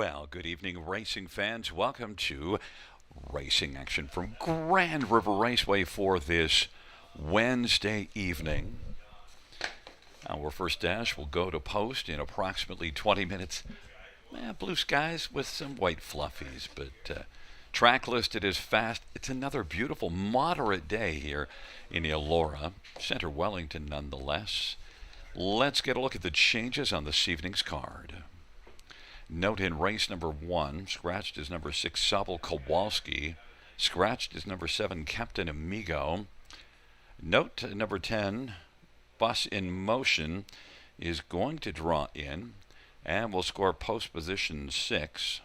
Well, good evening, racing fans. Welcome to racing action from Grand River Raceway for this Wednesday evening. Our first dash will go to post in approximately 20 minutes. Blue skies with some white fluffies, but track listed as fast. It's another beautiful, moderate day here in Elora, Center Wellington nonetheless. Let's get a look at the changes on this evening's card. Note in race number 1, scratched is number 6, Sobel Kowalski. Scratched is number 7, Captain Amigo. Note number 10, Bus in Motion, is going to draw in and will score post position 6.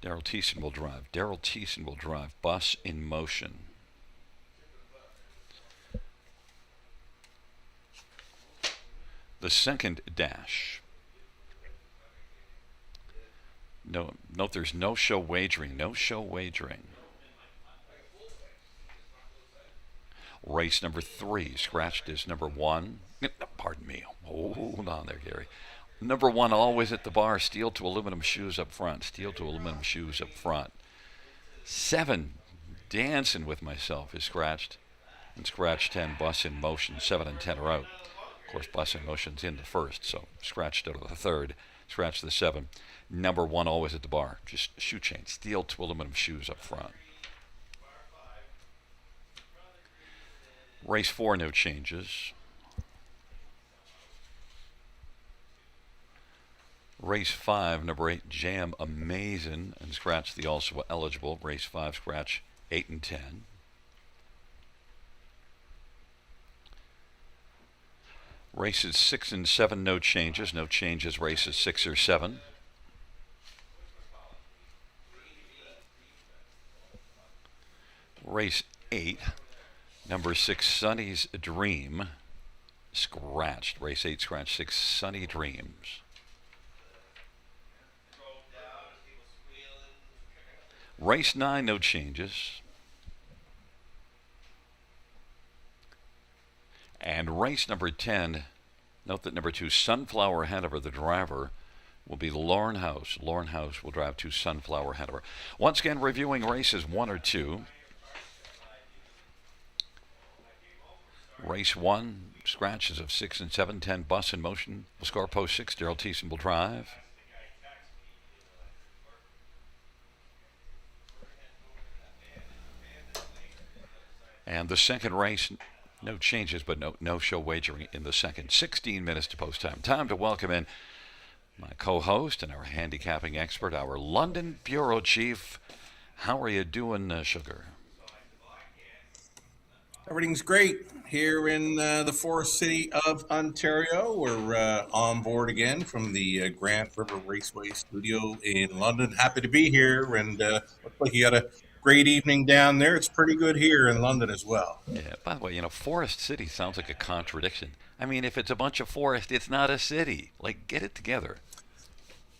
Daryl Thiessen will drive. Daryl Thiessen will drive Bus in Motion. The second dash. Note there's no show wagering. No show wagering. Race number 3. Scratched is number 1. Pardon me. Hold on there, Gary. Number 1 always at the bar. Steel to aluminum shoes up front. Steel to aluminum shoes up front. 7. Dancing with Myself is scratched. And scratch 10. Bus in Motion. 7 and 10 are out. Of course, Bus in Motion's in the first, so scratched out of the third. Scratch the 7. Number 1 always at the bar. Just shoe chain. Steel to aluminum shoes up front. Race 4, no changes. Race 5, number 8, Jam Amazing, and scratch the also eligible. Race 5, scratch 8 and 10. Races 6 and 7, no changes. No changes, races 6 or 7. Race 8, number 6, Sunny's Dream, scratched. Race 8, scratch 6, Sunny Dreams. Race 9, no changes. And race number 10, note that number 2, Sunflower Hanover, the driver, will be Lauren House. Lauren House will drive to Sunflower Hanover. Once again, reviewing races 1 or 2. Race 1, scratches of 6 and 7, 10, Bus in Motion. Will score post 6, Daryl Thiessen will drive. And the second race, no changes, but no show wagering in the second. 16 minutes to post time. Time to welcome in my co-host and our handicapping expert, our London Bureau Chief. How are you doing, Sugar? Everything's great here in the Forest City of Ontario. We're on board again from the Grand River Raceway studio in London. Happy to be here, and looks like you got a great evening down there. It's pretty good here in London as well. Yeah, by the way, Forest City sounds like a contradiction. I mean, if it's a bunch of forest, it's not a city. Like, get it together.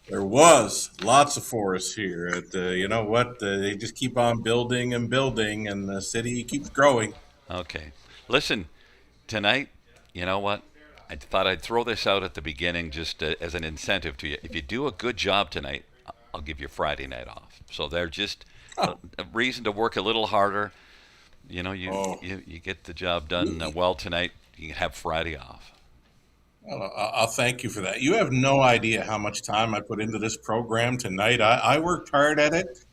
There was lots of forests here. You know what? They just keep on building and building, and the city keeps growing. Okay. Listen, tonight, you know what? I thought I'd throw this out at the beginning just as an incentive to you. If you do a good job tonight, I'll give you Friday night off. So they're just a reason to work a little harder. You get the job done well tonight, you can have Friday off. Well, I'll thank you for that. You have no idea how much time I put into this program tonight. I worked hard at it.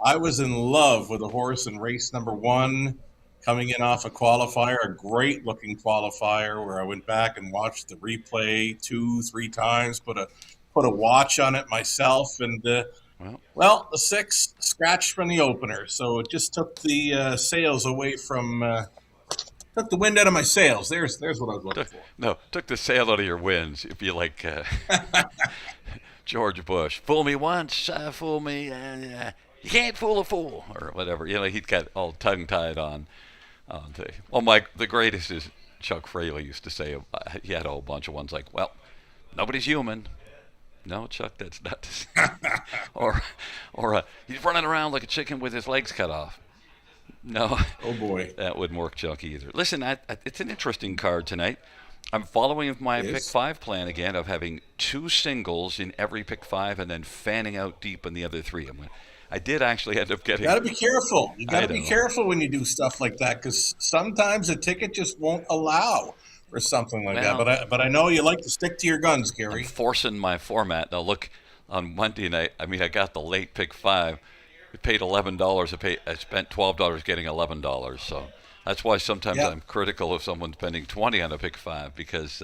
I was in love with the horse in race number 1, coming in off a qualifier, a great-looking qualifier where I went back and watched the replay 2-3 times, put a watch on it myself, and well, the 6 scratched from the opener, so it just took the sails away from. Took the wind out of my sails. There's what I was looking for. No, took the sail out of your winds, if you like George Bush. Fool me once, fool me. You can't fool a fool, or whatever. He'd got all tongue-tied on. The greatest is Chuck Fraley used to say. He had a whole bunch of ones like, well, nobody's human. No, Chuck, that's not the same. or he's running around like a chicken with his legs cut off. No. Oh, boy. That wouldn't work, Chuck, either. Listen, it's an interesting card tonight. I'm following my pick Is five plan again of having two singles in every pick five and then fanning out deep in the other three. I did actually end up getting. got to be careful. You got I to be know. careful when you do stuff like that because sometimes a ticket just won't allow for something like that. Well, But I know you like to stick to your guns, I'm Gary. forcing my format now. Look, on Monday night, I got the late pick five. We paid $11. I spent $12 getting $11. So that's why sometimes Yep, I'm critical of someone spending 20 on a pick five because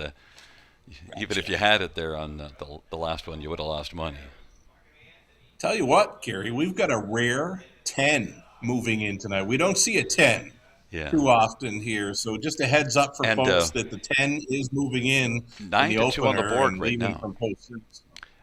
even if gotcha. you had it there on the last one, you would have lost money. Tell you what, Gary, we've got a rare 10 moving in tonight. We don't see a 10 Yeah, too often here. So just a heads up for and folks that the 10 is moving in nine the to two on the opener board and right leaving now. from post.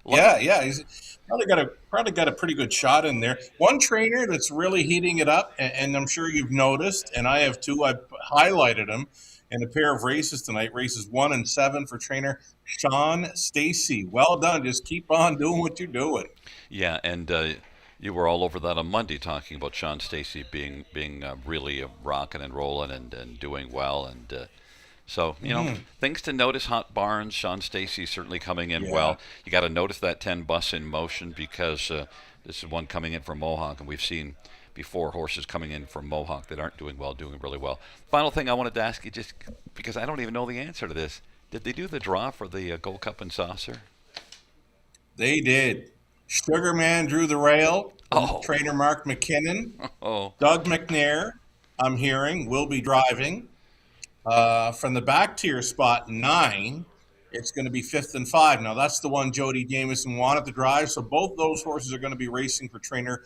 Look, Yeah, he's probably got a pretty good shot in there. One trainer that's really heating it up, and I'm sure you've noticed, and I have too. I've highlighted him in a pair of races tonight, races 1 and 7 for trainer Sean Stacy. Well done. Just keep on doing what you're doing. yeah, and you were all over that on Monday talking about Sean Stacy being really rocking and rolling and doing well, and so things to notice. Hot Barns, Sean Stacy certainly coming in Yeah. well. You got to notice that 10 bus in motion because this is one coming in from Mohawk, and we've seen before horses coming in from Mohawk that aren't doing well, doing really well. Final thing I wanted to ask you, just because I don't even know the answer to this, did they do the draw for the Gold Cup and Saucer? They did. Sugarman drew the rail from Oh, trainer Mark McKinnon. oh, Doug McNair, I'm hearing, will be driving. From the back tier spot 9, it's going to be 5th and 5. Now, that's the one Jody Jamieson wanted to drive. So both those horses are going to be racing for trainer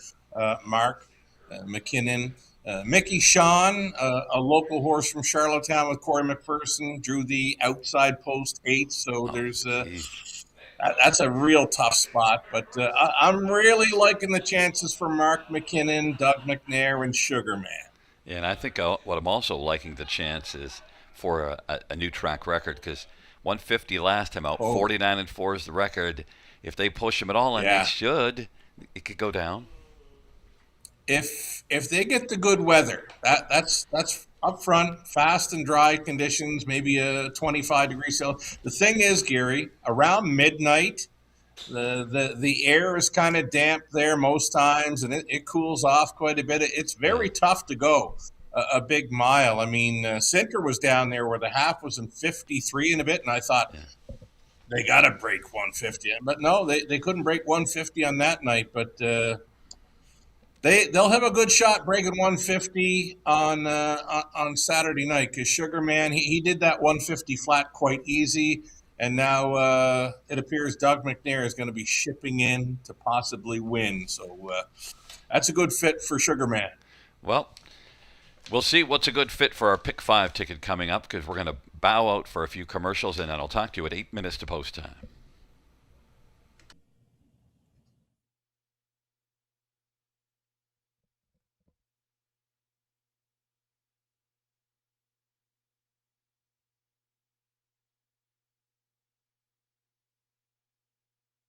Mark McKinnon. Mickey Sean, a local horse from Charlottetown with Corey McPherson, drew the outside post 8. So oh, there's geez. that's a real tough spot, but I'm really liking the chances for Mark McKinnon, Doug McNair, and Sugarman. And I think what I'm also liking the chance is for a new track record because 150 last time out, Oh, 49 and 4 is the record. If they push him at all, and they yeah. should, it could go down. If they get the good weather, that's up front, fast and dry conditions, maybe a 25-degree Celsius. The thing is, Gary, around midnight, the air is kind of damp there most times, and it cools off quite a bit. It's Yeah, very tough to go a big mile. I mean, Sinker was down there where the half was in 53 and a bit, and I thought yeah. they got to break 150, but no, they couldn't break 150 on that night. But they'll have a good shot breaking 150 on Saturday night because Sugarman he did that 150 flat quite easy, and now it appears Doug McNair is going to be shipping in to possibly win. So that's a good fit for Sugarman. Well, we'll see what's a good fit for our pick five ticket coming up because we're going to bow out for a few commercials and then I'll talk to you at 8 minutes to post time.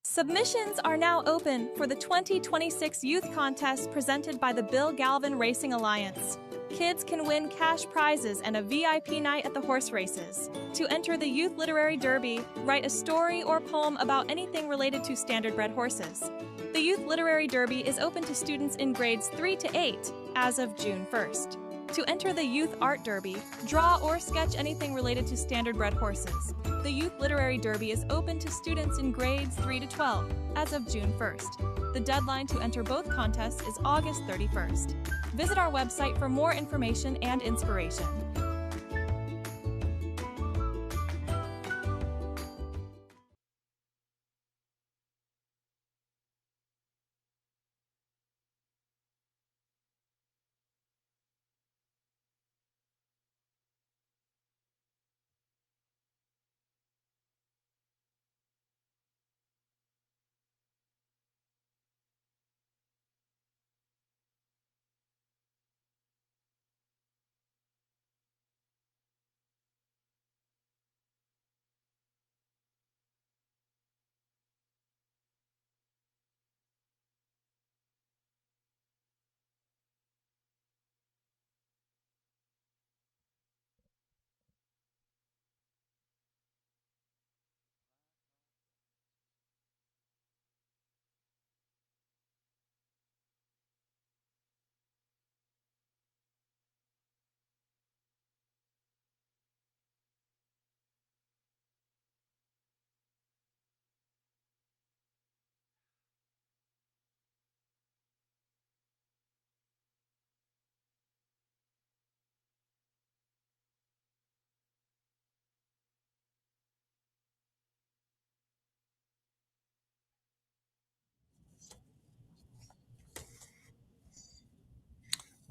Submissions are now open for the 2026 Youth Contest presented by the Bill Galvin Racing Alliance. Kids can win cash prizes and a VIP night at the horse races. To enter the Youth Literary Derby, write a story or poem about anything related to standardbred horses. The Youth Literary Derby is open to students in grades 3 to 8 as of June 1st. To enter the Youth Art Derby, draw or sketch anything related to standardbred horses. The Youth Literary Derby is open to students in grades 3 to 12 as of June 1st. The deadline to enter both contests is August 31st. Visit our website for more information and inspiration.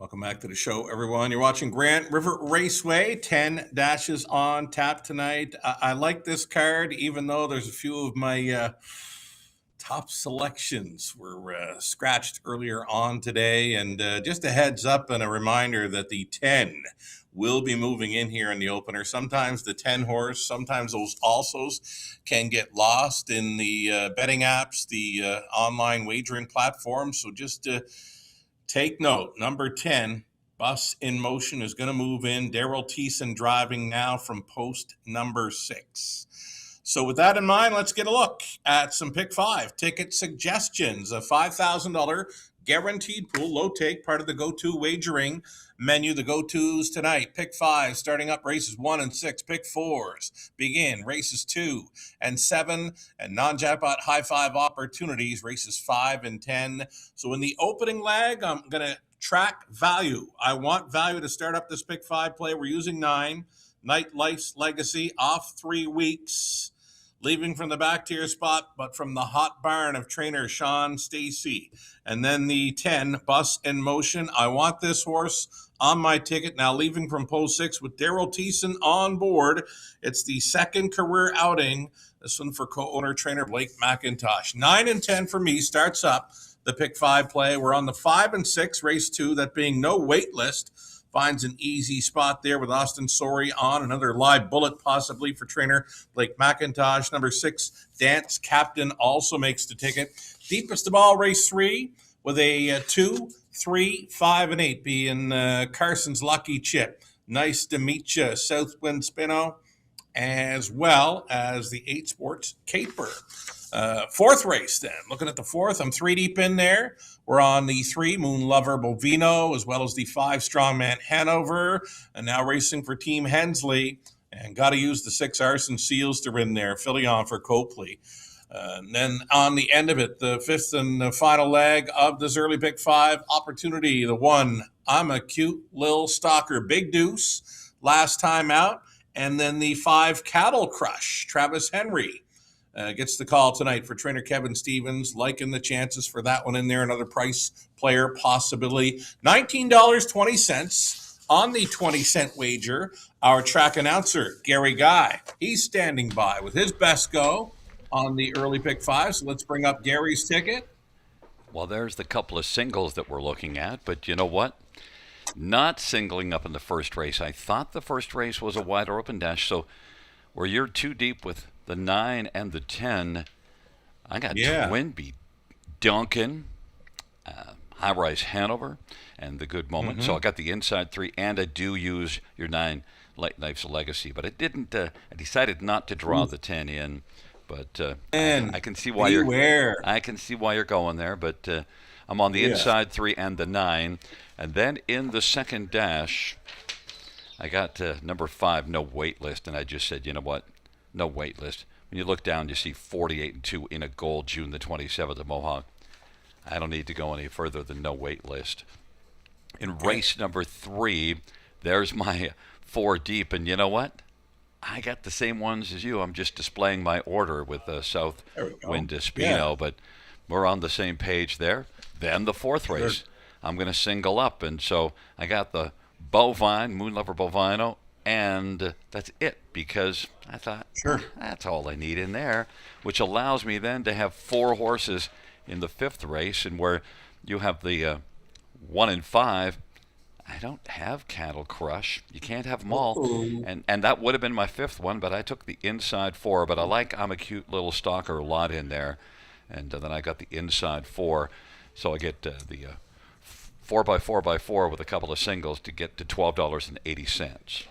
Welcome back to the show, everyone. You're watching Grand River Raceway. 10 dashes on tap tonight. I like this card, even though there's a few of my top selections were scratched earlier on today. And just a heads up and a reminder that the 10 will be moving in here in the opener. Sometimes the 10 horse, sometimes those alsos can get lost in the betting apps, the online wagering platforms. So just take note. Number 10, Bus in Motion, is going to move in. Daryl Thiessen driving now from post number 6. So with that in mind, let's get a look at some Pick 5 ticket suggestions. A $5,000 guaranteed pool, low take, part of the go-to wagering menu. The go-tos tonight: Pick 5, starting up races 1 and 6. Pick 4s begin races 2 and 7, and non-jackpot high 5 opportunities, races 5 and 10. So in the opening leg, I'm going to track value. I want value to start up this Pick 5 play. We're using 9. Night Life's Legacy, off 3 weeks. Leaving from the back tier spot, but from the hot barn of trainer Sean Stacy. And then the 10, Bus in Motion. I want this horse on my ticket. Now leaving from post 6 with Daryl Thiessen on board. It's the second career outing. This one for co-owner trainer Blake McIntosh. 9 and 10 for me starts up the Pick 5 play. We're on the 5 and 6, race 2, that being no wait list. Finds an easy spot there with Austin Sorey on. Another live bullet possibly for trainer Blake McIntosh. Number 6, Dance Captain, also makes the ticket. Deepest of all, race 3 with a 2, 3, 5, and 8 being Carson's lucky chip. Nice to meet you, Southwind Spino, as well as the 8 Sports Caper. Fourth race then. Looking at the fourth, I'm 3 deep in there. We're on the 3, Moon Lover Bovino, as well as the 5, Strongman Hanover, and now racing for Team Hensley. And got to use the 6, Arson Seals to win there. Filion for Copley. And then on the end of it, the 5th and the final leg of this early Pick 5 opportunity, the 1, I'm a Cute Lil Stalker, Big Deuce, last time out. And then the 5, Cattle Crush, Travis Henry. Gets the call tonight for trainer Kevin Stevens. Liking the chances for that one in there. Another price player possibility. $19.20 on the 20-cent wager. Our track announcer, Gary Guy, he's standing by with his best go on the early Pick 5. So let's bring up Gary's ticket. Well, there's the couple of singles that we're looking at, but you know what? Not singling up in the first race. I thought the first race was a wider open dash, so where you're too deep with the 9 and the 10, I got Twinbee, Duncan, High Rise Hanover, and the Good Moment. Mm-hmm. So I got the inside 3, and I do use your 9, Light Life's Legacy. But I didn't. I decided not to draw the 10 in. But I can see why I can see why you're going there. But I'm on the inside 3 and the 9, and then in the second dash, I got number 5, No Wait List, and I just said, you know what? No wait list. When you look down, you see 48 and 2 in a goal, June the 27th at Mohawk. I don't need to go any further than no wait list. In race number 3, there's my 4 deep, and you know what? I got the same ones as you. I'm just displaying my order with Southwind Spino, but we're on the same page there. Then the fourth race, I'm going to single up, and so I got the Bovine, Moon Lover Bovino, and that's it, because I thought, that's all I need in there, which allows me then to have 4 horses in the 5th race, and where you have the 1 and 5, I don't have Cattle Crush. You can't have them all, and that would have been my 5th one, but I took the inside 4, but I like I'm a Cute Little Stalker a lot in there, and then I got the inside 4, so I get the 4x4x4 with a couple of singles to get to $12.80.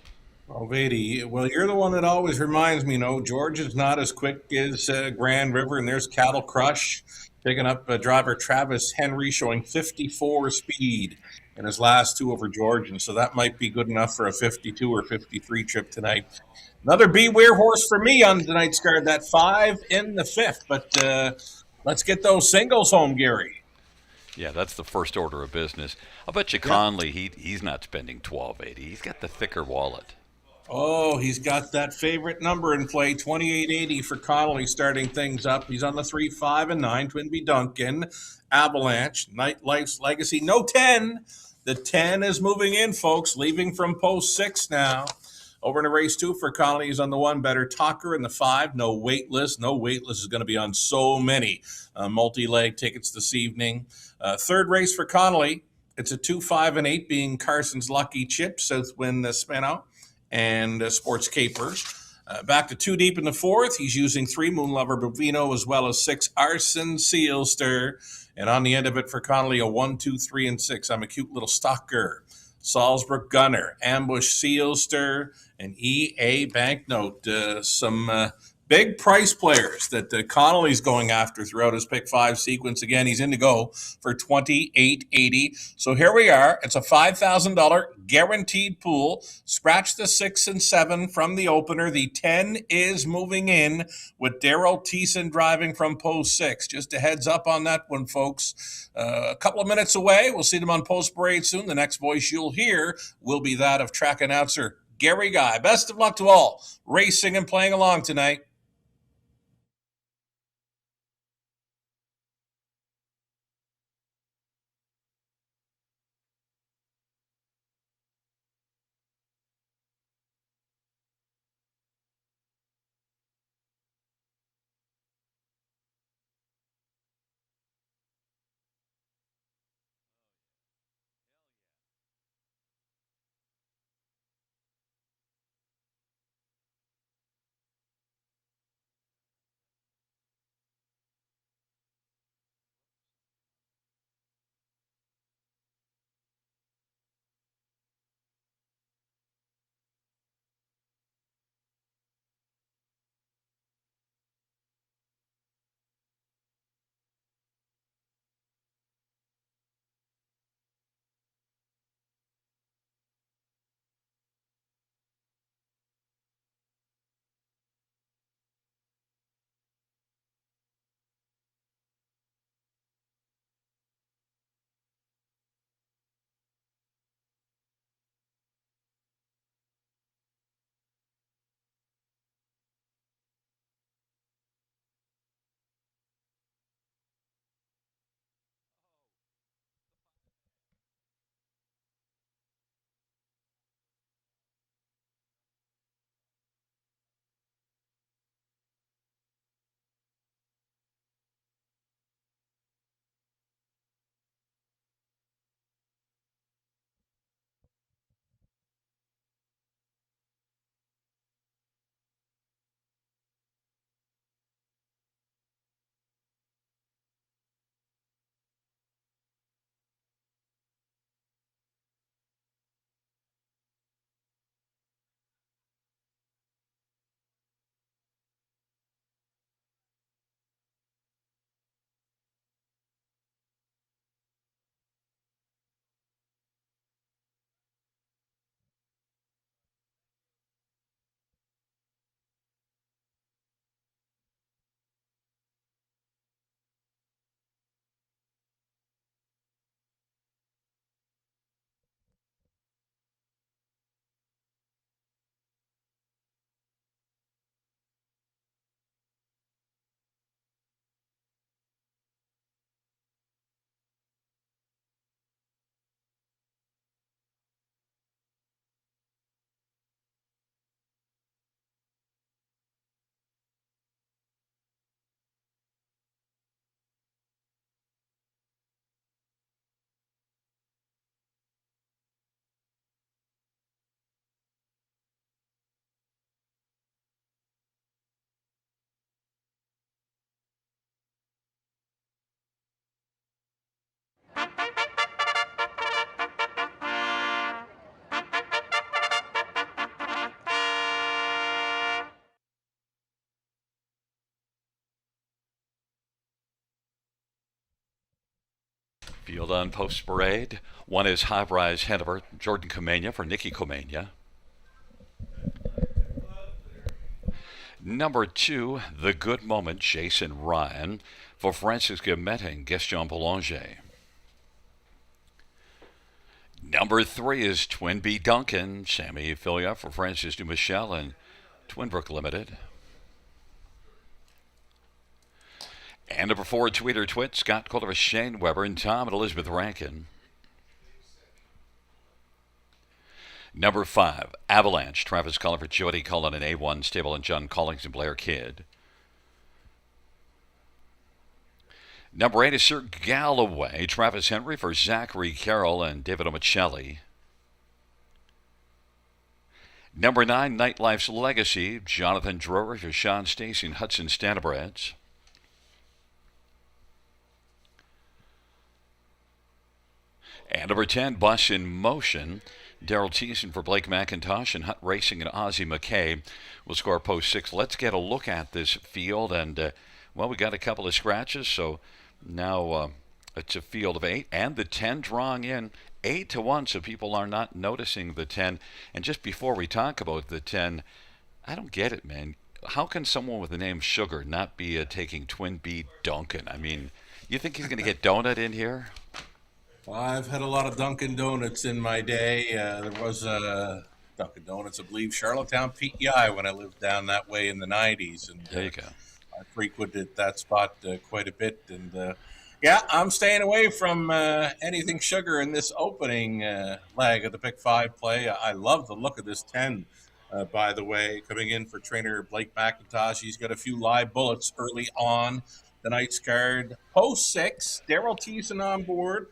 12.80. Well, you're the one that always reminds me, George is not as quick as Grand River, and there's Cattle Crush picking up driver Travis Henry, showing 54 speed in his last 2 over George, and so that might be good enough for a 52 or 53 trip tonight. Another beware horse for me on tonight's card, that 5 in the 5th, but let's get those singles home, Gary. Yeah, that's the first order of business. I'll bet you Conley, he's not spending $12.80. He's got the thicker wallet. Oh, he's got that favorite number in play, 28.80 for Connolly starting things up. He's on the 3, 5, and 9. Twinbee Duncan, Avalanche, Night Life's Legacy. No 10, The 10 is moving in, folks, leaving from post 6 now. Over to race 2 for Connolly is on the 1, Better Talker in the 5. No wait list. No wait list is going to be on so many multi-leg tickets this evening. Third race for Connolly. It's a 2, 5, and 8, being Carson's Lucky Chip, Southwind Spino, and Sports Capers. Back to 2 deep in the 4th. He's using 3, Moonlover Bovino, as well as 6, Arson Sealster. And on the end of it for Connolly, a 1, 2, 3, and 6. I'm a cute little stalker. Salzburg Gunner, Ambush Sealster, and EA Banknote. Some big price players that Connolly's going after throughout his pick 5 sequence. Again, he's in to go for $28.80. So here we are. It's a $5,000 guaranteed pool. Scratch the 6 and 7 from the opener. The 10 is moving in with Daryl Thiessen driving from post 6. Just a heads up on that one, folks. A couple of minutes away. We'll see them on post parade soon. The next voice you'll hear will be that of track announcer Gary Guy. Best of luck to all racing and playing along tonight. Field on post parade. 1 is High Rise Hanover, Jordan Comania for Nikki Comania. Number 2, The Good Moment, Jason Ryan for Francis Guimette and Gaston Boulanger. Number 3 is Twin B Duncan, Sammy Filia for Francis Dumichel and Twinbrook Limited. And number 4, Tweeter Twit, Scott Culver, Shane Weber, and Tom and Elizabeth Rankin. Number 5, Avalanche. Travis Cullen for Jody Cullen and A1 Stable and John Collings and Blair Kidd. Number 8 is Sir Galloway. Travis Henry for Zachary Carroll and David Omicelli. Number 9, Nightlife's Legacy. Jonathan Drury for Sean Stacey and Hudson Standabreds. And number 10, Bus in Motion. Daryl Thiessen for Blake McIntosh and Hutt Racing and Ozzie McKay will score post 6. Let's get a look at this field. And, well, we got a couple of scratches, so now it's a field of 8. And the 10 drawing in 8-1, so people are not noticing the 10. And just before we talk about the 10, I don't get it, man. How can someone with the name Sugar not be taking Twin B Duncan? I mean, you think he's going to get Donut in here? Well, I've had a lot of Dunkin' Donuts in my day. There was Dunkin' Donuts, I believe, Charlottetown, PEI, when I lived down that way in the 90s. And there you go. I frequented that spot quite a bit. And, yeah, I'm staying away from anything sugar in this opening leg of the Pick 5 play. I love the look of this 10, by the way, coming in for trainer Blake McIntosh. He's got a few live bullets early on tonight's card. Post 6, Daryl Thiessen on board.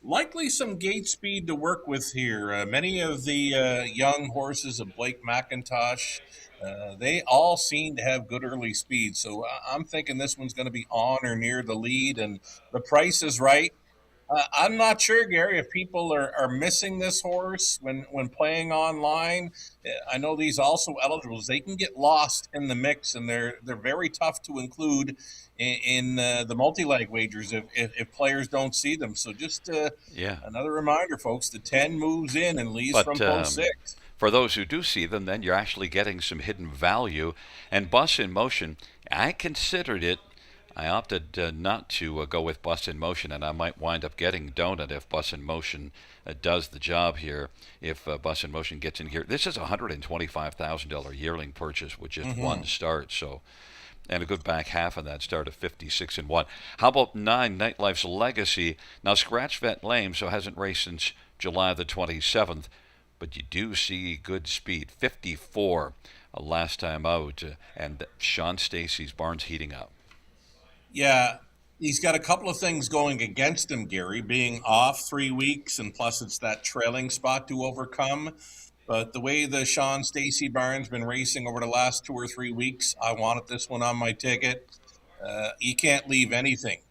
Likely some gate speed to work with here. Many of the young horses of Blake McIntosh, they all seem to have good early speed. So I'm thinking this one's going to be on or near the lead, and the price is right. I'm not sure, Gary, if people are missing this horse when playing online. I know these also eligibles. They can get lost in the mix, and they're very tough to include in the multi-leg wagers if players don't see them. So just another reminder, folks, the 10 moves in and leaves from post 6. For those who do see them, then you're actually getting some hidden value. And Bus in Motion, I considered it. I opted not to go with Bus in Motion, and I might wind up getting Donut if Bus in Motion does the job here. If Bus in Motion gets in here, this is a $125,000 yearling purchase with just one start. So, and a good back half of that start of 56-1. How about 9, Nightlife's Legacy? Now scratch vet lame, so hasn't raced since July the 27th, but you do see good speed. 54 last time out, and Sean Stacey's barn's heating up. Yeah, he's got a couple of things going against him, Gary, being off 3 weeks, and plus it's that trailing spot to overcome. But the way the Sean Stacey barn's been racing over the last 2 or 3 weeks, I wanted this one on my ticket. You can't leave anything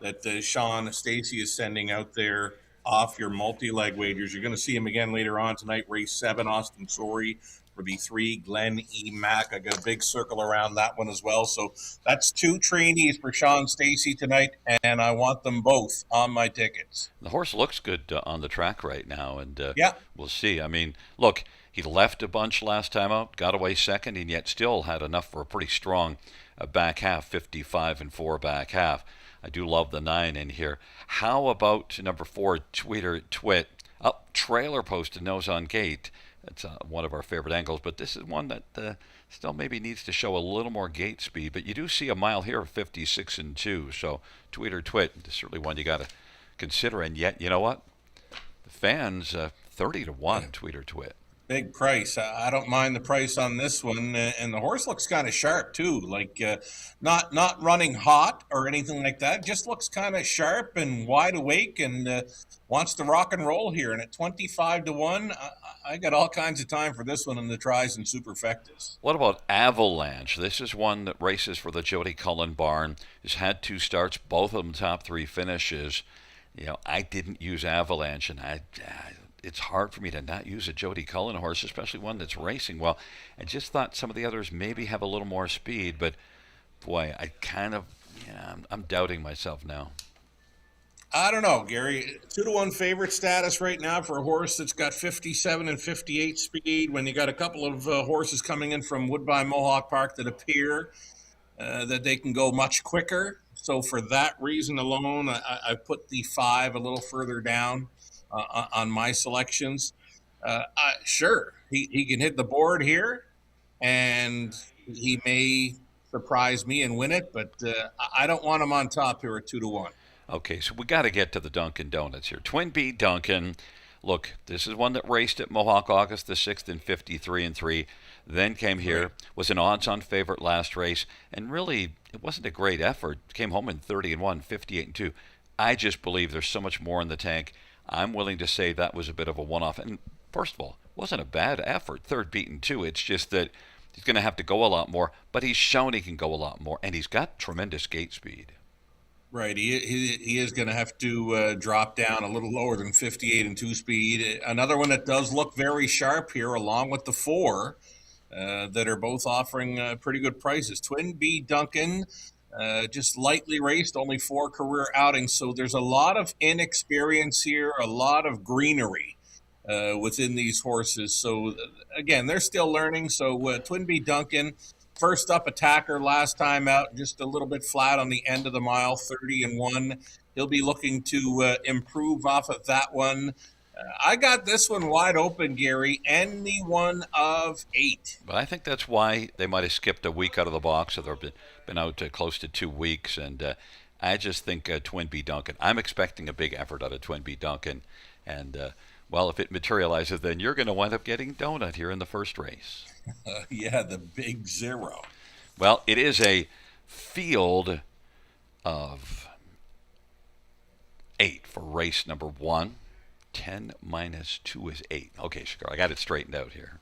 that Sean Stacey is sending out there off your multi-leg wagers. You're going to see him again later on tonight, race 7, Austin Sorey. For the 3, Glenn E. Mack. I got a big circle around that one as well. So that's 2 trainees for Sean Stacey tonight, and I want them both on my tickets. The horse looks good on the track right now, and yeah, we'll see. I mean, look, he left a bunch last time out, got away second, and yet still had enough for a pretty strong back half, 55-4 back half. I do love the 9 in here. How about number 4, Tweeter Twit? Up trailer posted, nose on gate. It's one of our favorite angles, but this is one that still maybe needs to show a little more gate speed. But you do see a mile here of 56-2, so Tweeter Twit is certainly one you got to consider. And yet, you know what? The fans, 30-1, Tweeter Twit. Big price. I don't mind the price on this one, and the horse looks kind of sharp too. Like not running hot or anything like that. Just looks kind of sharp and wide awake, and wants to rock and roll here. And at 25-1, I got all kinds of time for this one in the tries and superfectas. What about Avalanche? This is one that races for the Jody Cullen barn. Has had 2 starts, both of them top 3 finishes. You know, I didn't use Avalanche, and it's hard for me to not use a Jody Cullen horse, especially one that's racing well. I just thought some of the others maybe have a little more speed, but boy, I kind of, I'm doubting myself now. I don't know, Gary. 2-1 favorite status right now for a horse that's got 57 and 58 speed, when you got a couple of horses coming in from Woodbine Mohawk Park that appear that they can go much quicker. So for that reason alone, I put the 5 a little further down on my selections. Sure, he can hit the board here, and he may surprise me and win it, but I don't want him on top here at 2-1. Okay, so we got to get to the Dunkin' Donuts here. Twin B Duncan, look, this is one that raced at Mohawk August the 6th in 53-3, then came here, Right. was an odds-on favorite last race, and really, it wasn't a great effort. Came home in 30-1, 58-2. I just believe there's so much more in the tank. I'm willing to say that was a bit of a one-off. And first of all, it wasn't a bad effort. Third beaten, too. It's just that he's going to have to go a lot more, but he's shown he can go a lot more, and he's got tremendous gate speed. Right, he is going to have to drop down a little lower than 58 and 2 speed. Another one that does look very sharp here, along with the four that are both offering pretty good prices. Twin B Duncan, just lightly raced, only 4 career outings, so there's a lot of inexperience here, a lot of greenery within these horses. So again, they're still learning. So Twin B Duncan. First up attacker last time out, just a little bit flat on the end of the mile, 30-1. He'll be looking to improve off of that one. I got this one wide open, Gary. Any one of 8. But I think that's why they might have skipped a week out of the box, or they've been out close to 2 weeks. And I just think Twin B Duncan. I'm expecting a big effort out of Twin B Duncan. And, well, if it materializes, then you're going to wind up getting donut here in the first race. Yeah, the big 0. Well, it is a field of 8 for race number 1. 10 minus 2 is 8. Okay, Shakar, I got it straightened out here.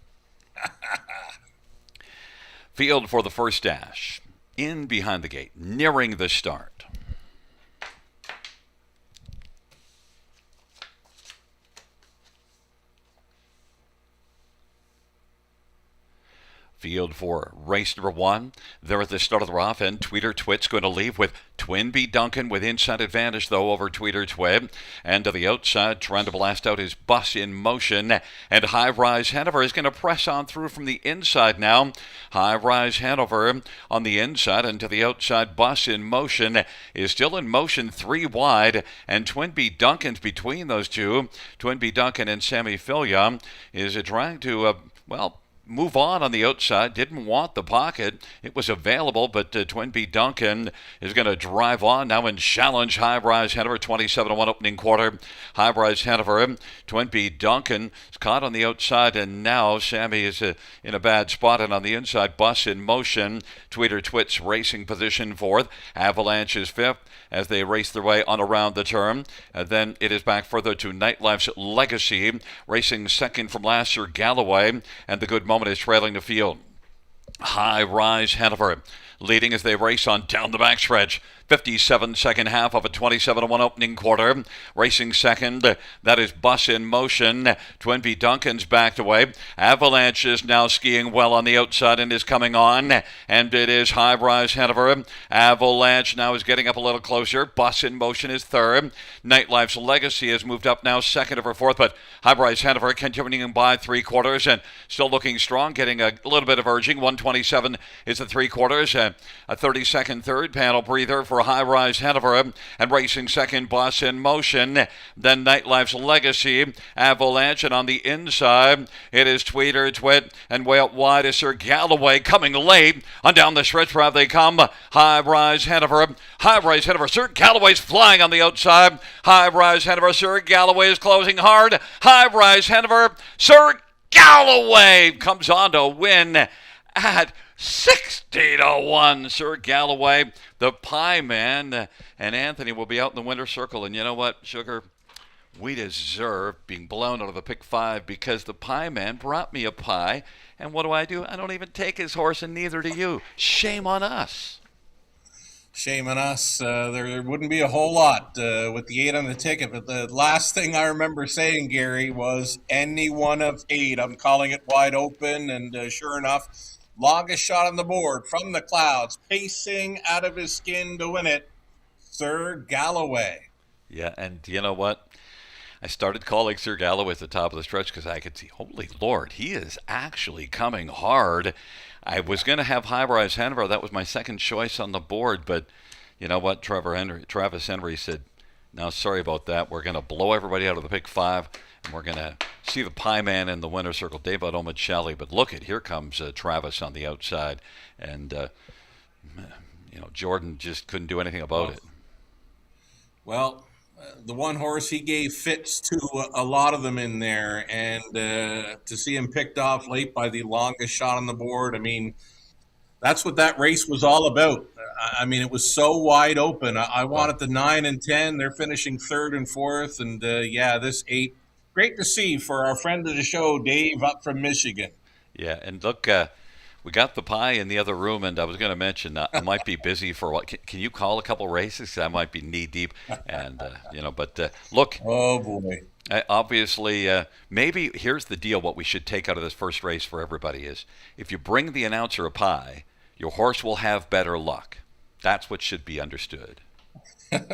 Field for the first dash. In behind the gate, nearing the start. Field for race number 1. There at the start of the rough end, Tweeter Twit's going to leave with Twin B Duncan with inside advantage, though, over Tweeter Twit. And to the outside, trying to blast out his bus in motion. And High Rise Hanover is going to press on through from the inside now. High Rise Hanover on the inside, and to the outside, bus in motion is still in motion 3 wide. And Twin B Duncan's between those two. Twin B Duncan and Sammy Filia is trying to, move on the outside. Didn't want the pocket. It was available, but Twin B Duncan is going to drive on now and challenge High Rise Hanover. 27-1 opening quarter. High Rise Hanover. Twin B Duncan is caught on the outside, and now Sammy is in a bad spot, and on the inside, bus in motion. Tweeter Twit's racing position 4th. Avalanche is 5th as they race their way on around the turn. And then it is back further to Nightlife's Legacy, racing 2nd from last year, Galloway, and the good moment is trailing the field. High Rise Hanover leading as they race on down the backstretch. 57-second half of a 27-1 opening quarter. Racing second, that is Bus in Motion. Twin B Duncan's backed away. Avalanche is now skiing well on the outside and is coming on. And it is High Rise Hanover. Avalanche now is getting up a little closer. Bus in Motion is third. Nightlife's Legacy has moved up now second over fourth, but High Rise Hanover continuing by 3/4 and still looking strong, getting a little bit of urging. 127 is the 3/4. A 30-second third panel breather for High Rise Hanover, and racing second, Bus in Motion. Then Nightlife's Legacy, Avalanche, and on the inside, it is Tweeter Twit, and way out wide is Sir Galloway coming late. On down the stretch route they come. High Rise Hanover, High Rise Hanover. Sir Galloway's flying on the outside. High Rise Hanover, Sir Galloway is closing hard. High Rise Hanover, Sir Galloway comes on to win at 60-1. Sir Galloway, the Pie Man, and Anthony will be out in the winter circle. And you know what, Sugar? We deserve being blown out of the pick 5 because the Pie Man brought me a pie. And what do? I don't even take his horse, and neither do you. Shame on us. Shame on us. There wouldn't be a whole lot with the 8 on the ticket, but the last thing I remember saying, Gary, was any one of 8. I'm calling it wide open, and sure enough, longest shot on the board from the clouds, pacing out of his skin to win it, Sir Galloway. Yeah, and you know what? I started calling Sir Galloway at the top of the stretch because I could see, holy Lord, he is actually coming hard. I was going to have High Rise Hanover. That was my second choice on the board, but you know what? Travis Henry said, no, sorry about that. We're going to blow everybody out of the pick 5. And we're going to see the Pie Man in the winner's circle, David Omicelli. But look at, here comes Travis on the outside. And, Jordan just couldn't do anything about it. Well, The one horse he gave fits to a lot of them in there, and to see him picked off late by the longest shot on the board, I mean, that's what that race was all about. I mean, it was so wide open. I Well, wanted the 9 and 10. They're finishing third and fourth, and yeah, this eight. Great to see for our friend of the show, Dave, up from Michigan. yeah, and look, we got the pie in the other room, and I was going to mention I might be busy for what? Can you call a couple races? I might be knee deep, and But look, Oh boy. obviously, maybe here's the deal. What we should take out of this first race for everybody is, if you bring the announcer a pie, your horse will have better luck. That's what should be understood.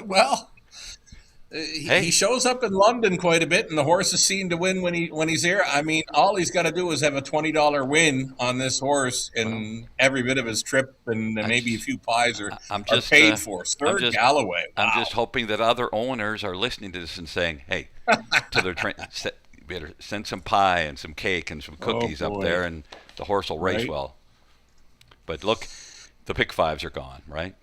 Well, he Hey, shows up in London quite a bit, and the horse is seen to win when he's here. I mean, all he's got to do is have a $20 win on this horse, well, and every bit of his trip and I maybe a just, few pies I'm are just, paid for. I'm Sir just, Galloway, I'm wow. just hoping that other owners are listening to this and saying, "Hey, to their train, better send some pie and some cake and some Oh cookies up boy, there, and the horse will race right? well." But look, the pick fives are gone, right?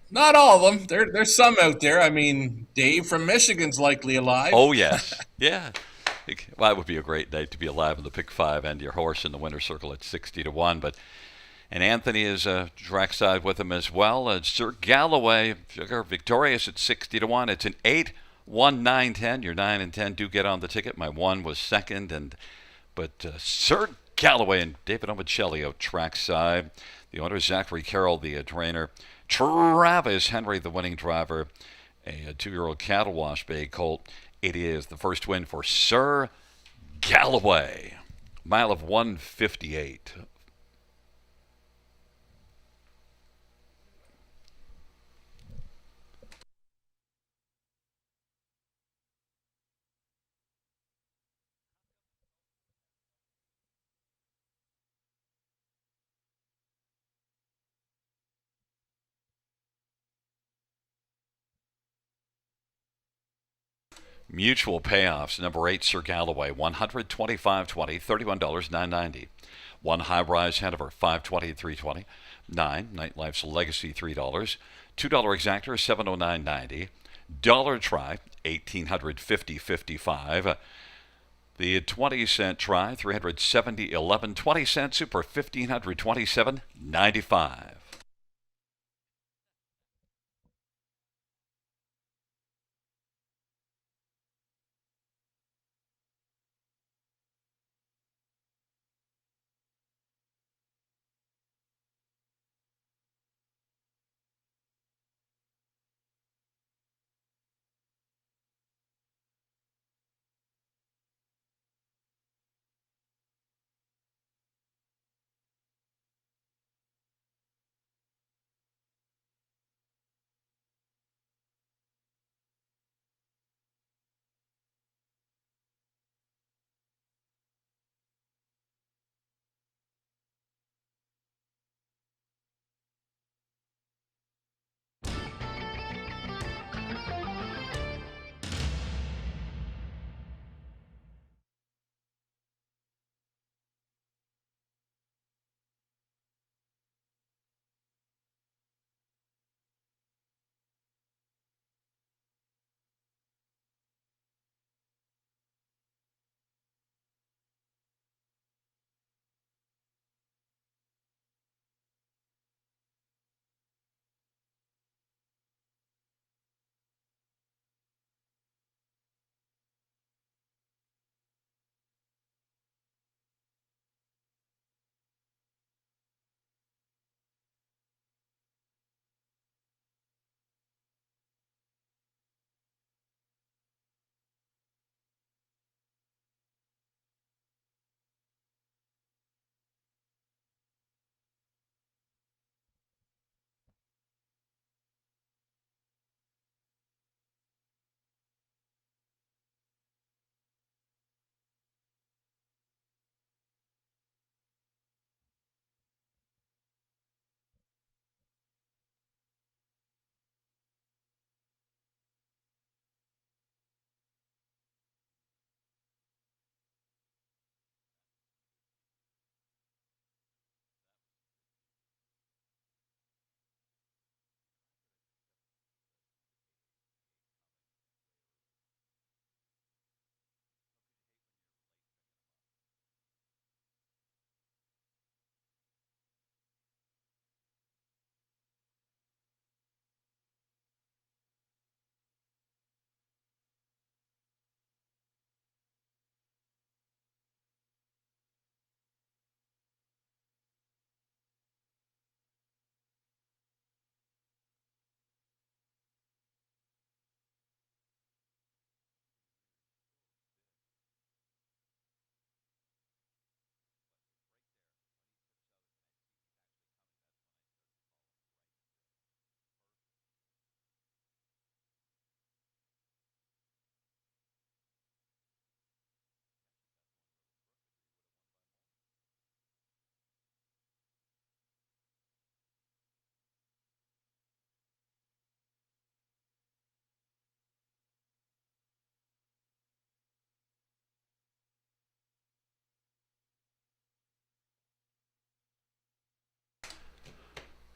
Not all of them. There's some out there. I mean, Dave from Michigan's likely alive. Oh yes, yeah. Well, that would be a great day to be alive in the pick five and your horse in the winner's circle at 60 to 1. But and Anthony is trackside with him as well. Sir Galloway, victorious at 60 to 1. It's an 8, 1, 9, 10. Your 9 and 10 do get on the ticket. My 1 was second, but Sir Galloway and David Omicelli out trackside. The owner Zachary Carroll, the trainer. Travis Henry, the winning driver. A 2-year-old Cattle Wash Bay colt. It is the first win for Sir Galloway. Mile of 158. Mutual payoffs. Number 8, Sir Galloway, $125.20, $31.990. 1 High Rise Hanover, $520, $320. 9 Nightlife's Legacy, $3. $2 Exactor, $709.90. Dollar Try, $1,850.55. The 20-cent Try, $370.11. 20-cent Super, $1,527.95.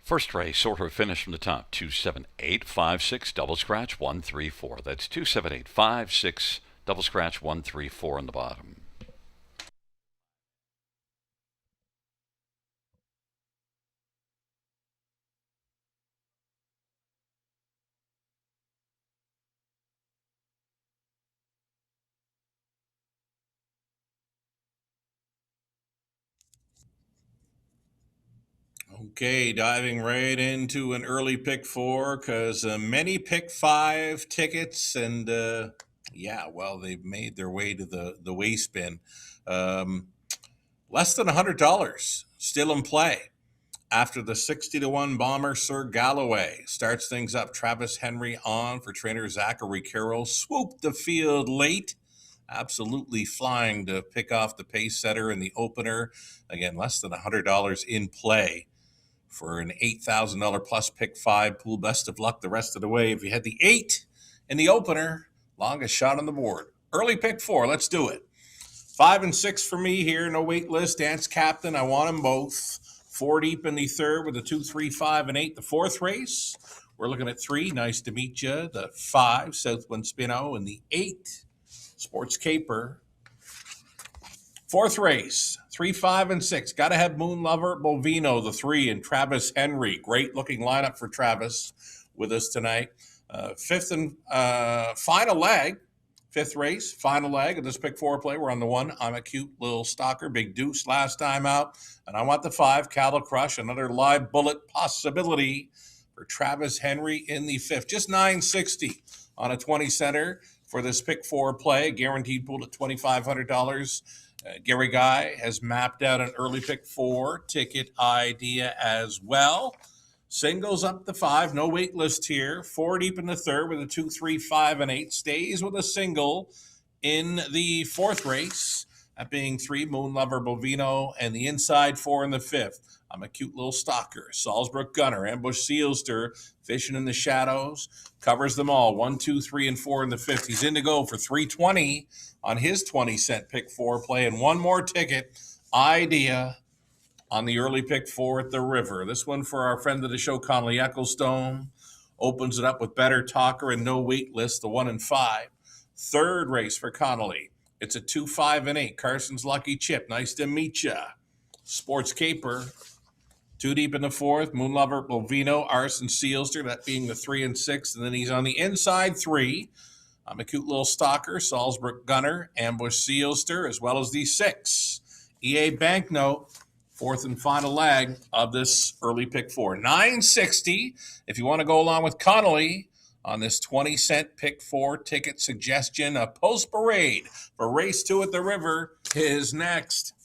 First race, sort of finish from the top. 27856, double scratch 134. That's 27856, double scratch 134 on the bottom. Okay, diving right into an early pick four because many pick five tickets, and yeah, well, they've made their way to the waste bin. Um, Less than $100 still in play after the 60-1 bomber Sir Galloway starts things up. Travis Henry on for trainer Zachary Carroll. Swooped the field late. Absolutely flying to pick off the pace setter in the opener. Again, less than $100 in play for an $8,000 plus pick five pool. Best of luck the rest of the way. If you had the 8 in the opener, longest shot on the board. Early pick four, let's do it. 5 and 6 for me here. No wait list. Dance captain. I want them both. 4 deep in the third with the 2, 3, 5, and 8. The fourth race, we're looking at 3. Nice to meet you. The 5, Southwind Spino, and the 8, Sports Caper. Fourth race, 3, 5, and 6. Got to have Moon Lover Bovino, the 3, and Travis Henry. Great looking lineup for Travis with us tonight. Fifth and final leg. Fifth race, final leg of this pick four play. We're on the 1. I'm a cute little stalker. Big Deuce last time out. And I want the 5, Cattle Crush. Another live bullet possibility for Travis Henry in the 5th. Just $960 on a 20 center for this pick four play. Guaranteed pool at $2,500. Gary Guy has mapped out an early pick four ticket idea as well. Singles up the 5, no wait list here. 4 deep in the third with a 2, 3, 5, and 8. Stays with a single in the fourth race. That being 3, Moon Lover Bovino, and the inside 4 in the 5th. I'm a cute little stalker. Salzbrook Gunner, Ambush Sealster, fishing in the shadows, covers them all. 1, 2, 3, and 4 in the 5th. He's in to go for $320 on his 20-cent pick four play, and one more ticket idea on the early pick four at the river. This one for our friend of the show, Connolly Ecclestone. Opens it up with Better Talker and no wait list, the 1 and 5. Third race for Connolly. It's a 2, 5, and 8. Carson's Lucky Chip. Nice to meet ya. Sports Caper. 2 deep in the 4th. Moon Lover Bovino, Arson Sealster, that being the 3 and 6. And then he's on the inside 3. I'm a cute little stalker. Salzbrook Gunner, Ambush Sealster, as well as the 6. EA Banknote. 4th and final leg of this early pick four. $960 if you want to go along with Connolly on this 20-cent pick four ticket suggestion. A post parade for race 2 at the river is next.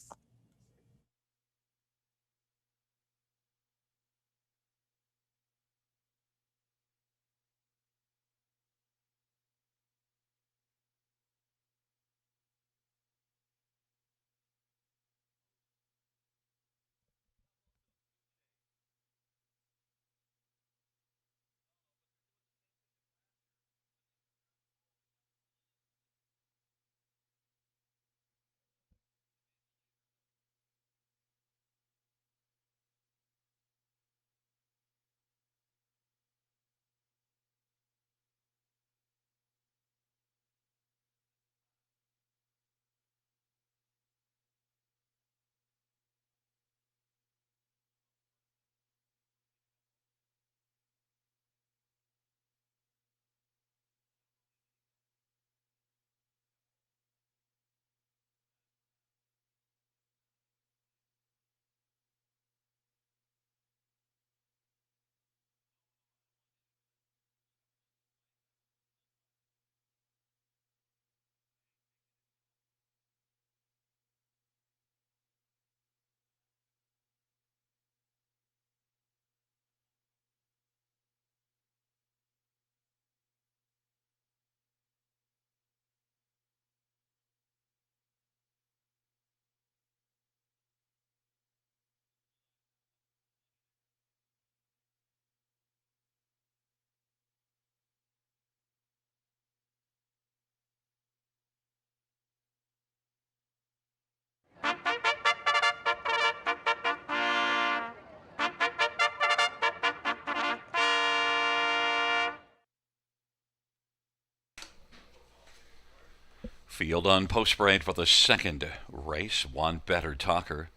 Field on post parade for the second race. One better talker.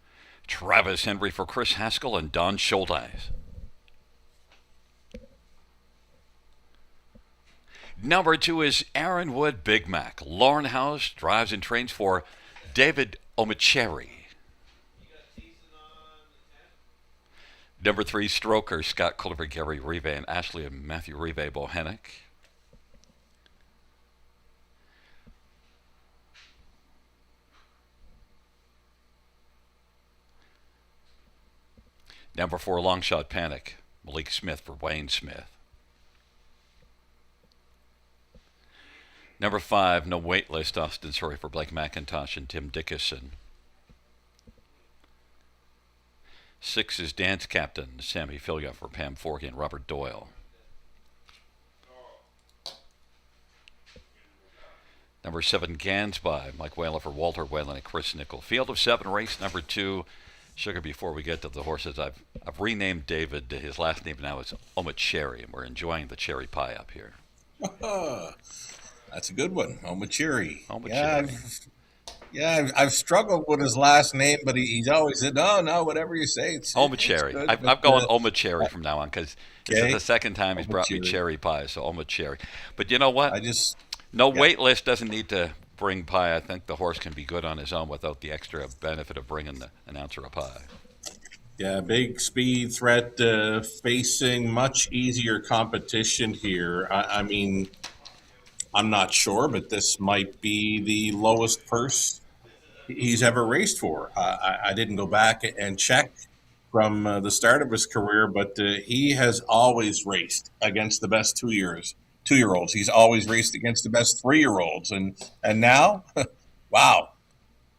Travis Henry for Chris Haskell and Don Schuldeis. Number 2 is Aaron Wood Big Mac. Lauren House drives and trains for David Omacheri. Number 3, Stroker, Scott Culver, Gary Rive, and Ashley and Matthew Rive Bohanec. Number 4, Long Shot Panic, Malik Smith for Wayne Smith. Number 5, No Waitlist, Austin Surrey for Blake McIntosh and Tim Dickinson. 6 is Dance Captain, Sammy Filia for Pam Forgy and Robert Doyle. Number 7, Gans by Mike Whalen for Walter Whalen and Chris Nickel. Field of 7, race number 2. Sugar, before we get to the horses, I've renamed David. His last name now is Omacheri, and we're enjoying the cherry pie up here. That's a good one, Omacheri. Omacheri. I've struggled with his last name, but he's always said, no, whatever you say. It's Omacheri. I've gone Omacheri from now on because this is the second time he's brought me cherry pie, so Omacheri. But you know what? Wait list doesn't need to bring pie. I think the horse can be good on his own without the extra benefit of bringing the announcer a pie. Yeah, big speed threat, facing much easier competition here. I mean, I'm not sure, but this might be the lowest purse he's ever raced for. I didn't go back and check from the start of his career, but he has always raced against the best 2-year-olds. He's always raced against the best 3-year-olds. And now, wow,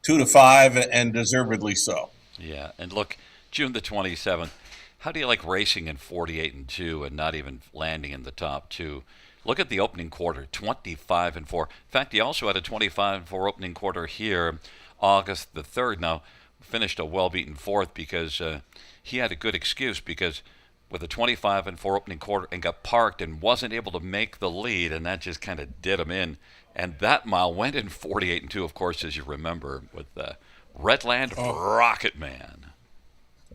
2-5 and deservedly so. Yeah, and look, June the 27th, how do you like racing in 48-2 and not even landing in the top 2? Look at the opening quarter, 25-4. In fact, he also had a 25-4 opening quarter here, August the 3rd. Now, finished a well-beaten 4th because he had a good excuse because with a 25-4 opening quarter and got parked and wasn't able to make the lead, and that just kind of did him in. And that mile went in 48-2, of course, as you remember, with Redland Rocket Man.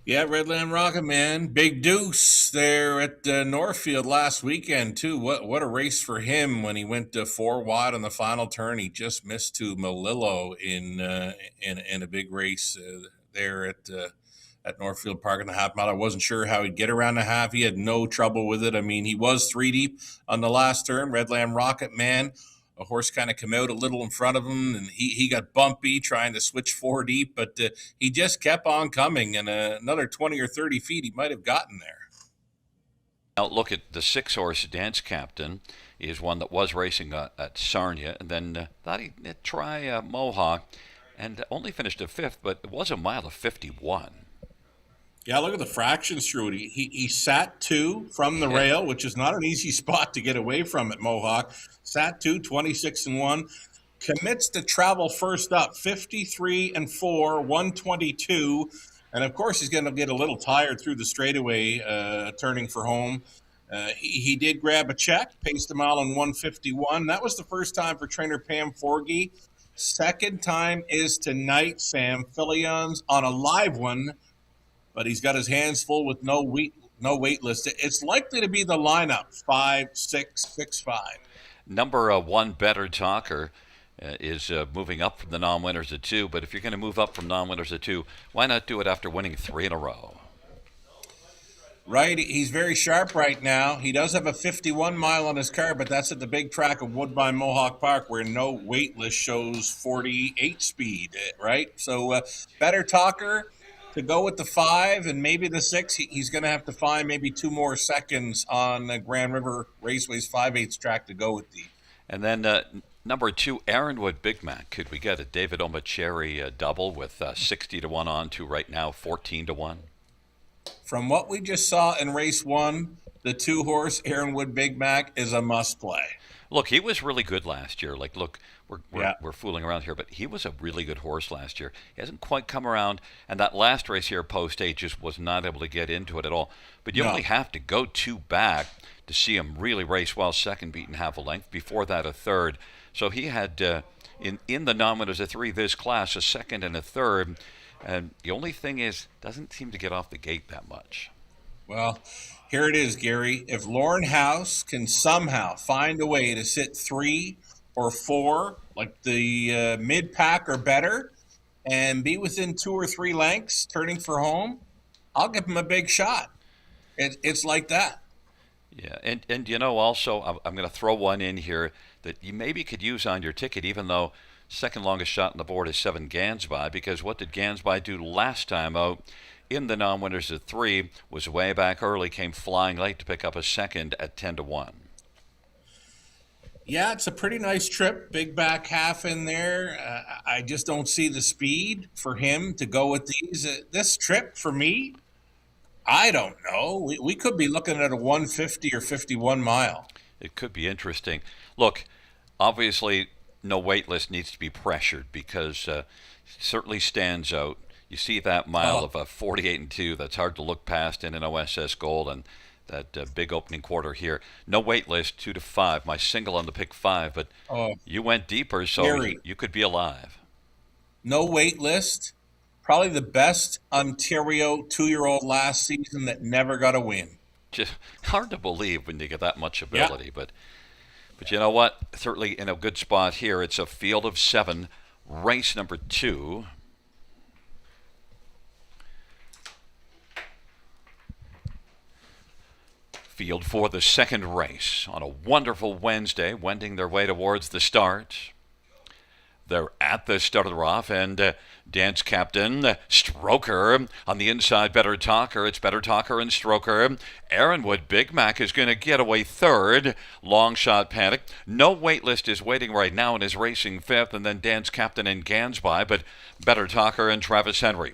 Yeah, Redland Rocket Man, Big Deuce there at Northfield last weekend too. What a race for him when he went 4 wide on the final turn. He just missed to Melillo in a big race there at Northfield Park in the half mile. I wasn't sure how he'd get around the half. He had no trouble with it. I mean, he was 3 deep on the last turn. Redland Rocket Man. A horse kind of came out a little in front of him, and he got bumpy trying to switch 4 deep, but he just kept on coming, and another 20 or 30 feet, he might have gotten there. Now look at the 6-horse Dance Captain is one that was racing at Sarnia, and then thought he'd try Mohawk, and only finished a 5th, but it was a mile of 51. Yeah, look at the fractions through it. He sat 2 from the rail, which is not an easy spot to get away from at Mohawk. Sat 2, 26-1. Commits to travel first up, 53-4, 122. And, of course, he's going to get a little tired through the straightaway, turning for home. He did grab a check, paced a mile in 151. That was the first time for trainer Pam Forgy. Second time is tonight. Sam Filions on a live one, but he's got his hands full with no wait list. It's likely to be the lineup, 5, 6, 6, 5. Number 1 Better Talker is moving up from the non-winners at 2, but if you're going to move up from non-winners at 2, why not do it after winning 3 in a row? Right, he's very sharp right now. He does have a 51 mile on his car, but that's at the big track of Woodbine Mohawk Park where no wait list shows 48 speed, right? So Better Talker to go with the 5 and maybe the 6. He's going to have to find maybe 2 more seconds on Grand River Raceway's 5/8 track to go with the. And then number 2, Aaronwood Big Mac. Could we get a David Omacheri double with 60-1 on to right now 14-1? From what we just saw in race 1, the 2-horse Aaronwood Big Mac is a must play. Look, he was really good last year. Like, look, we're fooling around here, but he was a really good horse last year. He hasn't quite come around, and that last race here, post-8, just was not able to get into it at all. But you only have to go 2 back to see him really race well, second beaten half a length. Before that, a third. So he had, in the non-winners of three this class, a second and a third. And the only thing is, doesn't seem to get off the gate that much. Well, here it is, Gary. If Lauren House can somehow find a way to sit 3 or 4, like the mid pack or better, and be within 2 or 3 lengths, turning for home, I'll give him a big shot. It's like that. Yeah, and also, I'm going to throw one in here that you maybe could use on your ticket, even though second longest shot on the board is 7 Gansby, because what did Gansby do last time out in the non-winners of three? Was way back early, came flying late to pick up a second at 10-1. Yeah, it's a pretty nice trip. Big back half in there. I just don't see the speed for him to go with these. This trip for me, I don't know. We could be looking at a 150 or 51 mile. It could be interesting. Look, obviously, no wait list needs to be pressured because it certainly stands out. You see that mile of a 48-2. That's hard to look past in an OSS Gold, and that big opening quarter here. No wait list, 2-5. My single on the pick 5, but you went deeper, so you could be alive. No wait list. Probably the best Ontario 2-year-old last season that never got a win. Just hard to believe when you get that much ability, but you know what? Certainly in a good spot here. It's a field of 7, race number 2. Field for the second race on a wonderful Wednesday, wending their way towards the start. They're at the start of the rough, and dance captain Stroker on the inside. Better Talker. It's Better Talker and Stroker. Aaronwood Big Mac is going to get away third. Long Shot Panic. No wait list is waiting right now and is racing fifth, and then dance captain and Gansby, but Better Talker and Travis Henry.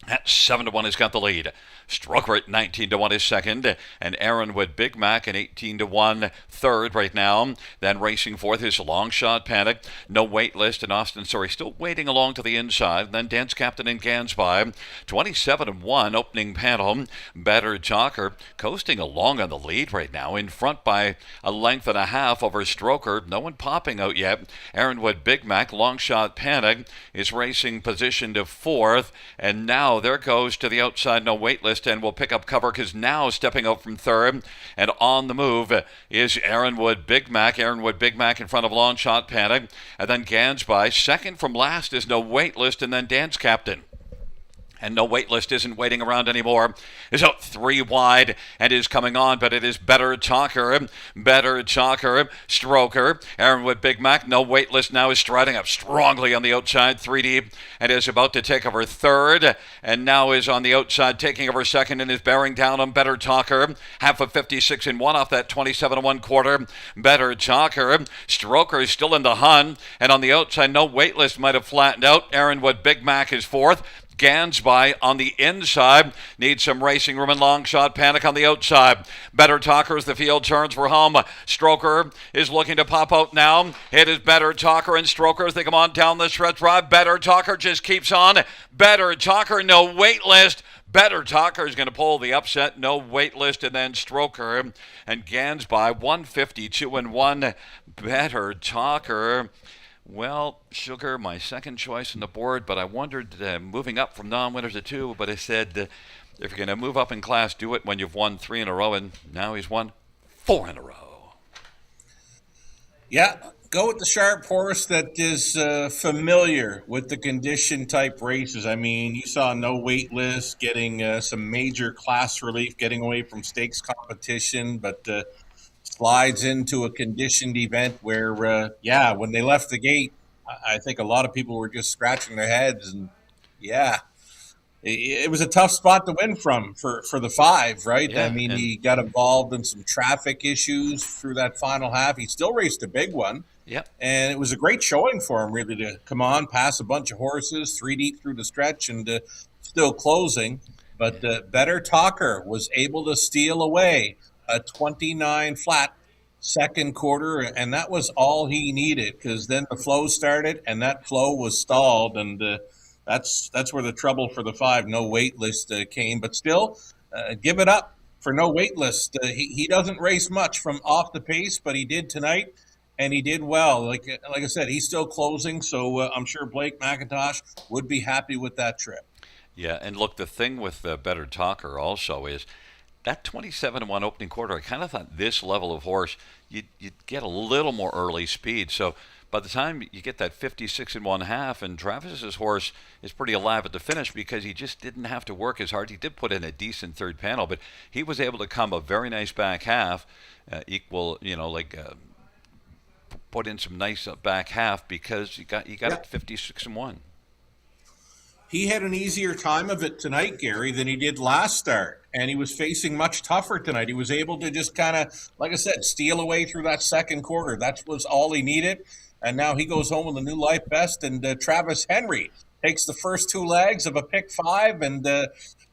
At 7-1 has got the lead. Stroker at 19-1 is second, and Aaronwood Big Mac at 18-1 third right now. Then racing fourth is Long Shot Panic. No wait list, and Austin Surrey still waiting along to the inside. Then Dance Captain and Gansby. 27-1 opening panel. Better Talker coasting along on the lead right now, in front by a length and a half over Stroker. No one popping out yet. Aaronwood Big Mac, Long Shot Panic is racing position to fourth, and now there goes to the outside. No wait list. And will pick up cover because now stepping out from third and on the move is Aaronwood Big Mac. Aaronwood Big Mac in front of Long Shot Panic. And then Gansby. Second from last is No Wait List, and then Dance Captain. And No Wait List isn't waiting around anymore. Is out 3 wide and is coming on, but it is Better Talker. Better Talker. Stroker. Aaronwood Big Mac. No Wait List now is striding up strongly on the outside, 3 deep, and is about to take over third. And now is on the outside, taking over second, and is bearing down on Better Talker. Half of 56-1 off that 27-1 quarter. Better Talker. Stroker is still in the hunt, and on the outside, No Wait List might have flattened out. Aaronwood Big Mac is fourth. Gansby on the inside needs some racing room, and Long Shot Panic on the outside. Better Talker as the field turns for home. Stroker is looking to pop out now. It is Better Talker and Stroker as they come on down the stretch drive. Better Talker just keeps on. Better Talker, No Wait List. Better Talker is going to pull the upset. No wait list, and then Stroker and Gansby 152-1. Better Talker. Well, Sugar, my second choice on the board, but I wondered moving up from non-winners to 2, but I said if you're going to move up in class, do it when you've won 3 in a row, and now he's won 4 in a row. Yeah, go with the sharp horse that is familiar with the condition type races. I mean, you saw No Wait List getting some major class relief, getting away from stakes competition, but slides into a conditioned event where, when they left the gate, I think a lot of people were just scratching their heads. And, it was a tough spot to win from for the 5, right? Yeah, I mean, he got involved in some traffic issues through that final half. He still raced a big one. Yep. And it was a great showing for him, really, to come on, pass a bunch of horses, 3 deep through the stretch, and still closing. But Better Talker was able to steal away a 29 flat second quarter, and that was all he needed, because then the flow started and that flow was stalled, and that's where the trouble for the 5 No Wait List came. But still, give it up for No Wait List. He doesn't race much from off the pace, but he did tonight, and he did well. Like I said, he's still closing, so I'm sure Blake McIntosh would be happy with that trip. Yeah, and look, the thing with Better Talker also is that 27-1 opening quarter. I kind of thought this level of horse, you'd get a little more early speed. So by the time you get that 56 and 1/2, and Travis's horse is pretty alive at the finish because he just didn't have to work as hard. He did put in a decent third panel, but he was able to come a very nice back half, equal, put in some nice back half because you got Yeah. it 56 and 1. He had an easier time of it tonight, Gary, than he did last start. And he was facing much tougher tonight. He was able to just kind of, like I said, steal away through that second quarter. That was all he needed. And now he goes home with a new life best. And Travis Henry takes the first two legs of a pick five. And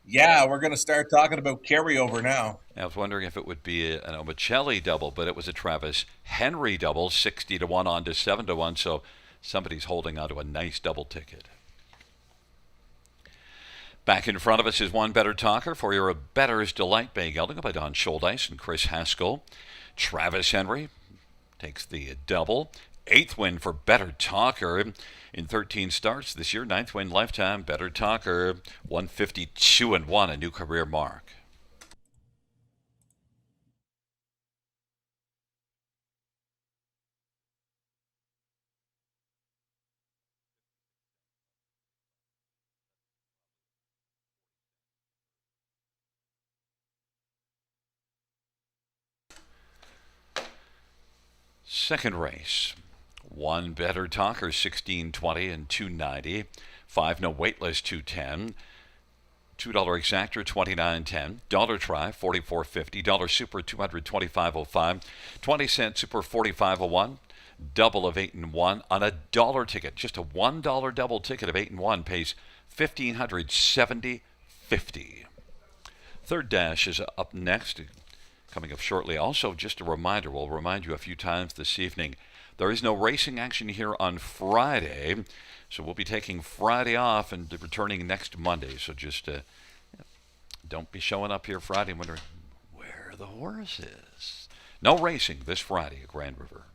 yeah, we're going to start talking about carryover now. I was wondering if it would be an Omicelli double, but it was a Travis Henry double, 60-1 on to 7-1. So somebody's holding on to a nice double ticket. Back in front of us is one Better Talker for your Better's Delight Bay Gelding by Don Scholdice and Chris Haskell. Travis Henry takes the double. 8th win for Better Talker in 13 starts this year. 9th win lifetime. Better Talker, 152-1, a new career mark. Second race. One Better Talker, 1620 and 290. 5 no waitlist, 210. $2 exactor, 29.10. Dollar try, 44.50. Dollar super, 225.05. 20-cent super, 45.01. Double of 8 and 1 on a dollar ticket. Just a $1 double ticket of 8 and 1 pays $1,570.50. Third dash is up next, coming up shortly. Also, just a reminder, we'll remind you a few times this evening, there is no racing action here on Friday, so we'll be taking Friday off and returning next Monday. So just don't be showing up here Friday and wondering where the horse is. No racing this Friday at Grand River.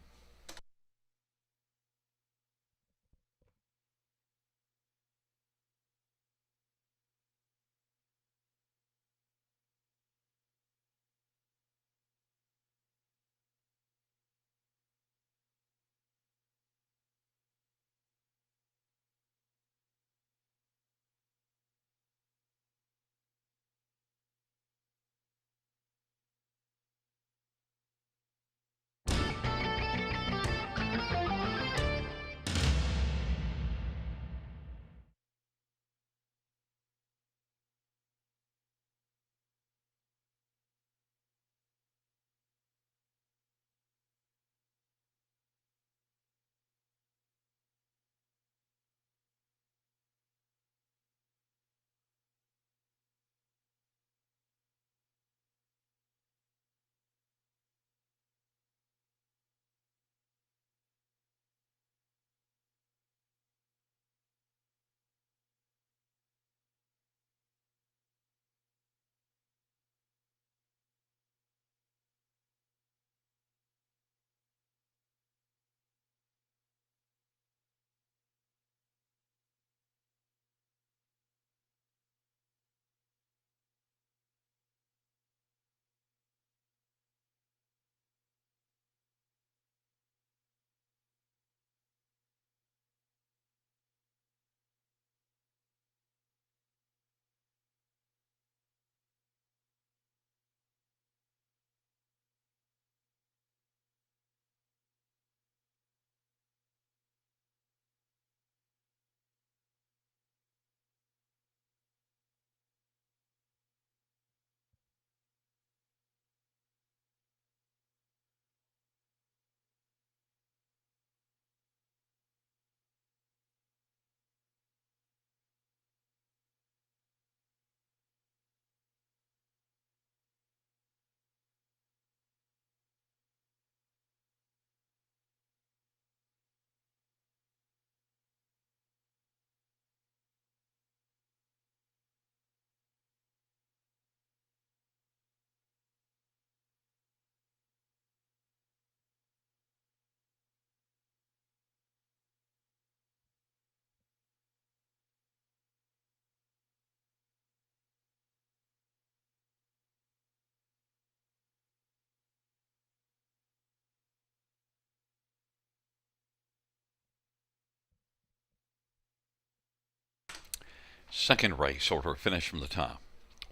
Second race order finish from the top.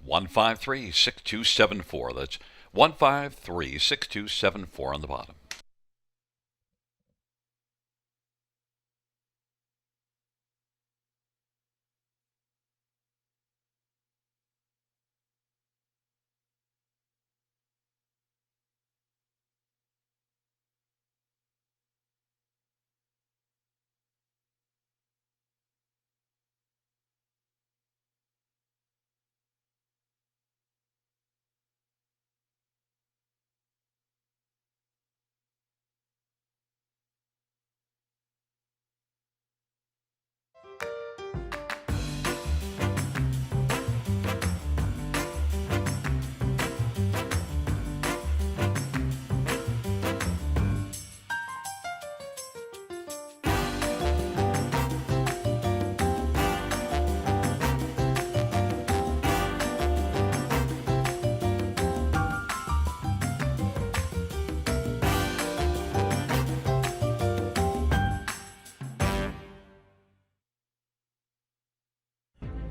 1536274. That's 1536274 on the bottom.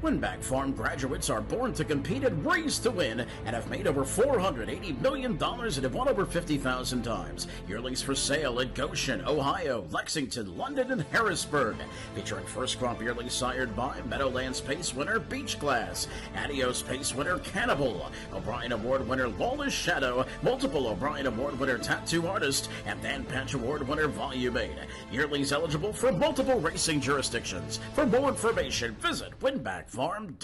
Winback Farm graduates are born to compete and race to win and have made over $480 million and have won over 50,000 times. Yearlings for sale at Goshen, Ohio, Lexington, London, and Harrisburg. Featuring first crop yearlings sired by Meadowlands Pace winner Beach Glass, Adios Pace winner Cannibal, O'Brien Award winner Lawless Shadow, multiple O'Brien Award winner Tattoo Artist, and Dan Patch Award winner Volume 8. Yearlings eligible for multiple racing jurisdictions. For more information, visit winbackfarm.com.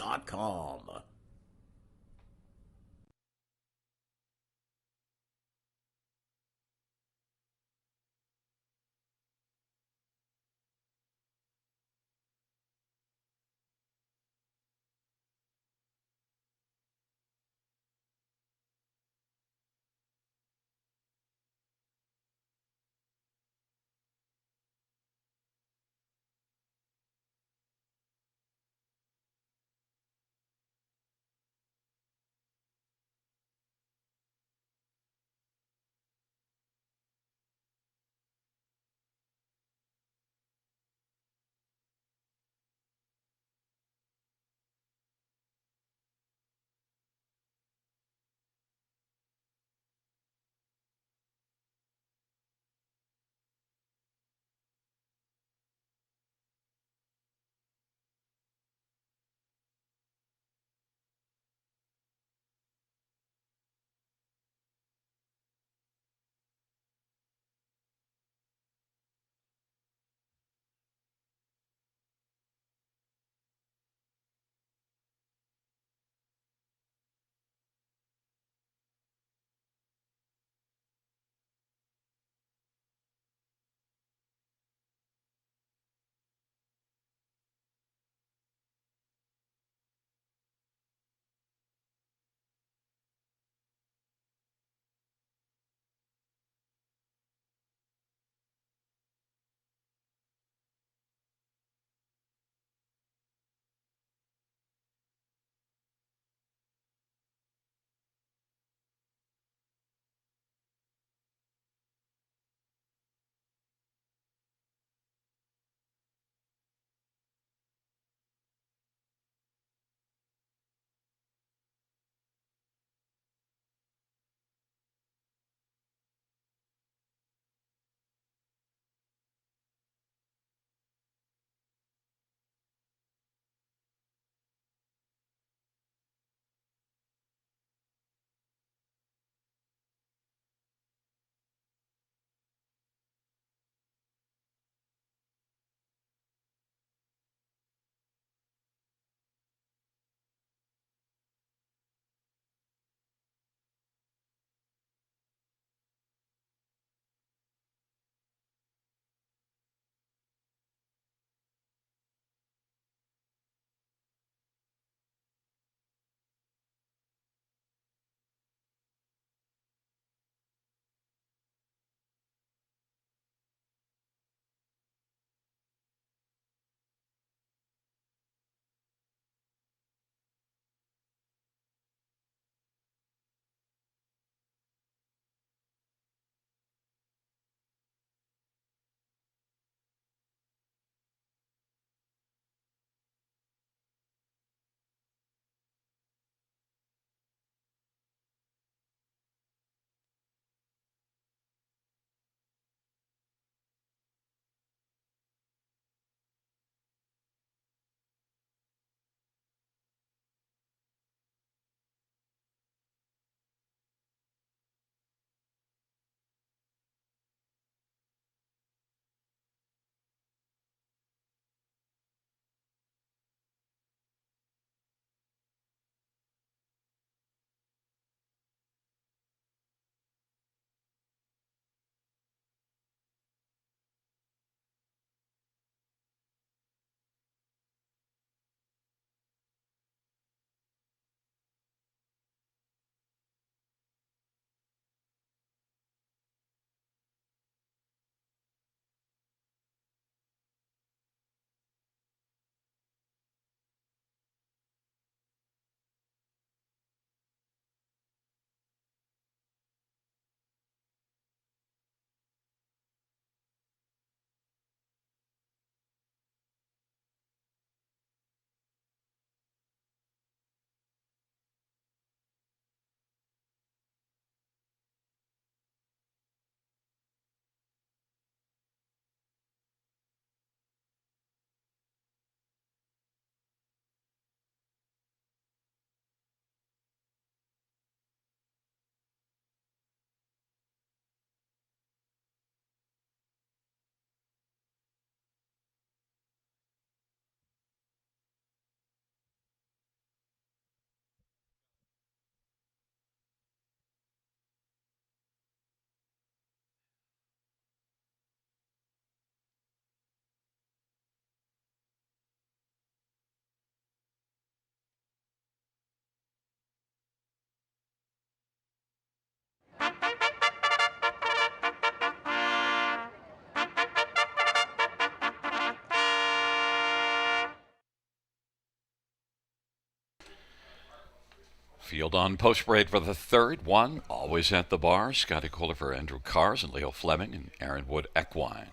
Field on post parade for the third one. Always at the bar. Scotty Kohler for Andrew Cars and Leo Fleming and Aaron Wood Equine.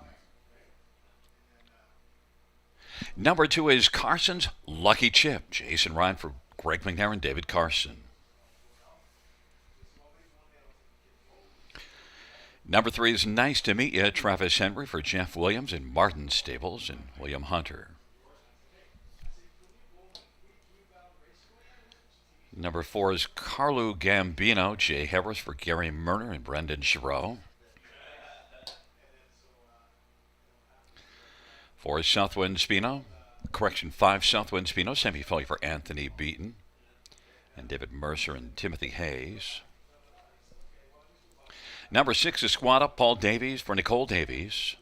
Number 2 is Carson's Lucky Chip. Jason Ryan for Greg McNair and David Carson. Number 3 is Nice to Meet You. Travis Henry for Jeff Williams and Martin Stables and William Hunter. Number 4 is Carlo Gambino. Jay Harris for Gary Murner and Brendan Giroux. 4 is Southwind Spino. 5 Southwind Spino. Semi-Philly for Anthony Beaton and David Mercer and Timothy Hayes. Number 6 is Squad Up. Paul Davies for Nicole Davies.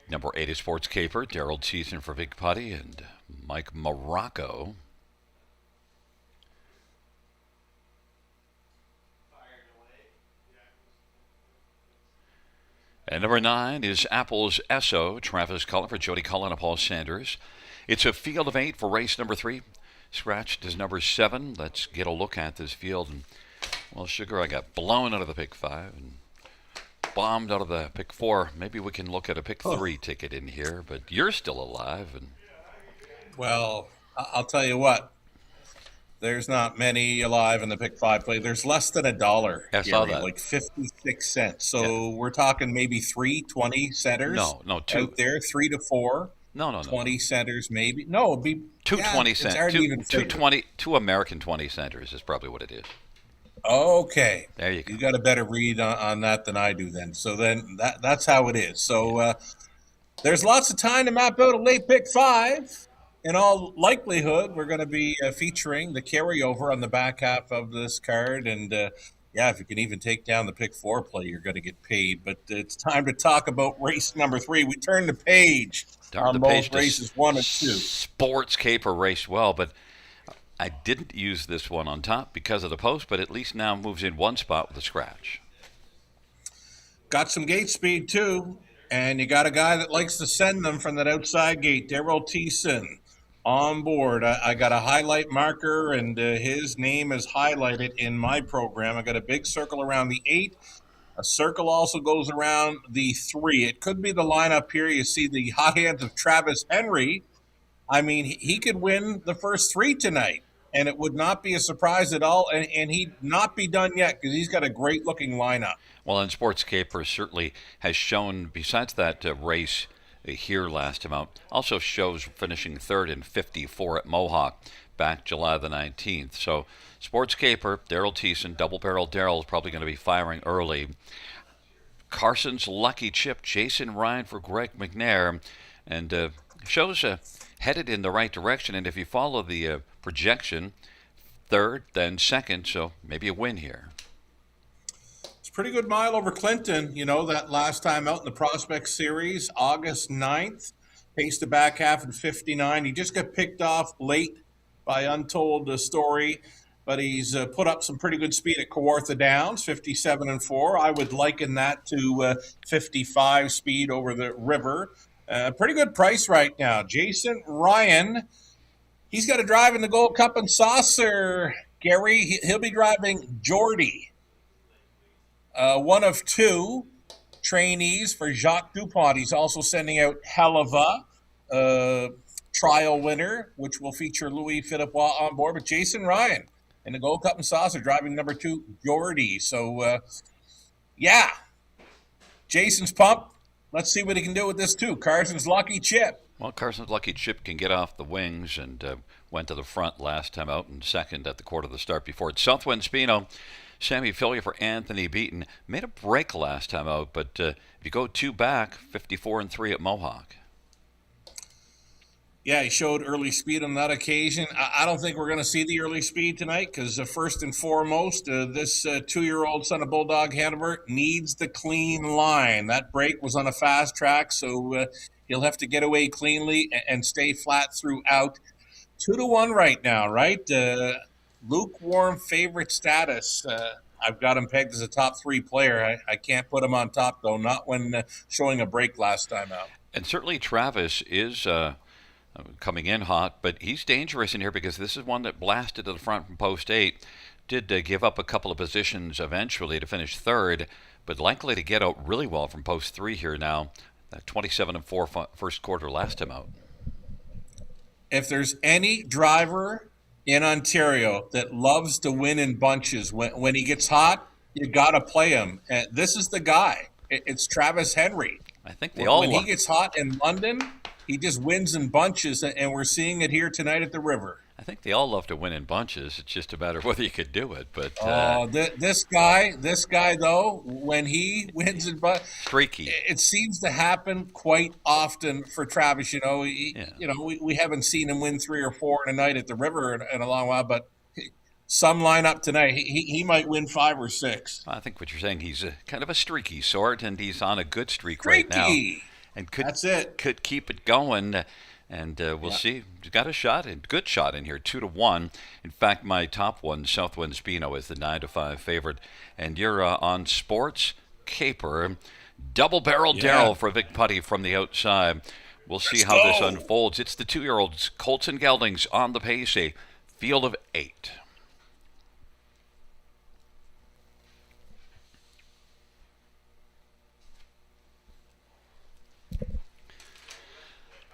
Number 8 is Sports Caper. Daryl Teason for Vic Putty and Mike Morocco. And number 9 is Apple's Esso. Travis Cullen for Jody Cullen and Paul Sanders. It's a field of 8 for race number 3. Scratched is number 7. Let's get a look at this field. And, well, Sugar, I got blown out of the pick 5 and bombed out of the pick 4. Maybe we can look at a pick 3 ticket in here, but you're still alive. And Well, I'll tell you what. There's not many alive in the pick 5 play. There's less than $1. I saw that. Like 56 cents. So we're talking maybe 3 centers. No, 2 out there, 3 to 4. No. 20 centers maybe. No, it'd be 220 it's cents. already even 220, 2 American 20 centers is probably what it is. Okay. There you go. You got a better read on that than I do then. So then that's how it is. So there's lots of time to map out a late pick 5. In all likelihood, we're going to be featuring the carryover on the back half of this card. And, if you can even take down the pick 4 play, you're going to get paid. But it's time to talk about race number 3. We turn the page on both races 1 and 2. Sports Caper raced well, but I didn't use this one on top because of the post, but at least now moves in one spot with a scratch. Got some gate speed, too. And you got a guy that likes to send them from that outside gate, Daryl Teason. On board. I got a highlight marker, and his name is highlighted in my program. I got a big circle around the 8. A circle also goes around the 3. It could be the lineup here. You see the hot hands of Travis Henry. I mean, he could win the first 3 tonight, and it would not be a surprise at all, and he'd not be done yet because he's got a great-looking lineup. Well, and Sports Caper certainly has shown, besides that race here last time out, also shows finishing 3rd in 54 at Mohawk back July the 19th. So Sports Caper, Daryl Teason, double barrel Daryl is probably going to be firing early. Carson's Lucky Chip, Jason Ryan for Greg McNair, and shows headed in the right direction. And if you follow the projection, 3rd, then 2nd, so maybe a win here. Pretty good mile over Clinton, that last time out in the Prospect Series, August 9th. Paced the back half in 59. He just got picked off late by Untold Story, but he's put up some pretty good speed at Kawartha Downs, 57-4. I would liken that to 55 speed over the river. Pretty good price right now. Jason Ryan, he's got to drive in the Gold Cup and Saucer. Gary, he'll be driving Geordie. One of 2 trainees for Jacques Dupont. He's also sending out Helava, trial winner, which will feature Louis Philippe on board, but Jason Ryan in the Gold Cup and Saucer driving number 2, Geordie. So, Jason's pumped. Let's see what he can do with this, too. Carson's Lucky Chip. Well, Carson's Lucky Chip can get off the wings and went to the front last time out and 2nd at the quarter of the start before it. Southwind Spino, Sammy Philly for Anthony Beaton. Made a break last time out, but if you go 2 back, 54-3 at Mohawk. Yeah, he showed early speed on that occasion. I don't think we're going to see the early speed tonight because first and foremost, this 2-year-old son of Bulldog Hanover needs the clean line. That break was on a fast track, so he'll have to get away cleanly and stay flat throughout. 2-1 right now, right? Lukewarm favorite status. I've got him pegged as a top 3 player. I can't put him on top, though, not when showing a break last time out. And certainly Travis is coming in hot, but he's dangerous in here because this is one that blasted to the front from post 8. Did give up a couple of positions eventually to finish third, but likely to get out really well from post 3 here now. 27-4 first quarter last time out. If there's any driver in Ontario that loves to win in bunches, when he gets hot, you got to play him. This is the guy. It's Travis Henry. I think they all. When he gets hot in London, he just wins in bunches, and we're seeing it here tonight at the River. I think they all love to win in bunches. It's just a matter of whether you could do it. But this guy though, when he wins in bunches, streaky. It seems to happen quite often for Travis. We haven't seen him win 3 or 4 in a night at the River in a long while, but some lineup tonight, he might win 5 or 6. I think what you're saying, he's kind of a streaky sort, and he's on a good streak right now. And could keep it going. And we'll see. He's got a good shot in here, 2-1. In fact, my top one, Southwind Spino, is the 9-5 favorite. And you're on Sports Caper. Double barrel Darrell for Vic Putty from the outside. We'll see how this unfolds. It's the 2-year-olds, Colts and Geldings on the pace, a field of 8.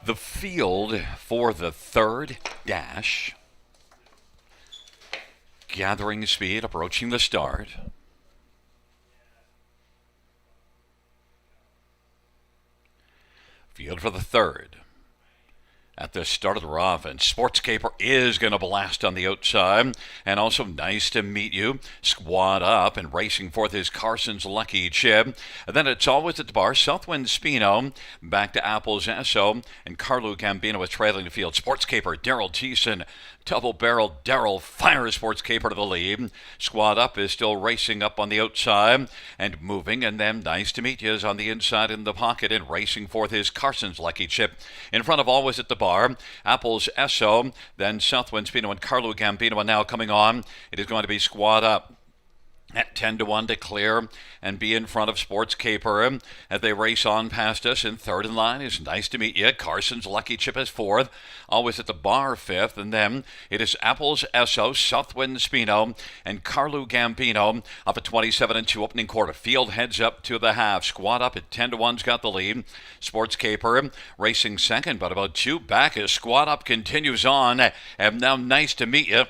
The field for the third dash. Gathering speed, approaching the start. Field for the third. At the start of the offense, Sports Caper is going to blast on the outside. And also Nice to Meet You. Squad up and racing forth is Carson's Lucky Chip. And then it's always at the bar. Southwind Spino back to Apple's Esso. And Carlo Gambino is trailing the field. Sports Caper, Daryl Thiessen. Double barrel Darrell fires Sports Caper to the lead. Squad up is still racing up on the outside and moving, and then Nice to Meet You is on the inside in the pocket and racing forth is Carson's Lucky Chip. In front of always at the bar, Apple's Esso, then Southwind Spino and Carlo Gambino are now coming on. It is going to be Squad up at 10-1 to clear and be in front of Sports Caper as they race on past us. In third in line is Nice to Meet You. Carson's Lucky Chip is fourth. Always at the bar, fifth. And then it is Apple's Esso, Southwind Spino, and Carlo Gambino up at 27-2 opening quarter. Field heads up to the half. Squad up at 10-1's got the lead. Sports Caper racing second, but about 2 back as Squad up continues on. And now Nice to Meet You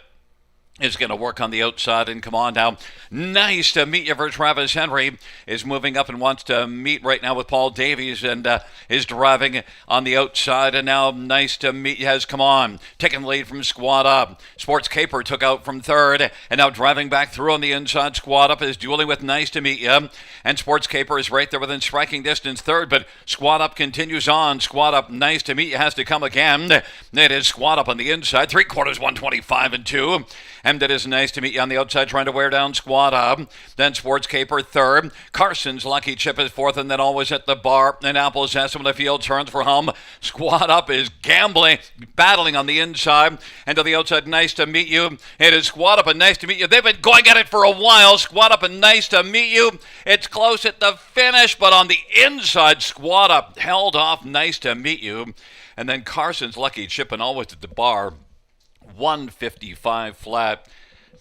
is going to work on the outside and come on now. Nice to Meet You for Travis Henry is moving up and wants to meet right now with Paul Davies and is driving on the outside, and now Nice to Meet You has come on, taking the lead from Squad Up. Sports Caper took out from third and now driving back through on the inside. Squad Up is dueling with Nice to Meet You, and Sports Caper is right there within striking distance third, but Squad Up continues on. Squad Up, Nice to Meet You has to come again. It is Squad Up on the inside, 3/4 125-2. And that is Nice to Meet You on the outside, trying to wear down Squad Up. Then Sports Caper third. Carson's Lucky Chip is fourth, and then always at the bar. And Apple's Esso when the field turns for home. Squad Up is gambling, battling on the inside. And to the outside, Nice to Meet You. It is Squad Up and Nice to Meet You. They've been going at it for a while. Squad Up and Nice to Meet You. It's close at the finish, but on the inside, Squad Up held off Nice to Meet You. And then Carson's Lucky Chip and always at the bar. 155 flat.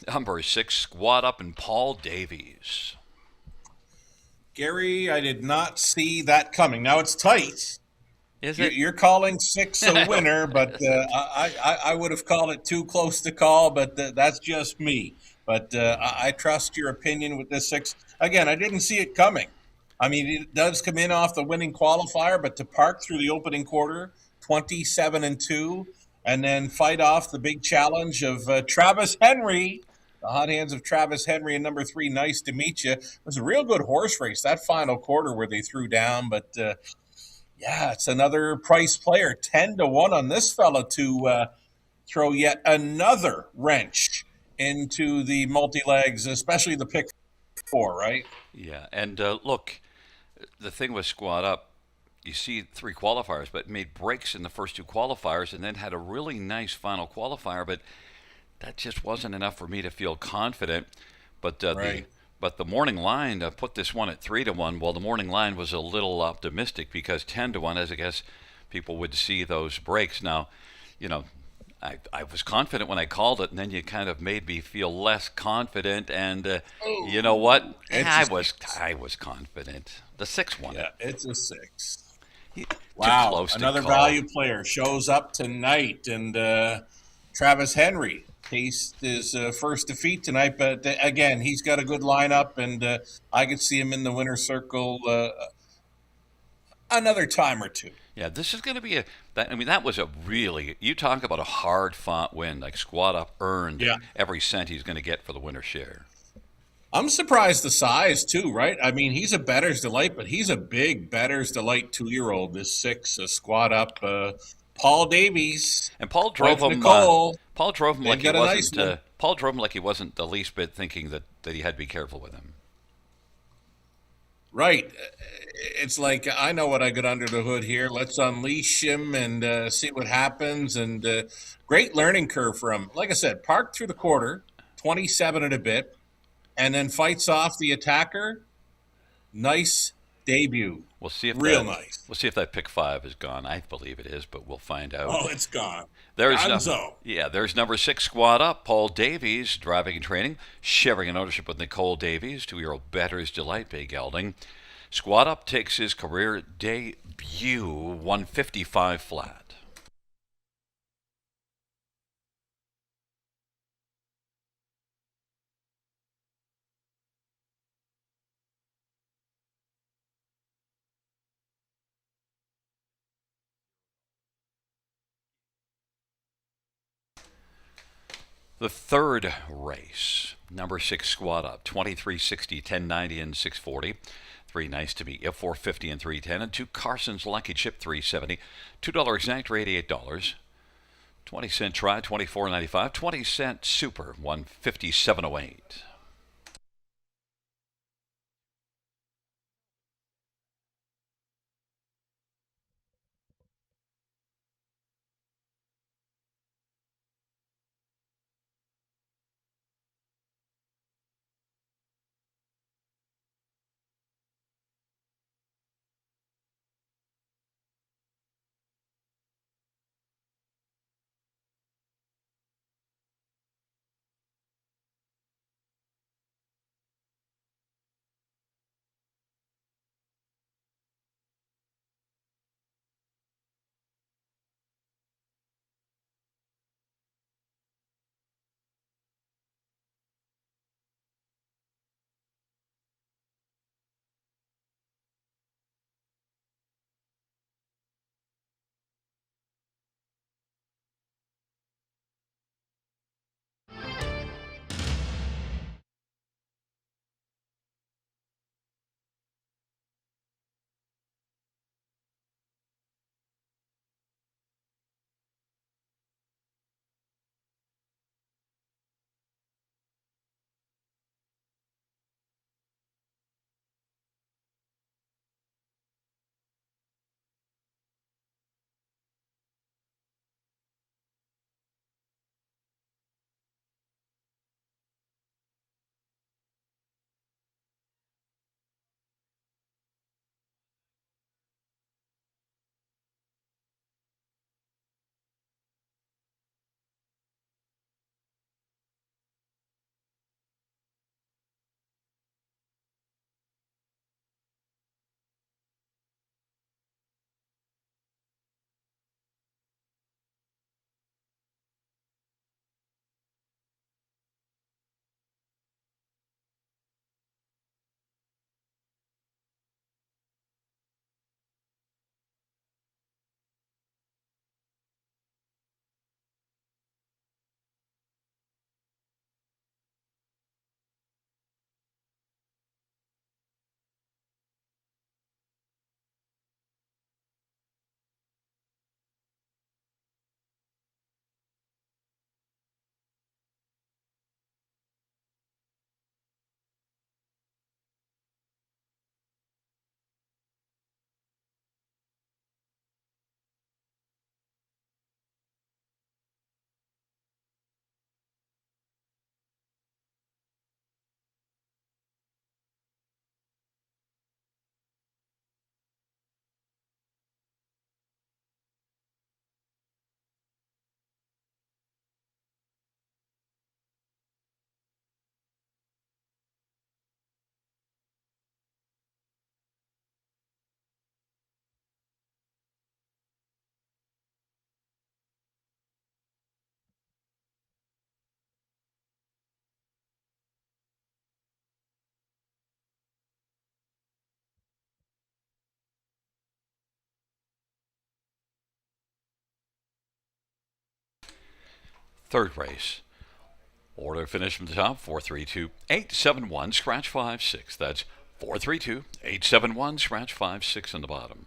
Number 6, Squad Up, and Paul Davies. Gary, I did not see that coming. Now it's tight. Is it? You're calling 6 a winner, but I would have called it too close to call, but that's just me. But I trust your opinion with this 6. Again, I didn't see it coming. I mean, it does come in off the winning qualifier, but to park through the opening quarter, 27-2, and then fight off the big challenge of Travis Henry, the hot hands of Travis Henry and number 3, Nice to Meet You. It was a real good horse race, that final quarter where they threw down. But, it's another price player, 10-1 on this fella to throw yet another wrench into the multi-legs, especially the pick 4, right? Yeah, and look, the thing with Squad Up, you see 3 qualifiers, but made breaks in the first 2 qualifiers and then had a really nice final qualifier, but that just wasn't enough for me to feel confident. But right. the morning line put this one at 3-1. Well, the morning line was a little optimistic because 10-1 is, I guess, people would see those breaks. Now, you know, I was confident when I called it, and then you kind of made me feel less confident. And you know what? It's a six. I was confident. The 6 won it. Yeah, it's a 6. Too Wow, close to another call. value player shows up tonight, and Travis Henry tastes his first defeat tonight. But again, he's got a good lineup, and I could see him in the winner's circle another time or two. Yeah, this is going to be a. I mean, that was a really. You talk about a hard fought win. Like Squad Up earned Yeah. every cent he's going to get for the winner's share. I'm surprised the size too, right? I mean, he's a better's delight, but he's a big better's delight 2-year-old. This 6 squad up. Paul Davies, And Paul drove wife him. Nicole. Paul drove him They've like he got a nice wasn't. one. Paul drove him like he wasn't the least bit thinking that he had to be careful with him. Right. It's like I know what I got under the hood here. Let's unleash him and see what happens. And great learning curve for him. Like I said, parked through the quarter, 27 and a bit, and then fights off the attacker. Nice debut. We'll see if Real that. nice. We'll see if that pick 5 is gone. I believe it is, but we'll find out. Oh, it's gone. There's Gonzo. there's number 6 squad up. Paul Davies, driving and training, sharing an ownership with Nicole Davies, 2-year-old better's delight, Bay Gelding. Squad up takes his career debut, 155 flat. The third race, number 6 squad up, 2360, 1090, and 640. 3 nice to meet you, 450 and 310, and 2 Carson's Lucky Chip, 370. $2 exact, $88. 20-cent try, 24.95. 20-cent super, 157.08. Third race. Order finish from the top, 432-871, scratch 56. That's 432-871, scratch 56 in the bottom.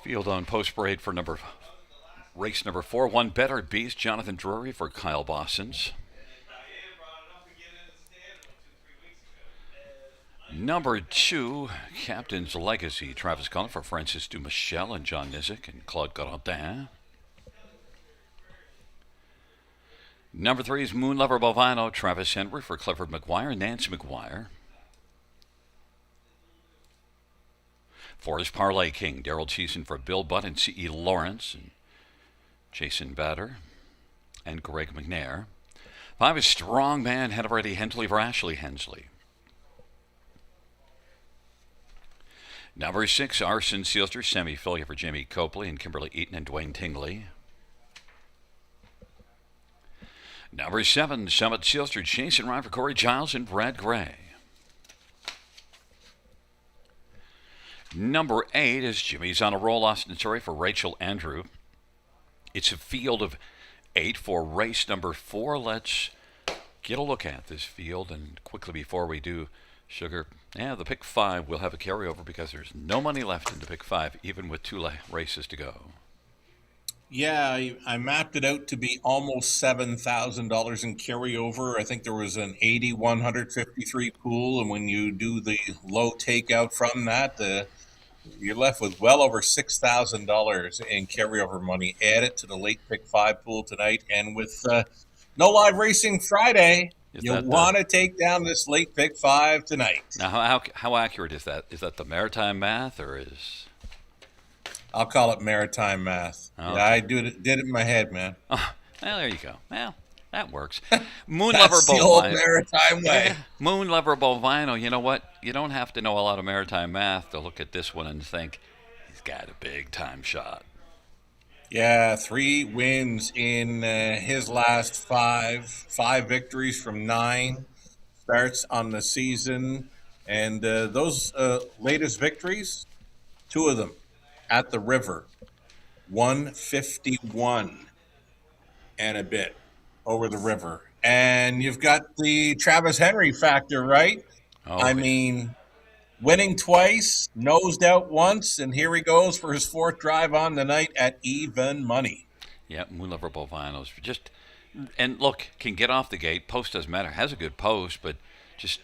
Field on post parade for race number 4. One Better Beast, Jonathan Drury for Kyle Bossons. Number 2, Captain's Legacy, Travis Cullen for Francis Dumichel and John Nizick and Claude Godin. Number 3 is Moon Lover Bovino, Travis Henry for Clifford McGuire, Nance McGuire. 4 is Parlay King, Daryl Cheeson for Bill Butt and C.E. Lawrence and Jason Batter and Greg McNair. 5 is Strongman, Hanover Eddie Hensley for Ashley Hensley. Number 6, Arson Sealster, Sammy Filia for Jamie Copley and Kimberly Eaton and Dwayne Tingley. Number 7, Summit Sealster, Jason Ryan for Corey Giles and Brad Gray. Number 8 is Jimmy's on a Roll, Austin Story for Rachel Andrew. It's a field of 8 for race number 4. Let's get a look at this field, and quickly before we do, Sugar, the pick 5 will have a carryover because there's no money left in the pick 5, even with 2 races to go. Yeah, I mapped it out to be almost $7,000 in carryover. I think there was an 8,153 pool, and when you do the low takeout from that, you're left with well over $6,000 in carryover money. Add it to the late pick 5 pool tonight, and with no live racing Friday, you want to take down this late pick 5 tonight. Now, how accurate is that? Is that the maritime math, or is... I'll call it maritime math. Okay. Yeah, I did it in my head, man. Oh, well, there you go. Well, that works. Moon That's Lover the Bovino. old maritime way. Moon Lover Bovino. You know what? You don't have to know a lot of maritime math to look at this one and think he's got a big time shot. Yeah, 3 wins in his last 5 victories from 9 starts on the season, and those latest victories, 2 of them at the river, 151 and a bit over the river. And you've got the Travis Henry factor, right? Oh, I mean, winning twice, nosed out once, and here he goes for his 4th drive on the night at even money. Yeah, Moon Lover Bovino's just, and look, can get off the gate. Post doesn't matter. Has a good post, but just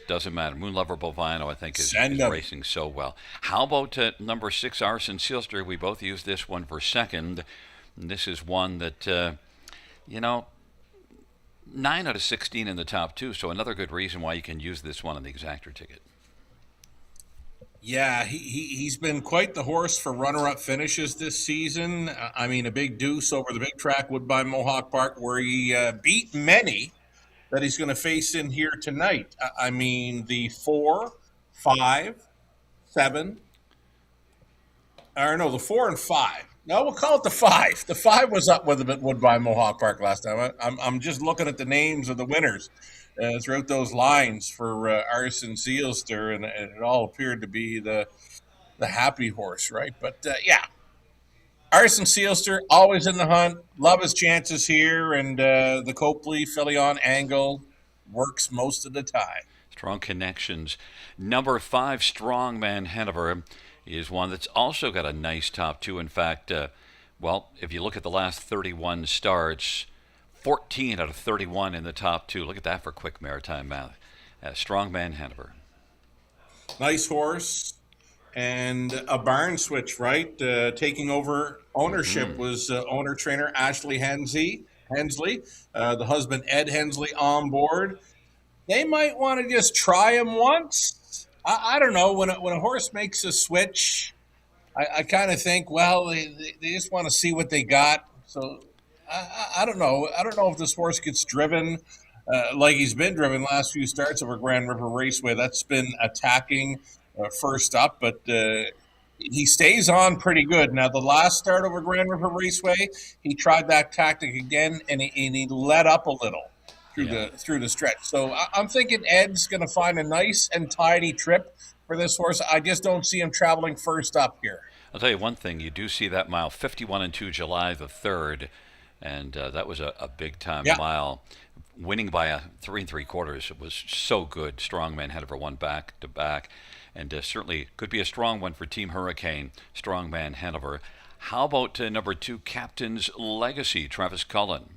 doesn't matter. Moon Lover Bovino, I think, is racing so well. How about number 6, Arson Sealster? We both use this one for second. And this is one that, 9 out of 16 in the top 2, so another good reason why you can use this one on the exactor ticket. Yeah, he's been quite the horse for runner-up finishes this season. I mean, a big deuce over the big track, Woodbine Mohawk Park, where he beat many that he's going to face in here tonight. I mean, the 4, 5, 7, the 4 and 5. No, we'll call it the 5. The 5 was up with him at Woodbine Mohawk Park last time. I'm just looking at the names of the winners throughout those lines for Arson Sealster, and it all appeared to be the happy horse, right? But, Arson Sealster, always in the hunt. Love his chances here, and the Copley Filion angle works most of the time. Strong connections. Number 5, Strongman Hanover, is one that's also got a nice top 2. In fact, if you look at the last 31 starts, 14 out of 31 in the top 2. Look at that for quick maritime math. Strongman Hanover. Nice horse. And a barn switch, right? Taking over ownership was owner-trainer Ashley Hensley. The husband, Ed Hensley, on board. They might want to just try him once. I don't know. When a horse makes a switch, I kind of think, they just want to see what they got. So I don't know. I don't know if this horse gets driven like he's been driven last few starts over Grand River Raceway. That's been attacking first up, but he stays on pretty good. Now, the last start over Grand River Raceway, he tried that tactic again, and he let up a little through the stretch. So I'm thinking Ed's going to find a nice and tidy trip for this horse. I just don't see him traveling first up here. I'll tell you one thing. You do see that mile 51 and 2, July the 3rd. And that was a big time Yeah. mile. Winning by a 3 3/4, it was so good. Strongman had over one back to back, and certainly could be a strong one for Team Hurricane, Strongman Hanover. How about number 2, Captain's Legacy, Travis Cullen?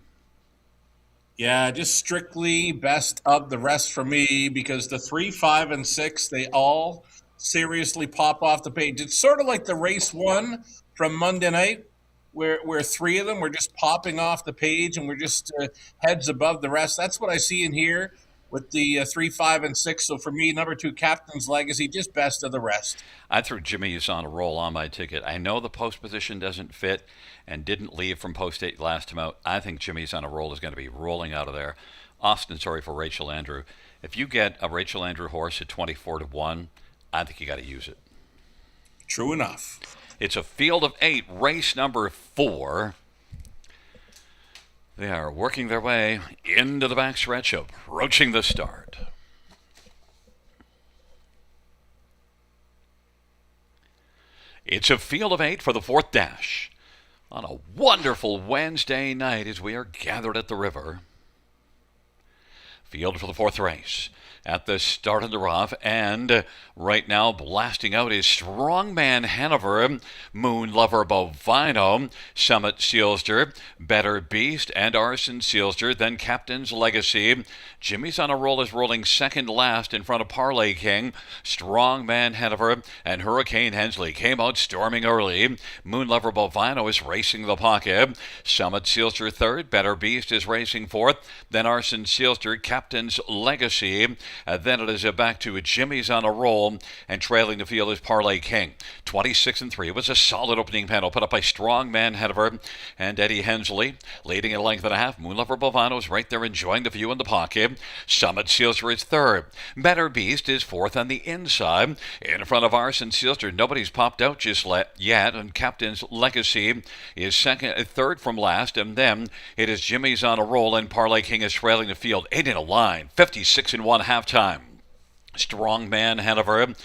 Yeah, just strictly best of the rest for me because the 3, 5, and 6, they all seriously pop off the page. It's sort of like the race one from Monday night, where three of them were just popping off the page and we're just heads above the rest. That's what I see in here with the 3, 5, and 6. So for me, number 2, Captain's Legacy, just best of the rest. I threw Jimmy's on a roll on my ticket. I know the post position doesn't fit and didn't leave from post 8 last time out. I think Jimmy's on a roll is going to be rolling out of there. Austin, sorry for Rachel Andrew. If you get a Rachel Andrew horse at 24-1, I think you got to use it. True enough. It's a field of 8, race number 4. They are working their way into the backstretch, approaching the start. It's a field of 8 for the 4th dash on a wonderful Wednesday night as we are gathered at the river. Field for the 4th race at the start of the rough, and right now blasting out is Strongman Hanover, Moon Lover Bovino, Summit Sealster, Better Beast, and Arson Sealster, then Captain's Legacy. Jimmy's on a roll is rolling second last in front of Parlay King. Strongman Hanover and Hurricane Hensley came out storming early. Moon Lover Bovino is racing the pocket. Summit Sealster third, Better Beast is racing fourth, then Arson Sealster, Captain's Legacy. Then it is back to Jimmy's on a roll, and trailing the field is Parlay King. 26-3. It was a solid opening panel put up by Strongman Hanover and Eddie Hensley, leading a length and a half. Moonlover Bovino is right there enjoying the view in the pocket. Summit Sealster is third. Better Beast is fourth on the inside. In front of Arson Sealster, nobody's popped out just yet, and Captain's Legacy is third from last, and then it is Jimmy's on a roll, and Parlay King is trailing the field 8 in a line. 56-1 halftime. Strongman Hanover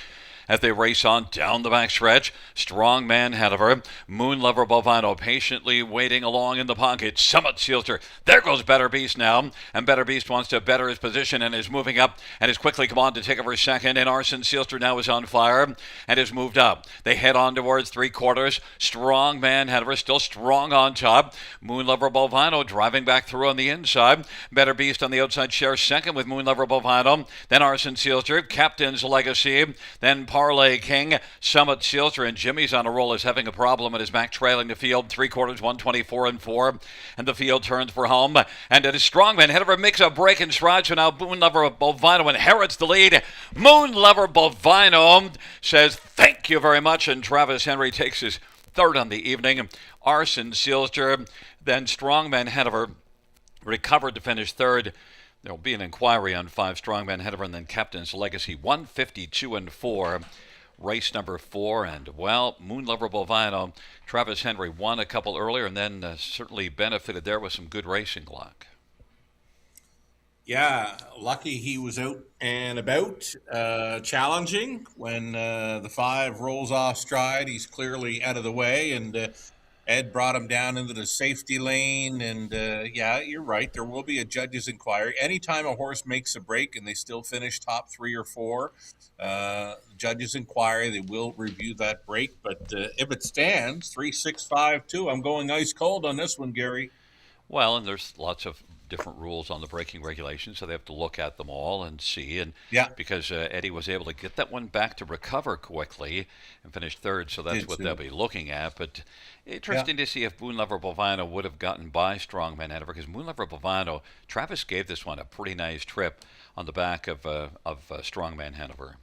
as they race on down the backstretch. Strongman Hanover, Moon Lover Bovino patiently waiting along in the pocket. Summit Sealster. There goes Better Beast now, and Better Beast wants to better his position and is moving up and has quickly come on to take over second. And Arson Sealster now is on fire and has moved up. They head on towards 3/4. Strongman Hanover still strong on top. Moon Lover Bovino driving back through on the inside. Better Beast on the outside shares second with Moon Lover Bovino. Then Arson Sealster, Captain's Legacy. Then Parlay King, Summit Sealster, and Jimmy's on a roll is having a problem and is back trailing the field 3/4, 124-4, and the field turns for home, and it is Strongman Hanover makes a break in stride, so now Moon Lover Bovino inherits the lead. Moon Lover Bovino says thank you very much, and Travis Henry takes his third on the evening. Arson Sealster, then Strongman Hanover recovered to finish third. There will be an inquiry on 5 Strongman Hanover and then Captain's Legacy. 152-4, race number 4. And, well, Moon Lover Bovino, Travis Henry won a couple earlier and then certainly benefited there with some good racing luck. Yeah, lucky he was out and about, challenging. When the 5 rolls off stride, he's clearly out of the way, and Ed brought him down into the safety lane, and yeah, you're right. There will be a judge's inquiry. Anytime a horse makes a break and they still finish top 3 or 4, judge's inquiry, they will review that break. But if it stands, 3-6-5-2, I'm going ice cold on this one, Gary. Well, and there's lots of different rules on the braking regulations, so they have to look at them all and see. And yeah, because Eddie was able to get that one back to recover quickly and finish third, so that's what they'll be looking at. But interesting to see if Moon Lover Bovino would have gotten by Strongman Hanover, because Moon Lover Bovino, Travis gave this one a pretty nice trip on the back of Strongman Hanover.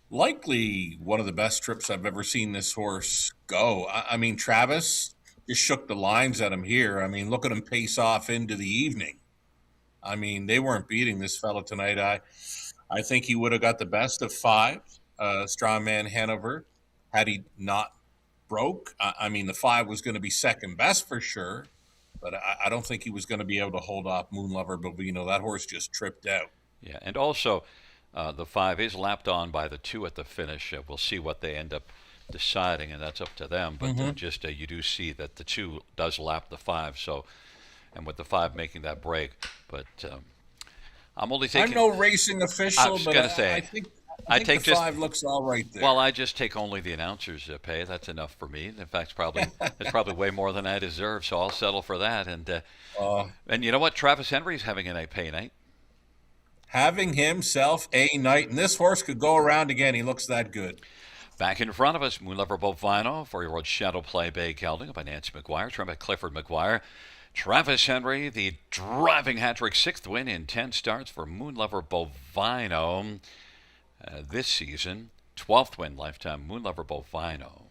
Likely one of the best trips I've ever seen this horse go. I mean, Travis just shook the lines at him here. I mean, look at him pace off into the evening. I mean, they weren't beating this fella tonight. I think he would have got the best of 5, Strongman Hanover, had he not broke. I mean, the 5 was going to be second best for sure, but I don't think he was going to be able to hold off Moon Lover Bovino. That horse just tripped out. Yeah, and also the 5 is lapped on by the 2 at the finish. We'll see what they end up deciding, and that's up to them. But just you do see that the 2 does lap the 5. So, and with the 5 making that break, but I'm only I'm taking. no racing I official, was but gonna I say. think I the take just 5 looks all right there. well. I just take only the announcers' pay. That's enough for me. In fact, it's probably way more than I deserve. So I'll settle for that. And you know what? Travis Henry's having a pay night. Having himself a night, and this horse could go around again. He looks that good. Back in front of us, Moonlover Bovino, 4-year-old Shadow Play Bay Gelding by Nancy McGuire, trained by Clifford McGuire. Travis Henry, the driving hat trick, 6th win in 10 starts for Moonlover Bovino this season. 12th win lifetime, Moonlover Bovino.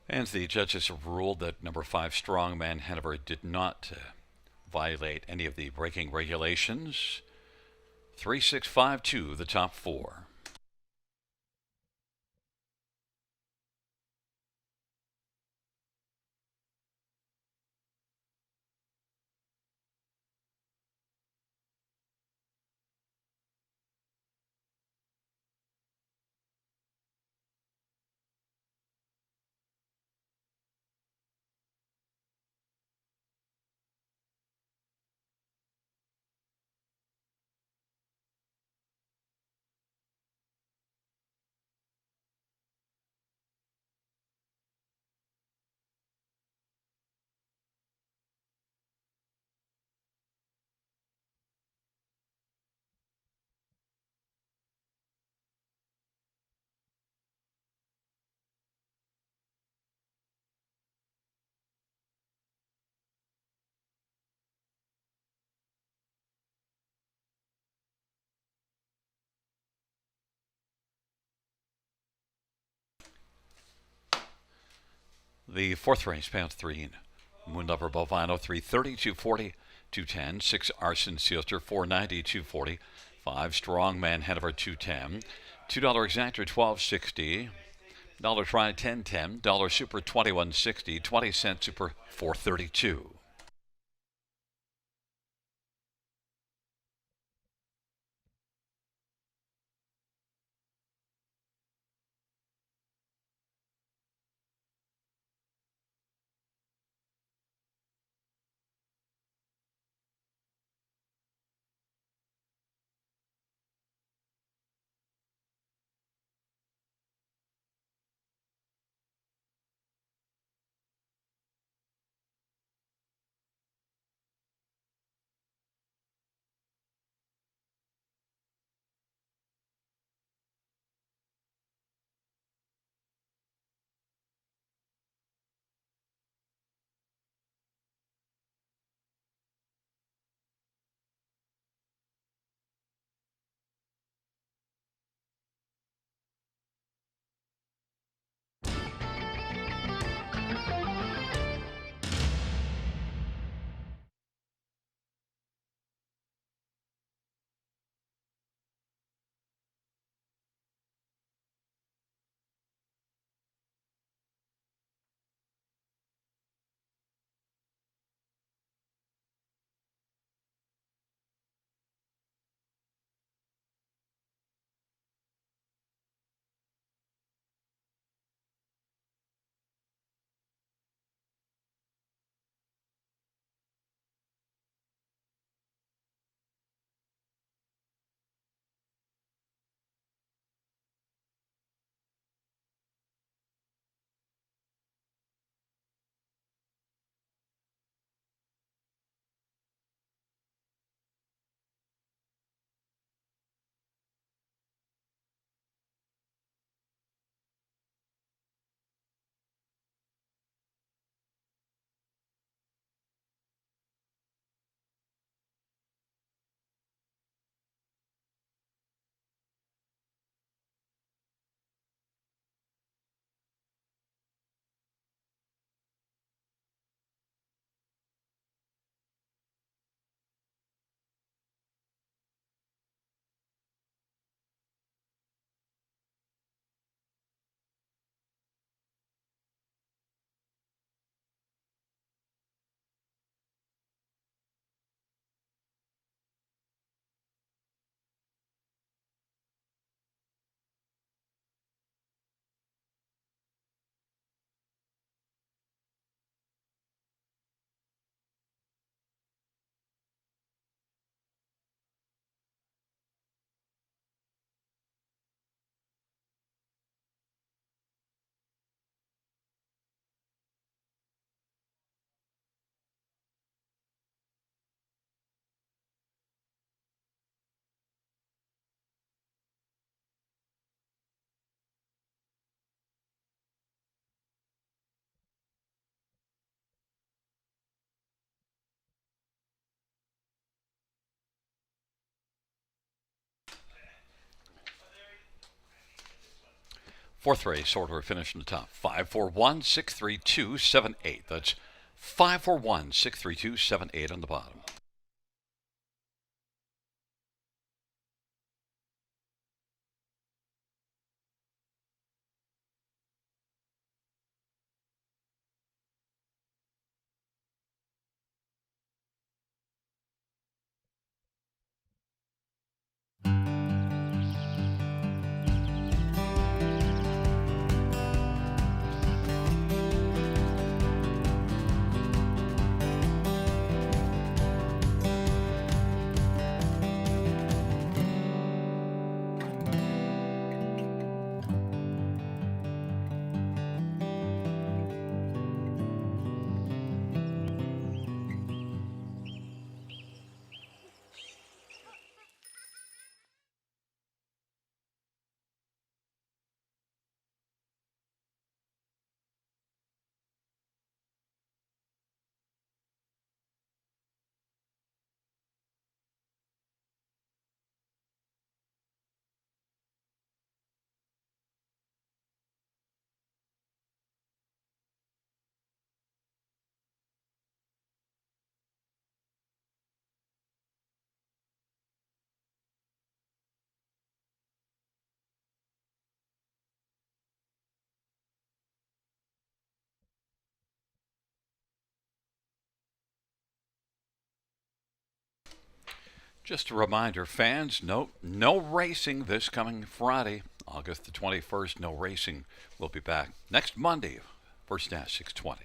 And the judges have ruled that number 5 Strongman Hanover did not violate any of the braking regulations. 3-6-5-2, the top 4. The 4th race, pound 3. Moonlover Bovino, 330, 240, 210. 6 Arson Sealster, 490, 240. 5 Strongman Hanover, 210. $2 exactor, 1260. Dollar try, 1010. Dollar super, 2160. 20-cent super, 432. Fourth race order finish in the top. 541-632-78. That's 541-632-78 on the bottom. Just a reminder, fans, no racing this coming Friday, August the 21st. No racing. We'll be back next Monday, first at 6:20.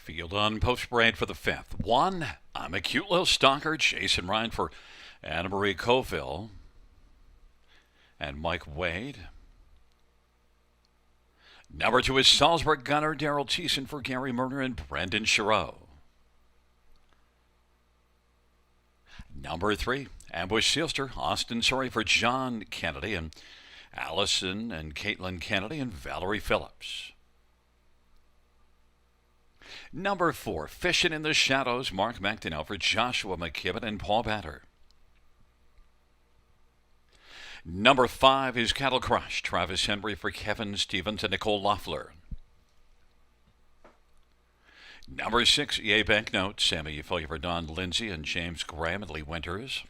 Field on post parade for the 5th. 1, I'm a Cute Little Stalker. Jason Ryan for Anna Marie Colville and Mike Wade. Number 2 is Salzburg Gunner. Daryl Thiessen for Gary Murner and Brendan Chireau. Number 3, Ambush Sealster. Austin Surrey for John Kennedy and Allison and Caitlin Kennedy and Valerie Phillips. Number 4, Fishing in the Shadows. Mark McDonnell for Joshua McKibben and Paul Batter. Number 5 is Cattle Crush. Travis Henry for Kevin Stevens and Nicole Loeffler. Number 6, EA Banknote. Sammy Eupholia for Don Lindsay and James Graham and Lee Winters.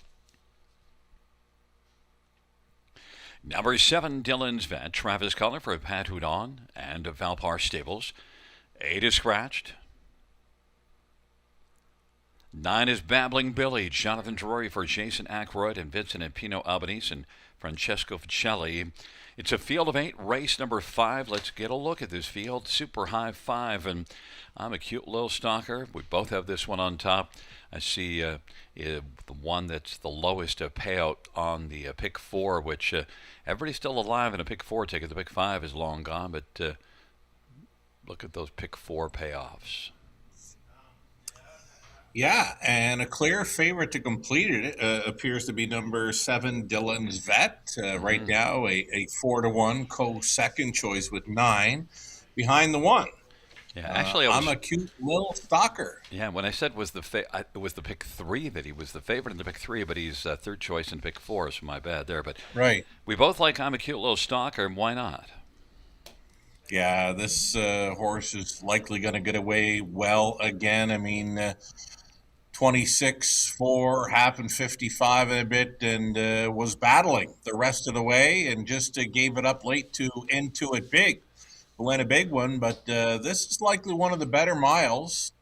Number 7, Dylan's Vet. Travis Culler for Pat Houdon and Valpar Stables. 8 is Scratched. 9 is Babbling Billy. Jonathan Drury for Jason Aykroyd and Vincent and Pino Albanese and Francesco Ficelli. It's a field of 8, race number 5. Let's get a look at this field. Super High 5, and I'm a Cute Little Stalker. We both have this one on top. I see the one that's the lowest payout on the pick 4, which everybody's still alive in a pick 4 ticket. The pick 5 is long gone, but look at those pick 4 payoffs. Yeah, and a clear favorite to complete it appears to be number 7, Dylan's Vet. Right now, a 4-1 co-second choice with 9 behind the 1. Yeah, actually, I'm a Cute Little Stalker. Yeah, when I said it was the pick 3 that he was the favorite in the pick 3, but he's third choice in pick 4, so my bad there. But right, we both like I'm a Cute Little Stalker, and why not? Yeah, this horse is likely going to get away well again. I mean, 26, 4, half and 55 and a bit, and was battling the rest of the way and just gave it up late to Into It Big. Win a big one, but this is likely one of the better miles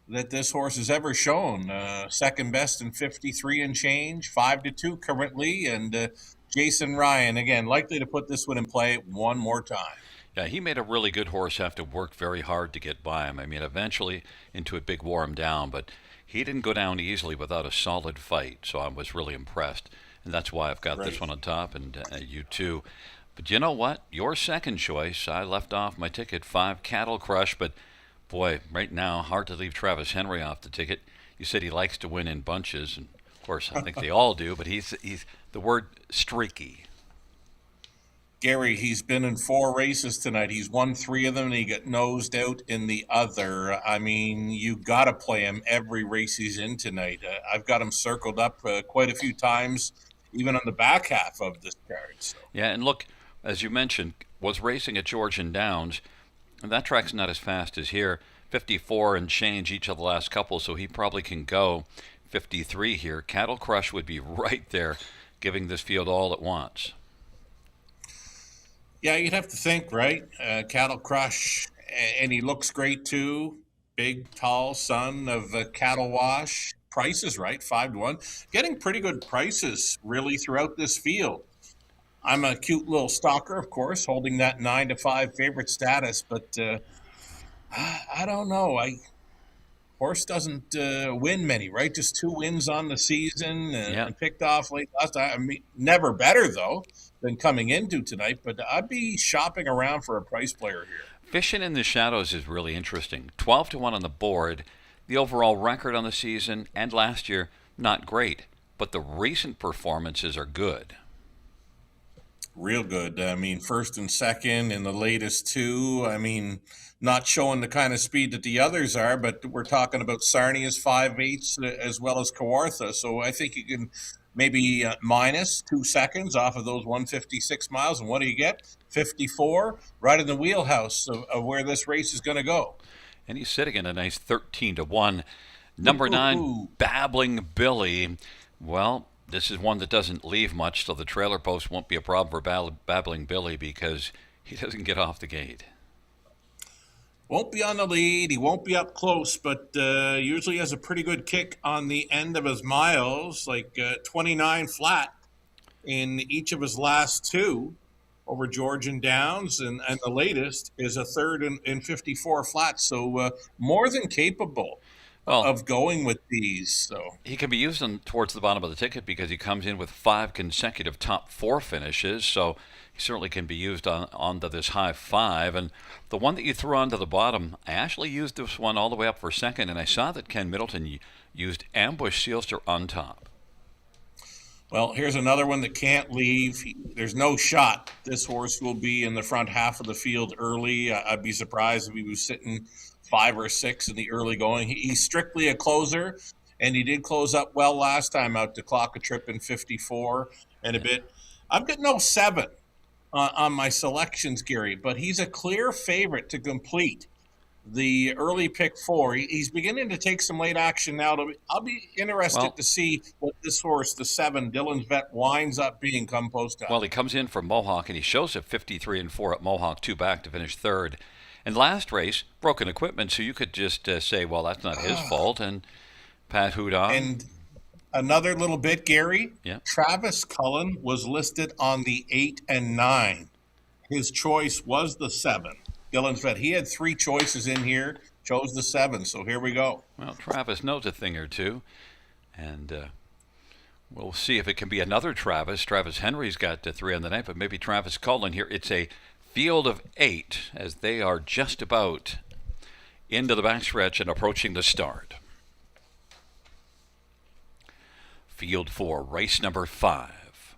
that this horse has ever shown. Second best in 53 and change, 5-2 currently, and Jason Ryan, again, likely to put this one in play one more time. Yeah, he made a really good horse have to work very hard to get by him. I mean, eventually Into It Big wore him down, but he didn't go down easily without a solid fight, so I was really impressed. And that's why I've got this one on top, and you too. But you know what? Your second choice, I left off my ticket, 5, Cattle Crush, but boy, right now, hard to leave Travis Henry off the ticket. You said he likes to win in bunches, and of course, I think they all do, but he's the word streaky. Gary, he's been in 4 races tonight. He's won 3 of them, and he got nosed out in the other. I mean, you got to play him every race he's in tonight. I've got him circled up quite a few times, even on the back half of this card. So. Yeah, and look, as you mentioned, was racing at Georgian Downs, and that track's not as fast as here. 54 and change each of the last couple, so he probably can go 53 here. Cattle Crush would be right there, giving this field all it wants. Yeah, you'd have to think, right? Cattle Crush, and he looks great too. Big, tall son of Cattle Wash. Prices right, 5-1. Getting pretty good prices really throughout this field. I'm a Cute Little Stalker, of course, holding that 9-5 favorite status, but I don't know. Horse doesn't win many, right? Just 2 wins on the season and picked off late last time. I mean, never better, though, than coming into tonight, but I'd be shopping around for a price player here. Fishing in the Shadows is really interesting. 12-1 on the board. The overall record on the season and last year, not great, but the recent performances are good. Real good. I mean, first and second in the latest 2. I mean, not showing the kind of speed that the others are, but we're talking about Sarnia's 5/8 as well as Kawartha. So I think you can maybe minus 2 seconds off of those 156 miles. And what do you get? 54, right in the wheelhouse of where this race is going to go. And he's sitting in a nice 13-1. Number 9, Babbling Billy. Well, this is one that doesn't leave much, so the trailer post won't be a problem for Babbling Billy because he doesn't get off the gate. Won't be on the lead. He won't be up close, but usually has a pretty good kick on the end of his miles, like 29 flat in each of his last 2. over Georgian Downs, and the latest is a third in 54 flats. So more than capable Well, of going with these. So he can be used towards the bottom of the ticket because he comes in with 5 consecutive top 4 finishes. So he certainly can be used onto this high 5. And the one that you threw onto the bottom, I actually used this one all the way up for second, and I saw that Ken Middleton used Ambush Sealster on top. well, here's another one that can't leave. There's no shot this horse will be in the front half of the field early. I'd be surprised if he was sitting 5 or 6 in the early going. He's strictly a closer, and he did close up well last time out to clock a trip in 54 and a bit. I've got no 7 on my selections, Gary, but he's a clear favorite to complete the early pick 4. He's beginning to take some late action now. I'll be interested to see what this horse, the 7, Dylan's Vet, winds up being come post up. Well, he comes in from Mohawk, and he shows at 53-4 at Mohawk, 2 back to finish 3rd. And last race, broken equipment, so you could just say, well, that's not his fault, and Pat Houda. And another little bit, Gary. Yeah. Travis Cullen was listed on the 8 and 9. His choice was the 7. Dylan's Vet. He had 3 choices in here, chose the 7. So here we go. Well, Travis knows a thing or two, and we'll see if it can be another Travis. Travis Henry's got 3 on the night, but maybe Travis Cullen here. It's a field of 8 as they are just about into the backstretch and approaching the start. Field 4, race number 5.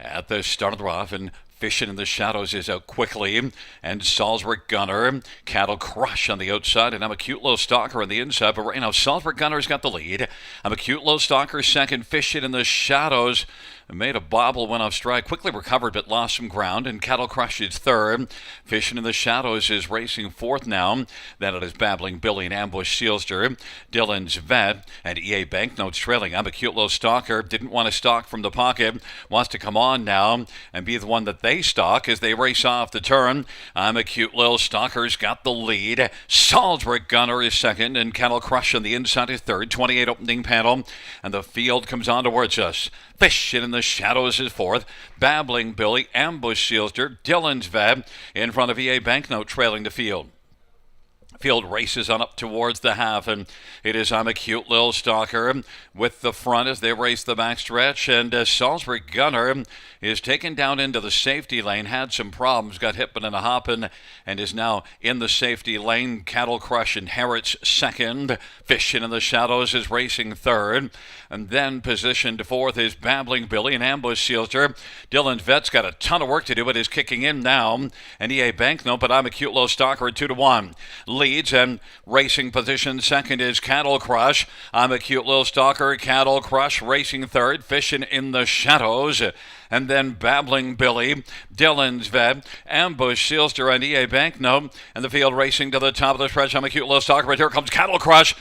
At the start of the rough, and Fishing in the Shadows is out quickly, and Salisbury Gunner, Cattle Crush on the outside, and I'm a Cute Low Stalker on the inside. But right now, Salisbury Gunner's got the lead. I'm a Cute Low Stalker second. Fishing in the Shadows made a bobble, went off stride, quickly recovered but lost some ground, and Cattle Crush is 3rd. Fishing in the Shadows is racing 4th now. Then it is Babbling Billy and Ambush Sealster, Dylan's Vet, and EA Banknotes trailing. I'm a Cute Low Stalker, didn't want to stalk from the pocket, wants to come on now and be the one that they stalk as they race off the turn. I'm a Cute Little Stalker's got the lead. Salisbury Gunner is 2nd, and Cattle Crush on the inside is 3rd. 28 opening panel, and the field comes on towards us. Fishing in the Shadows is 4th. Babbling Billy, Ambush Sealster, Dylan's Vet in front of EA Banknote trailing the field. Field races on up towards the half, and it is I'm a Cute Little Stalker with the front as they race the backstretch, and Salisbury Gunner is taken down into the safety lane, had some problems, got hit and a hopping, and is now in the safety lane. Cattle Crush inherits 2nd. Fishing in the Shadows is racing 3rd, and then positioned 4th is Babbling Billy and Ambush Sealster. Dylan's Vet's got a ton of work to do, but is kicking in now, and EA Banknote, but I'm a Cute Little Stalker at 2-1. Leads, and racing position 2nd is Cattle Crush. I'm a Cute Little Stalker. Cattle Crush racing 3rd. Fishing in the Shadows, and then Babbling Billy, Dylan's Vet, Ambush Sealster, and EA Banknote, and the field racing to the top of the stretch. I'm a Cute Little Stalker, but here comes Cattle Crush,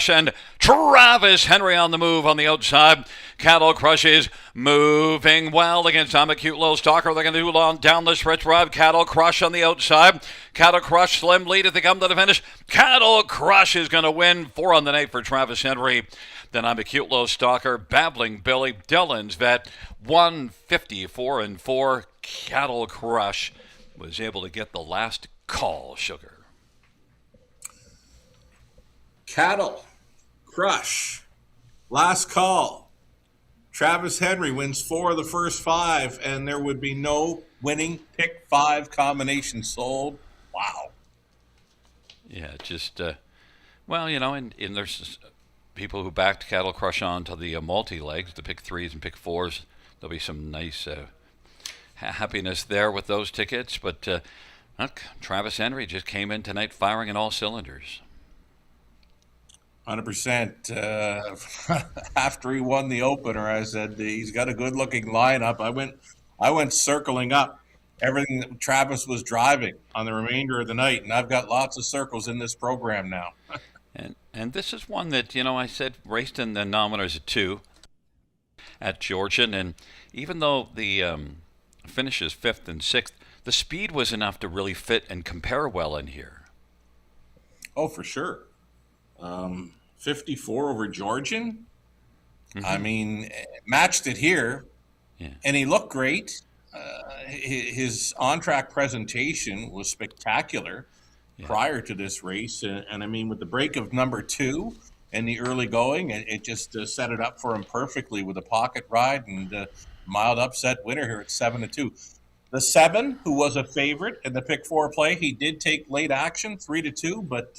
and Travis Henry on the move on the outside. Cattle Crush is moving well against I'm a Cute Little Stalker. They're going to do long down the stretch drive. Cattle Crush on the outside. Cattle Crush slim lead as they come to the finish. Cattle Crush is going to win 4 on the night for Travis Henry. Then I'm a Cute Little Stalker, Babbling Billy, Dylan's Vet, 154-4. Cattle Crush was able to get the last call, Sugar. Cattle Crush, last call. Travis Henry wins 4 of the first 5, and there would be no winning pick 5 combination sold. Wow. Yeah, just, well, you know, and there's people who backed Cattle Crush on to the multi-legs, the pick 3s and pick 4s. There'll be some nice happiness there with those tickets. But look, Travis Henry just came in tonight firing in all cylinders. 100%. After he won the opener, I said he's got a good-looking lineup. I went circling up everything that Travis was driving on the remainder of the night, and I've got lots of circles in this program now. And this is one that, you know, I said raced in the nominators at 2 at Georgian, and even though the finishes 5th and 6th, the speed was enough to really fit and compare well in here. Oh, for sure. 54 over Georgian. Mm-hmm. I mean, matched it here, yeah. And he looked great. his on-track presentation was spectacular Yeah. prior to this race, and I mean, with the break of number two and the early going, it just set it up for him perfectly with a pocket ride and mild upset winner here at 7-2. The seven, who was a favorite in the pick four play, he did take late action 3-2, but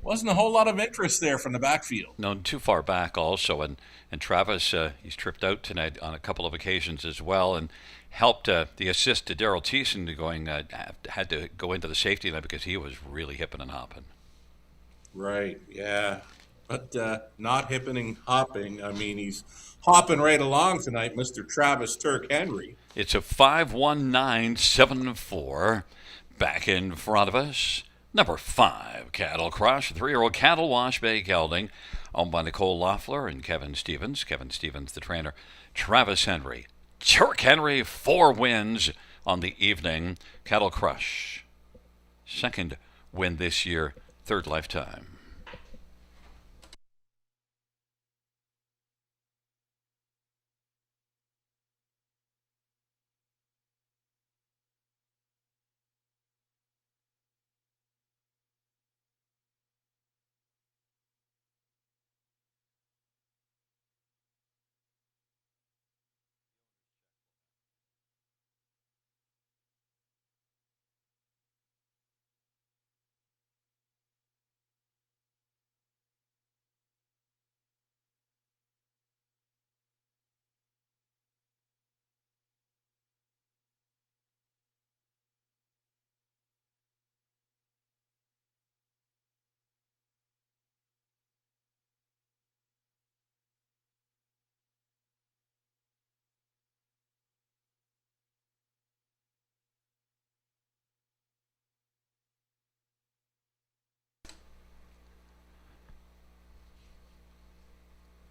wasn't a whole lot of interest there from the backfield. No, too far back also. And Travis, he's tripped out tonight on a couple of occasions as well, and helped the assist to Daryl Thiessen to going had to go into the safety line because he was really hipping and hopping. Right, yeah. But not hipping and hopping. I mean, he's hopping right along tonight, Mr. Travis Turk Henry. It's a 5-1-9-7-4 back in front of us. Number 5, Cattle Crush, 3-year-old Cattle Wash Bay Gelding, owned by Nicole Loeffler and Kevin Stevens. Kevin Stevens, the trainer. Travis Henry. Turk Henry, 4 wins on the evening. Cattle Crush, second win this year, third lifetime.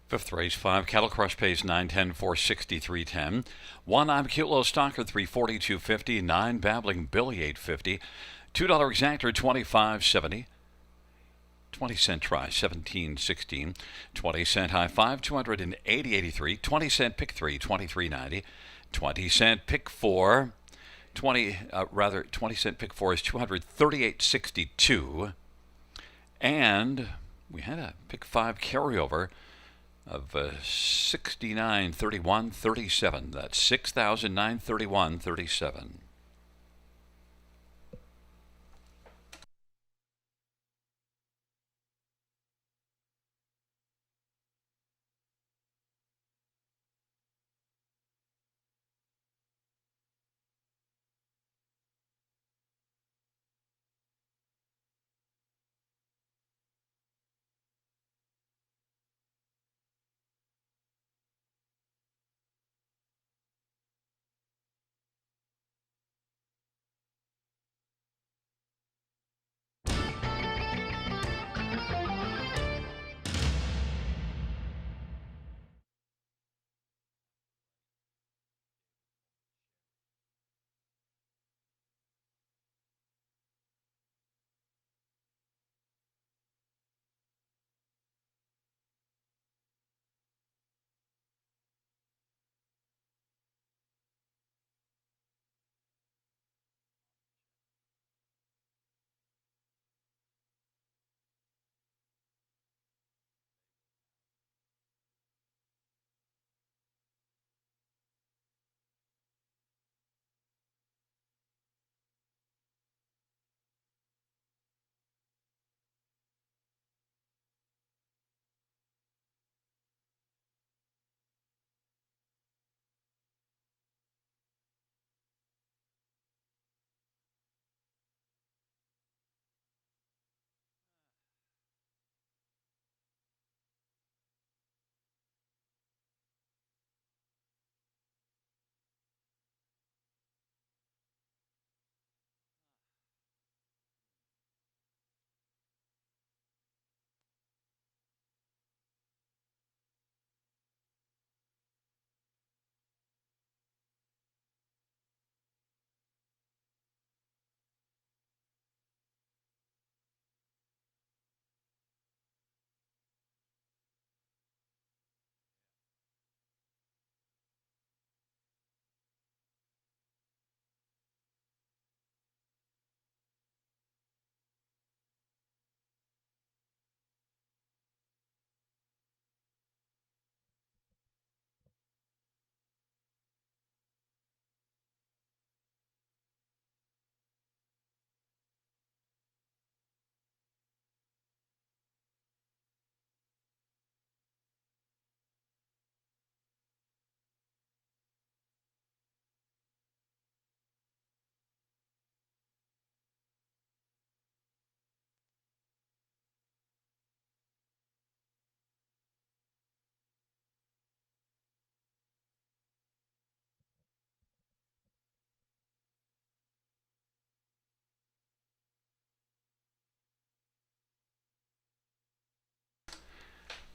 Fifth race, 5. Cattle Crush pays $9.10, 460, 310. 1. I'm Cute Little Stalker, 340, 250. 9. Babbling Billy, 850. $2 Exactor, 25.70. 20-cent try, 17.16. 20-cent high 5, 280.83. 20-cent pick 3, 23.90. 20-cent pick 4, 20-cent pick 4 is 238.62. And we had a pick 5 carryover of 69.31.37. That's 6,931.37.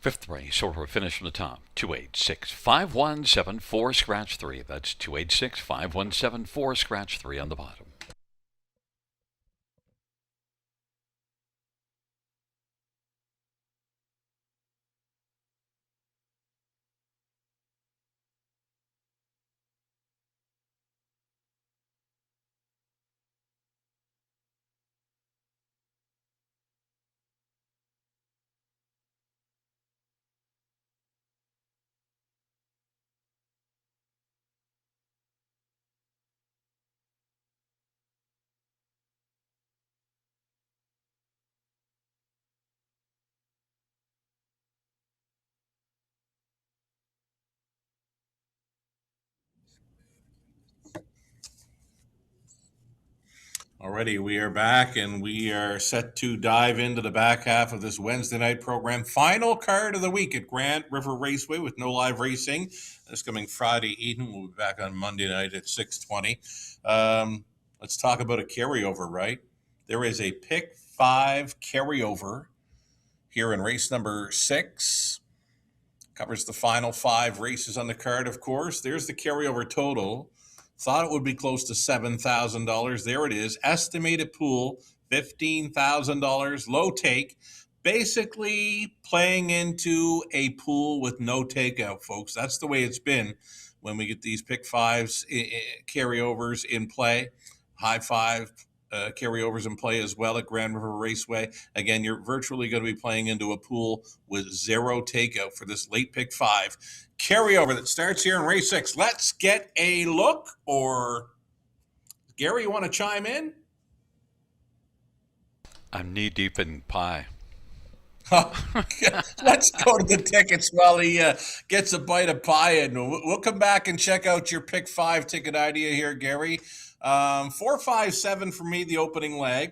Fifth race, order of finish from the top. 286-5174, scratch 3. That's 286-5174, scratch 3 on the bottom. Alrighty, we are back and we are set to dive into the back half of this Wednesday night program. Final card of the week at Grand River Raceway with no live racing. This coming Friday evening. We'll be back on Monday night at 6:20. Let's talk about a carryover, right? There is a pick 5 carryover here in race number 6. Covers the final 5 races on the card, of course. There's the carryover total. Thought it would be close to $7,000. There it is. Estimated pool, $15,000. Low take. Basically playing into a pool with no takeout, folks. That's the way it's been when we get these pick 5s carryovers in play. High 5 carryovers in play as well at Grand River Raceway. Again, you're virtually going to be playing into a pool with 0 takeout for this late pick 5 carryover that starts here in race 6. Let's get a look. Or Gary, you want to chime in? I'm knee deep in pie. Let's go to the tickets while he gets a bite of pie, and we'll come back and check out your pick 5 ticket idea here, Gary. 4-5-7 for me, the opening leg.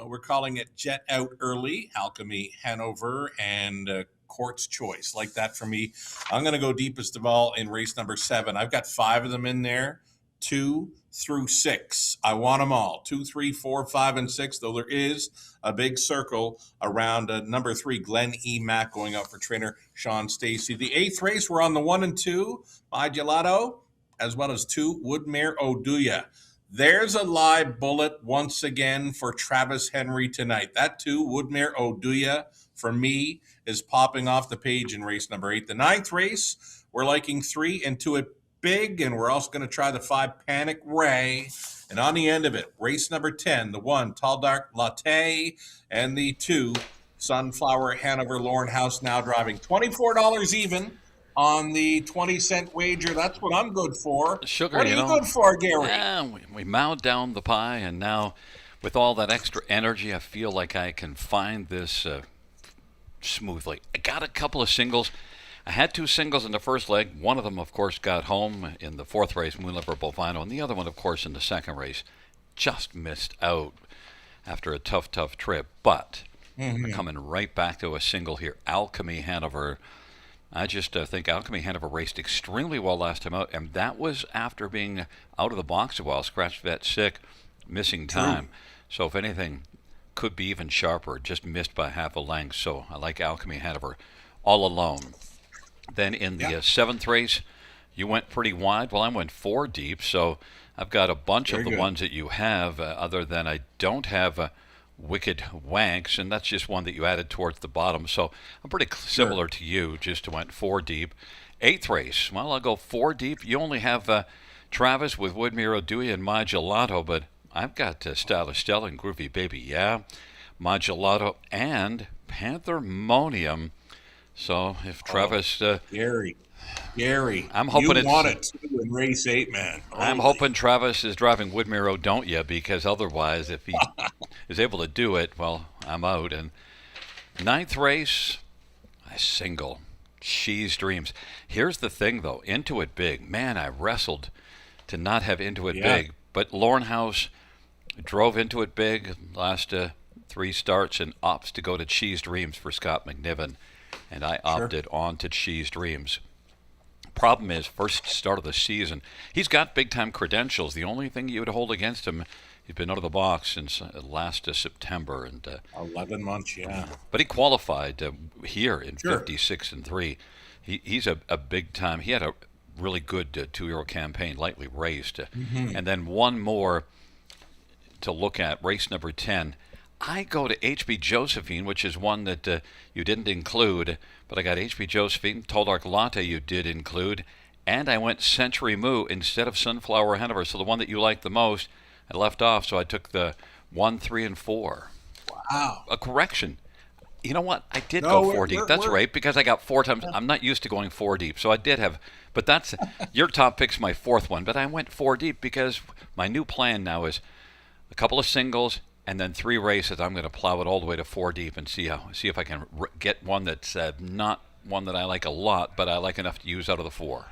We're calling it Jet Out Early, Alchemy, Hanover, and Court's Choice. Like that for me. I'm going to go deepest of all in race number 7. I've got 5 of them in there, 2 through 6. I want them all, 2, 3, 4, 5, and 6, though there is a big circle around number 3, Glenn E. Mack, going out for trainer Sean Stacey. The 8th race, we're on the 1 and 2, My Gelato, as well as 2, Woodmere Oduya. There's a live bullet once again for Travis Henry tonight. That 2, Woodmere Oduya, for me, is popping off the page in race number 8. The 9th race, we're liking 3 and 2 at Big, and we're also going to try the 5, Panic Ray. And on the end of it, race number 10, the 1, Tall Dark Latte, and the 2, Sunflower Hanover Lauren House, now driving $24 even on the 20-cent wager. That's what I'm good for. Sugar, what are you good for, Gary? Yeah, we mowed down the pie, and now with all that extra energy, I feel like I can find this smoothly. I got a couple of singles. I had 2 singles in the first leg. One of them, of course, got home in the 4th race, Moonliver Bovino, and the other one, of course, in the 2nd race. Just missed out after a tough trip. But coming right back to a single here, Alchemy Hanover. I just think Alchemy Hanover raced extremely well last time out, and that was after being out of the box a while, scratch vet sick, missing time. So if anything, could be even sharper, just missed by half a length. So I like Alchemy Hanover all alone. Then in the 7th race, you went pretty wide. Well, I went 4 deep, so I've got a bunch of the ones that you have, other than I don't have Wicked Wanks, and that's just one that you added towards the bottom. So I'm pretty similar to you, just went 4 deep. 8th race, well, I'll go 4 deep. You only have Travis with Woodmere Oduya and My Gelato, but I've got Stylish Stella and Groovy Baby, My Gelato and Panthermonium. So if Travis... Gary, I'm hoping you want it too in race 8, man. I'm hoping Travis is driving Woodmere Oduya, because otherwise, if he is able to do it, well, I'm out. And 9th race, a single, She's Dreams. Here's the thing, though, Into It Big. Man, I wrestled to not have Into It Big, but Lauren House drove Into It Big last 3 starts and opts to go to She's Dreams for Scott McNiven, and I opted on to She's Dreams. Problem is, first start of the season, he's got big-time credentials. The only thing you would hold against him He's been out of the box since last September, and 11 months, yeah. but he qualified here in Sure. 56 and 3. He's a big time. He had a really good 2-year-old campaign, lightly raced, and then one more to look at, race number 10. I go to HB Josephine, which is one that you didn't include, but I got HB Josephine, Tolark Latte you did include, and I went Century Moo instead of Sunflower Hanover. So the one that you liked the most, I left off, so I took the 1, 3, and 4. Wow. A correction. You know what? I did No, go 4 deep. That's right, because I got 4 times. I'm not used to going 4 deep, so I did have. But that's your top pick's my 4th one. But I went 4 deep because my new plan now is a couple of singles and then 3 races. I'm going to plow it all the way to 4 deep and see if I can get one that's not one that I like a lot, but I like enough to use out of the 4.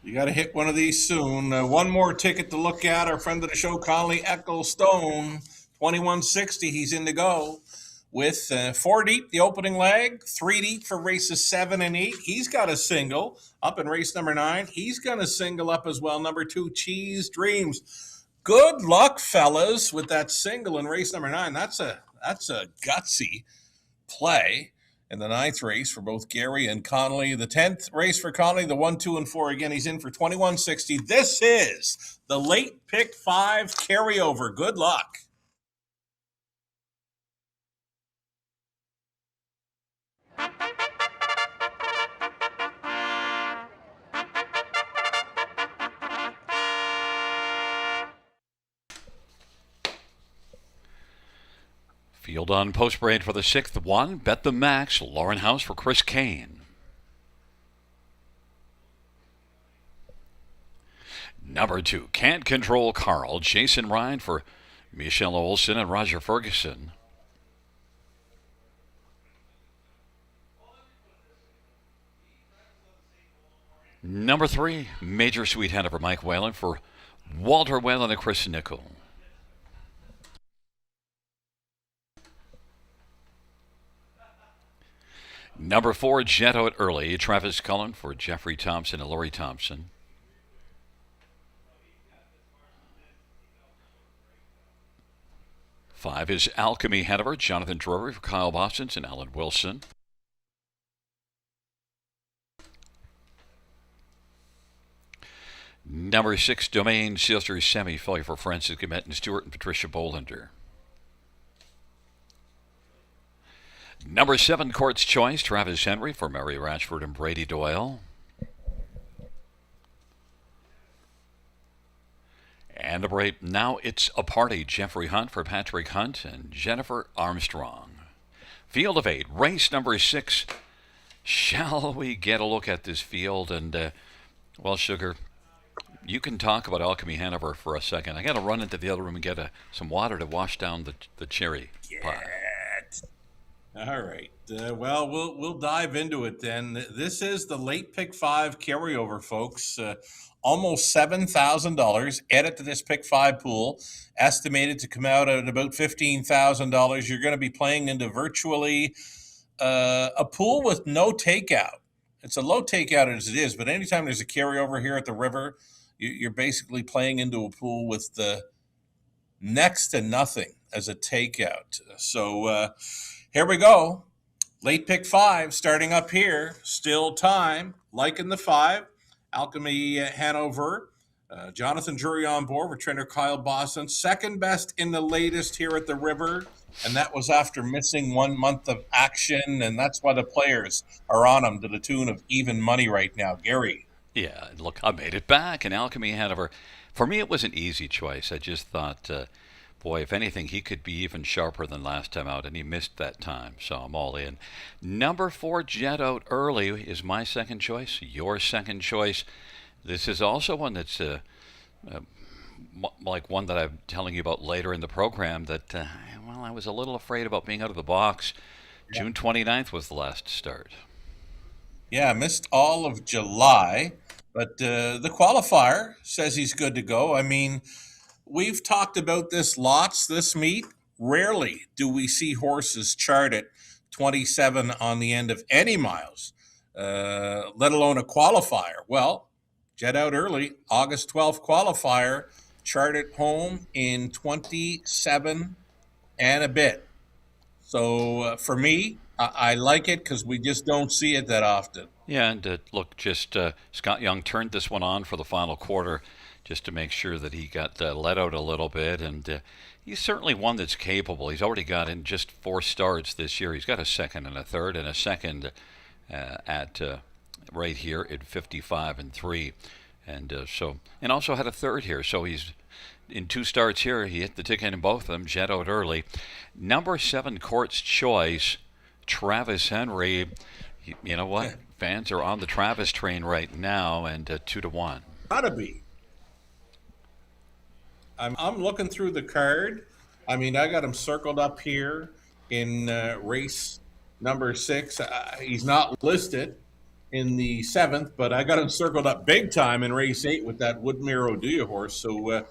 You got to hit one of these soon. One more ticket to look at. Our friend of the show, Conley Ecclestone, 2160. He's in to go with 4 deep, the opening leg, 3 deep for races 7 and 8. He's got a single up in race number 9. He's going to single up as well. Number 2, Cheese Dreams. Good luck, fellas, with that single in race number 9. That's a gutsy play in the 9th race for both Gary and Connolly. The 10th race for Connolly, the 1, 2, and 4. Again, he's in for 2160. This is the late pick 5 carryover. Good luck. Field on post parade for the 6th one. Bet the Max. Lauren House for Chris Kane. Number 2, Can't Control Carl. Jason Ryan for Michelle Olsen and Roger Ferguson. Number 3, Major Sweet Hanover Mike Whalen for Walter Whalen and Chris Nickel. Number 4, Jet Out Early. Travis Cullen for Jeffrey Thompson and Lori Thompson. Five is Alchemy Hanover. Jonathan Drury for Kyle Bostons and Alan Wilson. Number 6, Domain Sister Semi Filly for Francis Gumet and Stewart and Patricia Bolander. Number 7, Court's Choice, Travis Henry for Mary Ratchford and Brady Doyle. And number 8, Now It's a Party, Jeffrey Hunt for Patrick Hunt and Jennifer Armstrong. Field of 8, race number 6. Shall we get a look at this field? And, well, Sugar, you can talk about Alchemy Hanover for a second. I got to run into the other room and get some water to wash down the cherry pie. All right. Well, we'll dive into it then. This is the late pick 5 carryover, folks. Almost $7,000 added to this pick 5 pool, estimated to come out at about $15,000. You're going to be playing into virtually a pool with no takeout. It's a low takeout as it is, but anytime there's a carryover here at the river, you're basically playing into a pool with the next to nothing as a takeout. So here we go. Late pick 5 starting up here. Still time. Liking the 5. Alchemy Hanover. Jonathan Drury on board with trainer Kyle Boston. Second best in the latest here at the river. And that was after missing 1 month of action. And that's why the players are on him to the tune of even money right now. Gary. Yeah, look, I made it back. And Alchemy Hanover, for me, it was an easy choice. I just thought, boy, if anything, he could be even sharper than last time out, and he missed that time, so I'm all in. Number 4, Jet Out Early, is my second choice, your second choice. This is also one that's like one that I'm telling you about later in the program that, well, I was a little afraid about being out of the box. Yeah. June 29th was the last start. Yeah, missed all of July, but the qualifier says he's good to go. I mean, we've talked about this lots this meet. Rarely do we see horses chart at 27 on the end of any miles, let alone a qualifier. Well, Jet Out Early, August 12th qualifier, charted home in 27 and a bit. So for me, I like it because we just don't see it that often. Yeah, and look, Scott Young turned this one on for the final quarter just to make sure that he got let out a little bit, and he's certainly one that's capable. He's already got in just 4 starts this year. He's got a second and a third and a second at right here at 55 and 3, and and also had a third here. So he's in 2 starts here. He hit the ticket in both of them. Jet out early. Number 7, Court's Choice, Travis Henry. You know what? Fans are on the Travis train right now, and 2-1. Gotta be. I'm looking through the card. I mean, I got him circled up here in race number 6. He's not listed in the 7th, but I got him circled up big time in race 8 with that Woodmere Oduya horse. So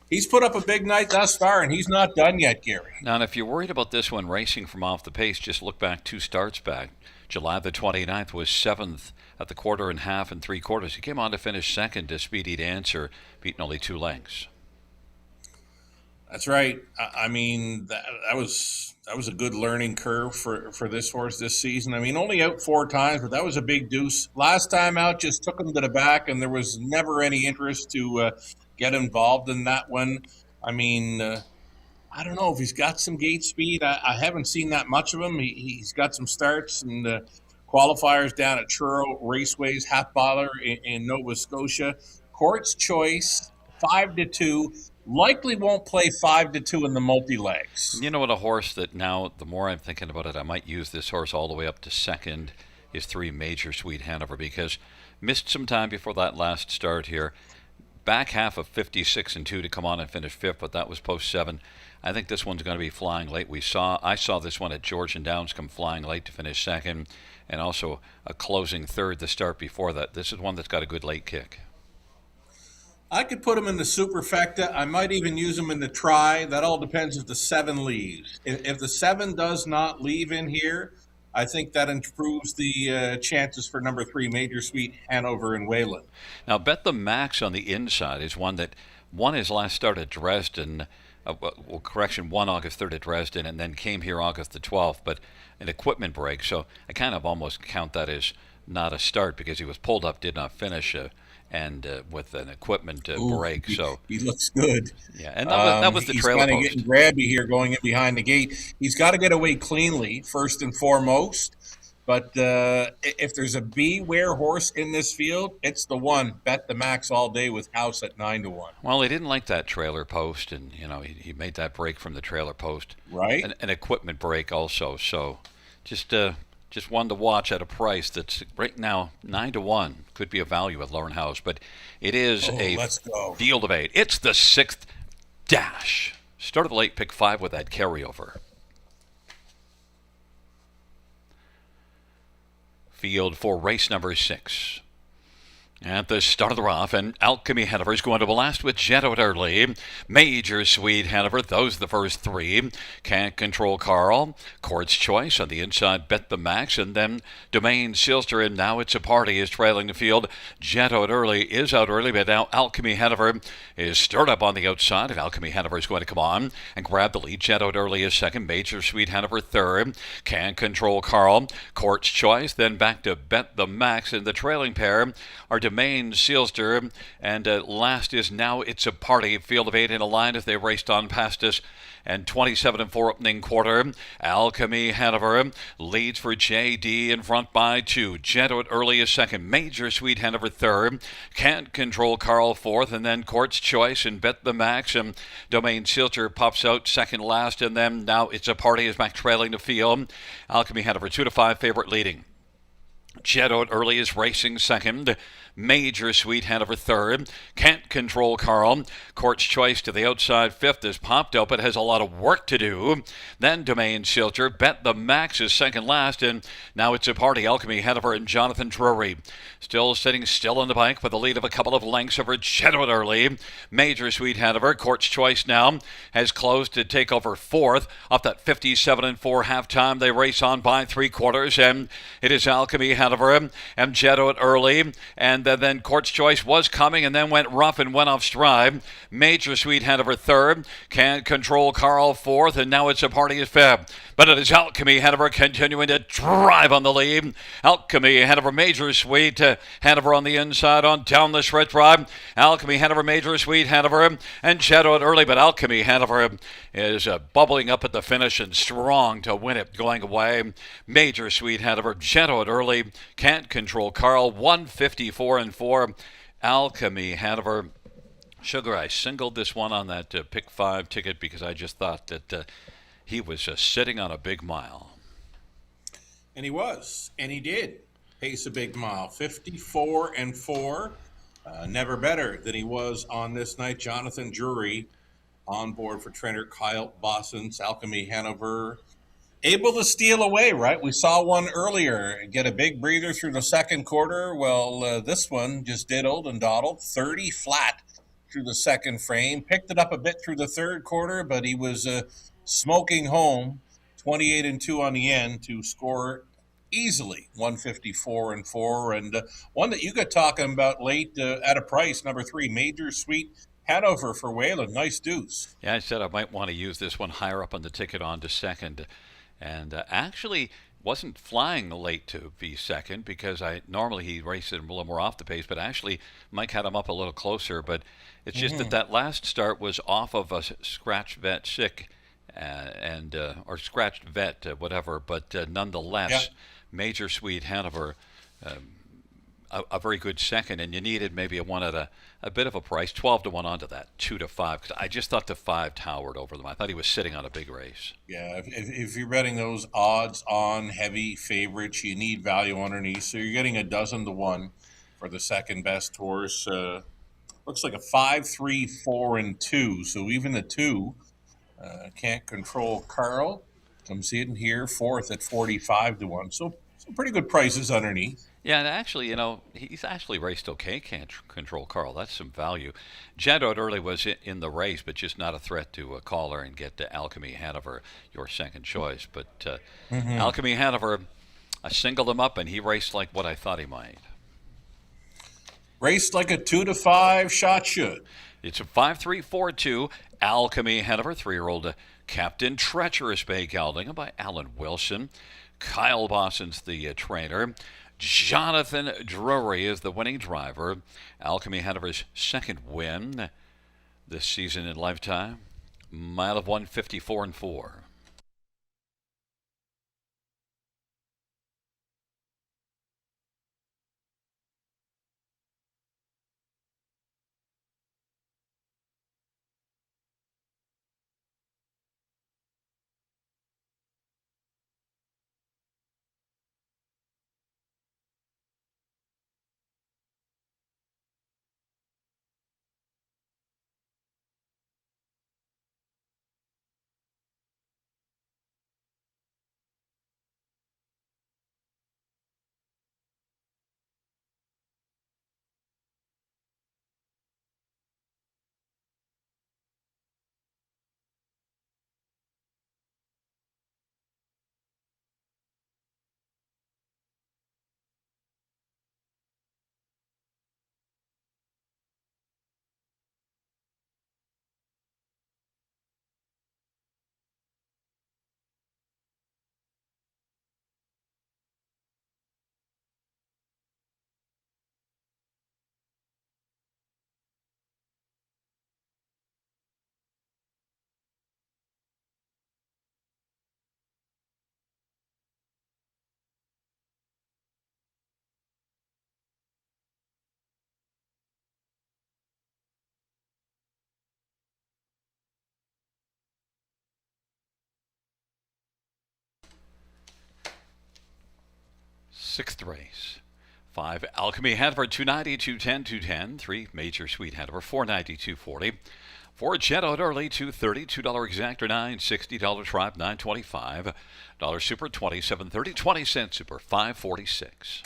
he's put up a big night thus far, and he's not done yet, Gary. Now, and if you're worried about this one racing from off the pace, just look back 2 starts back. July the 29th was 7th at the 1/4 and 1/2 and 3/4. He came on to finish 2nd to Speedy Dancer, beating only 2 lengths. That's right. I mean, that was a good learning curve for this horse this season. I mean, only out 4 times, but that was a big deuce. Last time out, just took him to the back, and there was never any interest to get involved in that one. I mean, I don't know if he's got some gate speed. I haven't seen that much of him. He's got some starts and qualifiers down at Truro Raceway's half boiler in Nova Scotia. Court's Choice, 5-2. Likely won't play 5-2 in the multi-legs. You know what, a horse that now, the more I'm thinking about it, I might use this horse all the way up to 2nd is 3 Major Sweet Hanover, because missed some time before that last start here. Back half of 56 and 2 to come on and finish 5th, but that was post 7. I think this one's going to be flying late. I saw this one at Georgian Downs come flying late to finish 2nd, and also a closing 3rd the start before that. This is one that's got a good late kick. I could put him in the superfecta. I might even use him in the try. That all depends if the 7 leaves. If the 7 does not leave in here, I think that improves the chances for number 3, Major Sweet Hanover and Wayland. Now, Bet the Max on the inside is one that won his last start at Dresden. Won August 3rd at Dresden, and then came here August the 12th, but an equipment break. So I kind of almost count that as not a start because he was pulled up, did not finish, and with an equipment break. So he looks good. Yeah, and that was the trailer post. He's kind of getting grabby here going in behind the gate. He's got to get away cleanly, first and foremost. But if there's a beware horse in this field, it's the one. Bet the Max all day with House at 9-1. Well, he didn't like that trailer post, and he made that break from the trailer post. Right. An equipment break also. So just one to watch at a price that's right now 9-1. Could be a value at Lauren House, but it is let's go. Field of 8. It's the 6th dash. Start of the late, pick 5 with that carryover. Field for race number 6. At the start of the rough, and Alchemy Hanover is going to blast with Jet out early. Major Sweet Hanover, those are the first 3. Can't Control Carl. Court's Choice on the inside, Bet the Max, and then Domain Silster, and now it's a party is trailing the field. Jet out early is out early, but now Alchemy Hanover is stirred up on the outside, and Alchemy Hanover is going to come on and grab the lead. Jet out early is 2nd, Major Sweet Hanover 3rd. Can't Control Carl. Court's Choice, then back to Bet the Max, and the trailing pair are Domain Sealster, and last is Now It's a Party. Field of 8 in a line as they raced on past us. And 27 and 4 opening quarter. Alchemy Hanover leads for JD in front by 2. Jet out early is 2nd. Major Sweet Hanover 3rd. Can't Control Carl 4th. And then Court's Choice and Bet the Max. And Domain Sealster pops out 2nd last. And then Now It's a Party is back trailing the field. Alchemy Hanover 2-5 favorite leading. Jet out early is racing 2nd. Major Sweet Hanover 3rd. Can't Control Carl. Court's Choice to the outside 5th is popped out, but has a lot of work to do. Then Domain Silter. Bet the Max is 2nd last, and Now It's a Party. Alchemy Hanover and Jonathan Drury still sitting still on the bike with the lead of a couple of lengths over Jet out early. Major Sweet Hanover. Court's Choice now has closed to take over 4th. Off that 57 and 4 halftime, they race on by 3/4, and it is Alchemy Hanover ahead of her. Amgetto at early, and then Court's Choice was coming and then went rough and went off stride. Major Sweet ahead of her third. Can't Control Carl fourth, and now it's a party at Feb. But it is Alchemy ahead of her, continuing to drive on the lead. Alchemy ahead of her Major Sweet, ahead of her on the inside on down the stretch drive. Alchemy ahead of her Major Sweet, ahead of her, and Shadow at early, but Alchemy ahead of her is bubbling up at the finish and strong to win it going away. Major Sweet ahead of her, Shadow at early, Can't Control Carl, 154 and 4. Alchemy ahead of her. Sugar, I singled this one on that pick 5 ticket because I just thought that he was sitting on a big mile. And he was, and he did pace a big mile, 54 and 4. Never better than he was on this night. Jonathan Drury on board for trainer Kyle Bossens, Alchemy Hanover. Able to steal away, right? We saw one earlier get a big breather through the second quarter. Well, this one just diddled and dawdled, 30 flat through the second frame. Picked it up a bit through the third quarter, but he was smoking home, 28 and 2 on the end to score easily 154 and 4. And one that you got talking about late at a price, number 3, Major Sweet Hanover for Whalen. Nice deuce. Yeah, I said I might want to use this one higher up on the ticket on to second. And actually wasn't flying late to be second because normally he races him a little more off the pace, but actually Mike had him up a little closer. But it's just that last start was off of a scratch vet sick or scratched vet, whatever. But nonetheless, Major Sweet Hanover, a very good second, and you needed maybe a one at a bit of a price, 12 to 1 onto that, 2 to 5, because I just thought the 5 towered over them. I thought he was sitting on a big race. Yeah, if you're betting those odds-on heavy favorites, you need value underneath. So you're getting a dozen to 1 for the second best horse. Looks like a 5, 3, 4, and 2. So even the 2 Can't Control Carl. I'm seeing here fourth at 45 to 1. So some pretty good prices underneath. Yeah, and actually, he's actually raced okay, Can't Control Carl. That's some value. Jadot early was in the race, but just not a threat to call her and get Alchemy Hanover your second choice. But Alchemy Hanover, I singled him up, and he raced like what I thought he might. Raced like a 2 to 5 shot should. It's a 5-3-4-2. Alchemy Hanover, 3-year-old Captain Treacherous Bay Gelding by Alan Wilson. Kyle Bossens, the trainer. Jonathan Drury is the winning driver. Alchemy Hanover's second win this season in lifetime. Mile of 154 and 4. Sixth race. 5 Alchemy Hanover, 290, 210, 210. 3 Major Sweet Hanover, 490, 240. 4 Jetto early, 230. $2 exactor, $960. Tribe, $925. Dollar Super, $27.30. 20-cent Super, $5.46.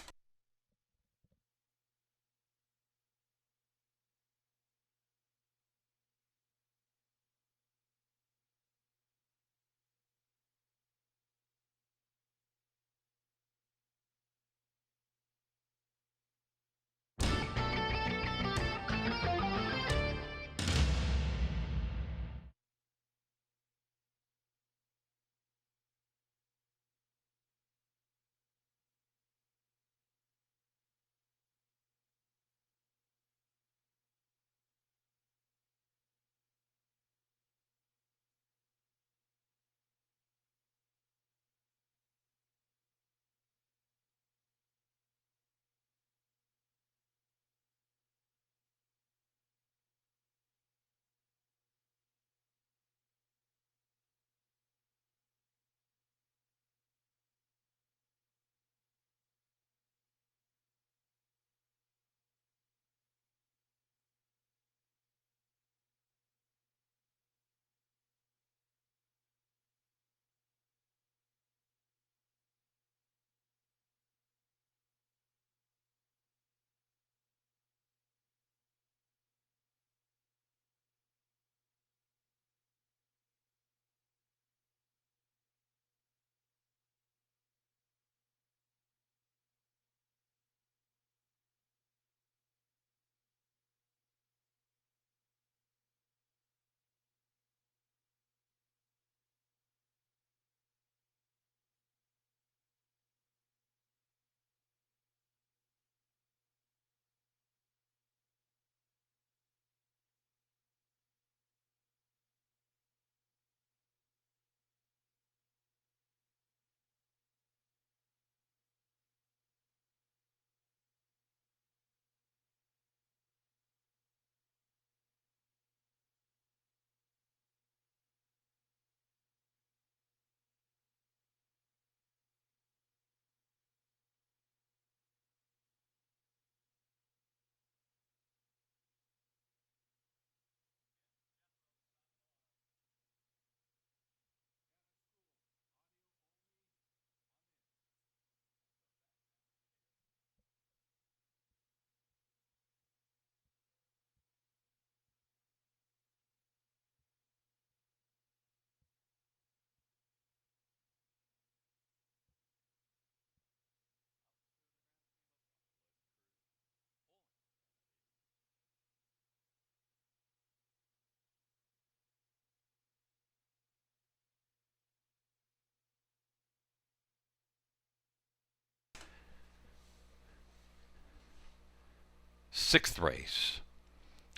Sixth race.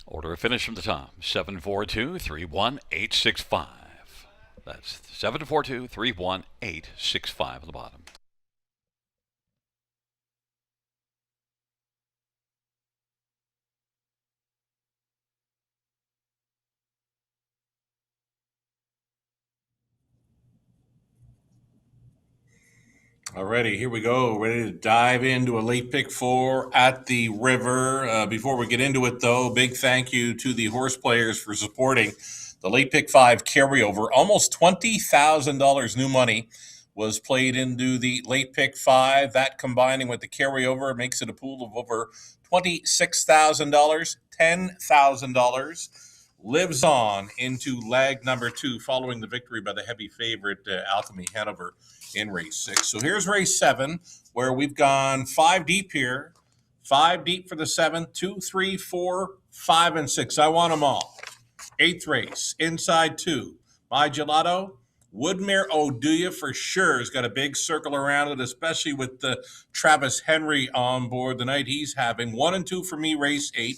Order of finish from the top. 742-31865. That's 742-31865 at the bottom. Alrighty, here we go. Ready to dive into a late pick four at the river. Before we get into it, though, big thank you to the horse players for supporting the late pick five carryover. Almost $20,000 new money was played into the late pick five. That combining with the carryover makes it a pool of over $26,000. $10,000 lives on into leg number two following the victory by the heavy favorite Alchemy Hanover in race 6. So here's race 7, where we've gone 5 deep here. 5 deep for the 7th, 2, 3, 4, 5, and 6. I want them all. 8th race, inside 2. My Gelato, Woodmere Oduya for sure has got a big circle around it, especially with the Travis Henry on board the night he's having. 1 and 2 for me, race 8.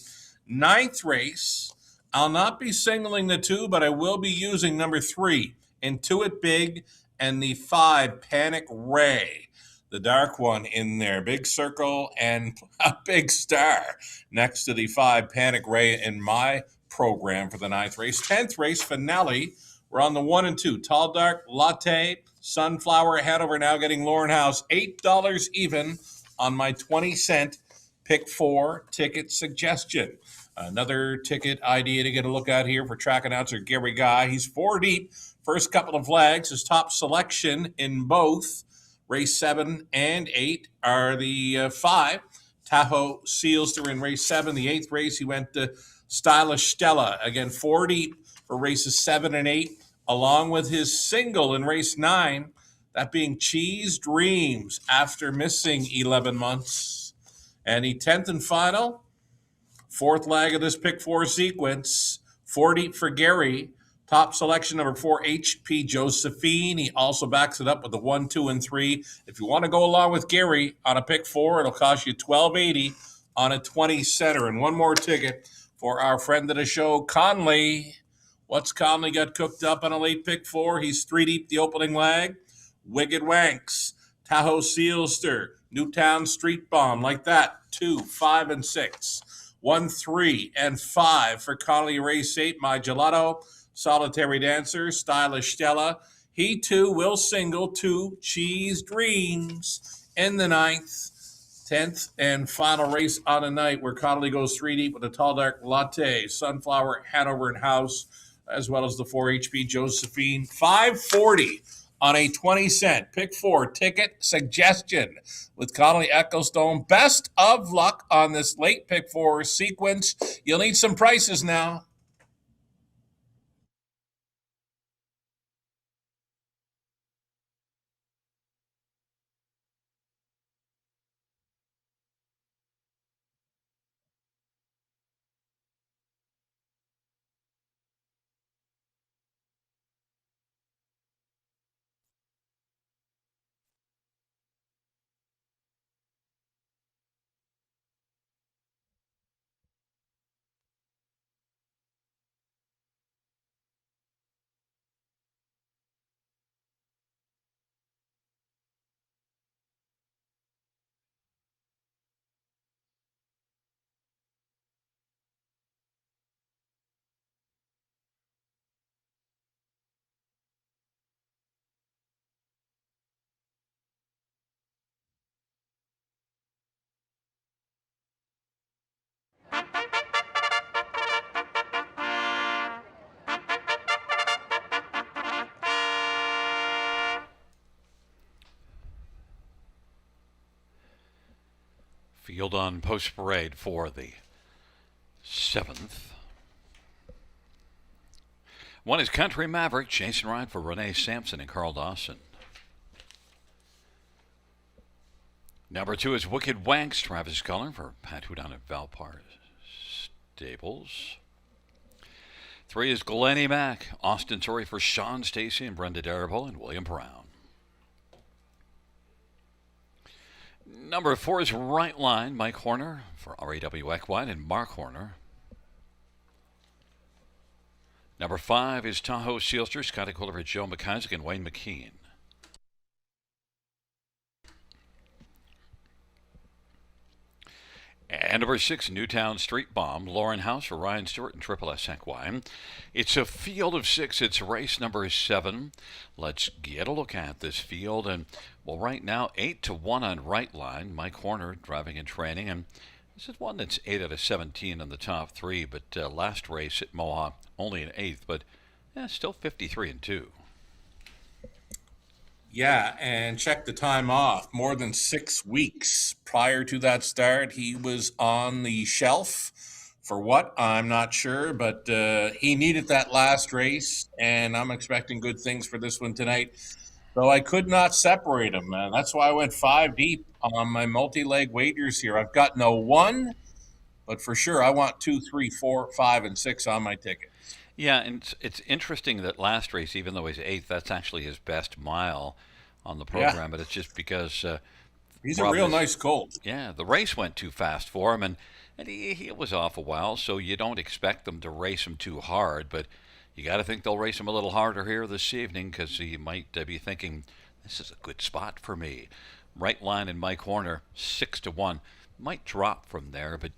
9th race, I'll not be singling the 2, but I will be using number 3, Intuit Big, and the 5, Panic Ray, the dark one in there. Big circle and a big star next to the 5, Panic Ray in my program for the 9th race. 10th race finale. We're on the 1 and 2. Tall Dark, Latte, Sunflower, Hanover now getting Lauren House. $8 even on my 20-cent pick 4 ticket suggestion. Another ticket idea to get a look at here for track announcer Gary Guy. He's 4 deep. First couple of legs, his top selection in both race 7 and 8 are the 5, Tahoe Sealster in race 7. The 8th race, he went to Stylish Stella. Again, 4 deep for races 7 and 8, along with his single in race 9, that being Cheese Dreams after missing 11 months. And the 10th and final, 4th leg of this pick 4 sequence, 4 deep for Gary. Top selection, number 4, HP Josephine. He also backs it up with the 1, 2, and 3. If you want to go along with Gary on a pick 4, it'll cost you $12.80 on a 20-center. And one more ticket for our friend of the show, Conley. What's Conley got cooked up on a late pick 4? He's 3 deep the opening leg. Wicked Wanks, Tahoe Sealster, Newtown Street Bomb, like that. 2, 5, and 6. 1, 3, and 5 for Conley race 8. My Gelato, Solitary Dancer, Stylish Stella. He too will single to Cheese Dreams in the 9th, 10th, and final race on the night where Connolly goes 3 deep with a Tall Dark Latte, Sunflower, Hanover, and House, as well as the 4 HP Josephine. $5.40 on a 20-cent pick 4 ticket suggestion with Connolly Ecclestone. Best of luck on this late pick 4 sequence. You'll need some prices now. Field on post parade for the 7th. 1 is Country Maverick, Jason Ryan for Renee Sampson and Carl Dawson. Number 2 is Wicked Wanks, Travis Cullen for Pat Houdon at Valpar Stables. 3 is Glennie Mack, Austin Torrey for Sean Stacy and Brenda Darable and William Brown. Number 4 is Right Line, Mike Horner for RAW Equine and Mark Horner. Number 5 is Tahoe Sealster, Scotty Kohler for Joe McIsaac and Wayne McKean. And number 6, Newtown Street Bomb, Lauren House for Ryan Stewart and Triple S Equine. It's a field of 6. It's race number 7. Let's get a look at this field. And, well, right now, 8-1 on Right Line. Mike Horner driving and training. And this is one that's 8 out of 17 in the top 3. But last race at Mohawk, only an 8th. But still 53-2. Yeah, and check the time off. More than 6 weeks prior to that start, he was on the shelf. For what? I'm not sure, but he needed that last race, and I'm expecting good things for this one tonight. Though I could not separate him. That's why I went 5 deep on my multi-leg wagers here. I've got no 1, but for sure I want 2, 3, 4, 5, and 6 on my ticket. Yeah, and it's interesting that last race, even though he's 8th, that's actually his best mile on the program. Yeah. But it's just because he's a real nice colt. Yeah, the race went too fast for him, and he was off a while, so you don't expect them to race him too hard. But you got to think they'll race him a little harder here this evening because he might be thinking, this is a good spot for me. Right Line and Mike Horner, 6-1. Might drop from there, but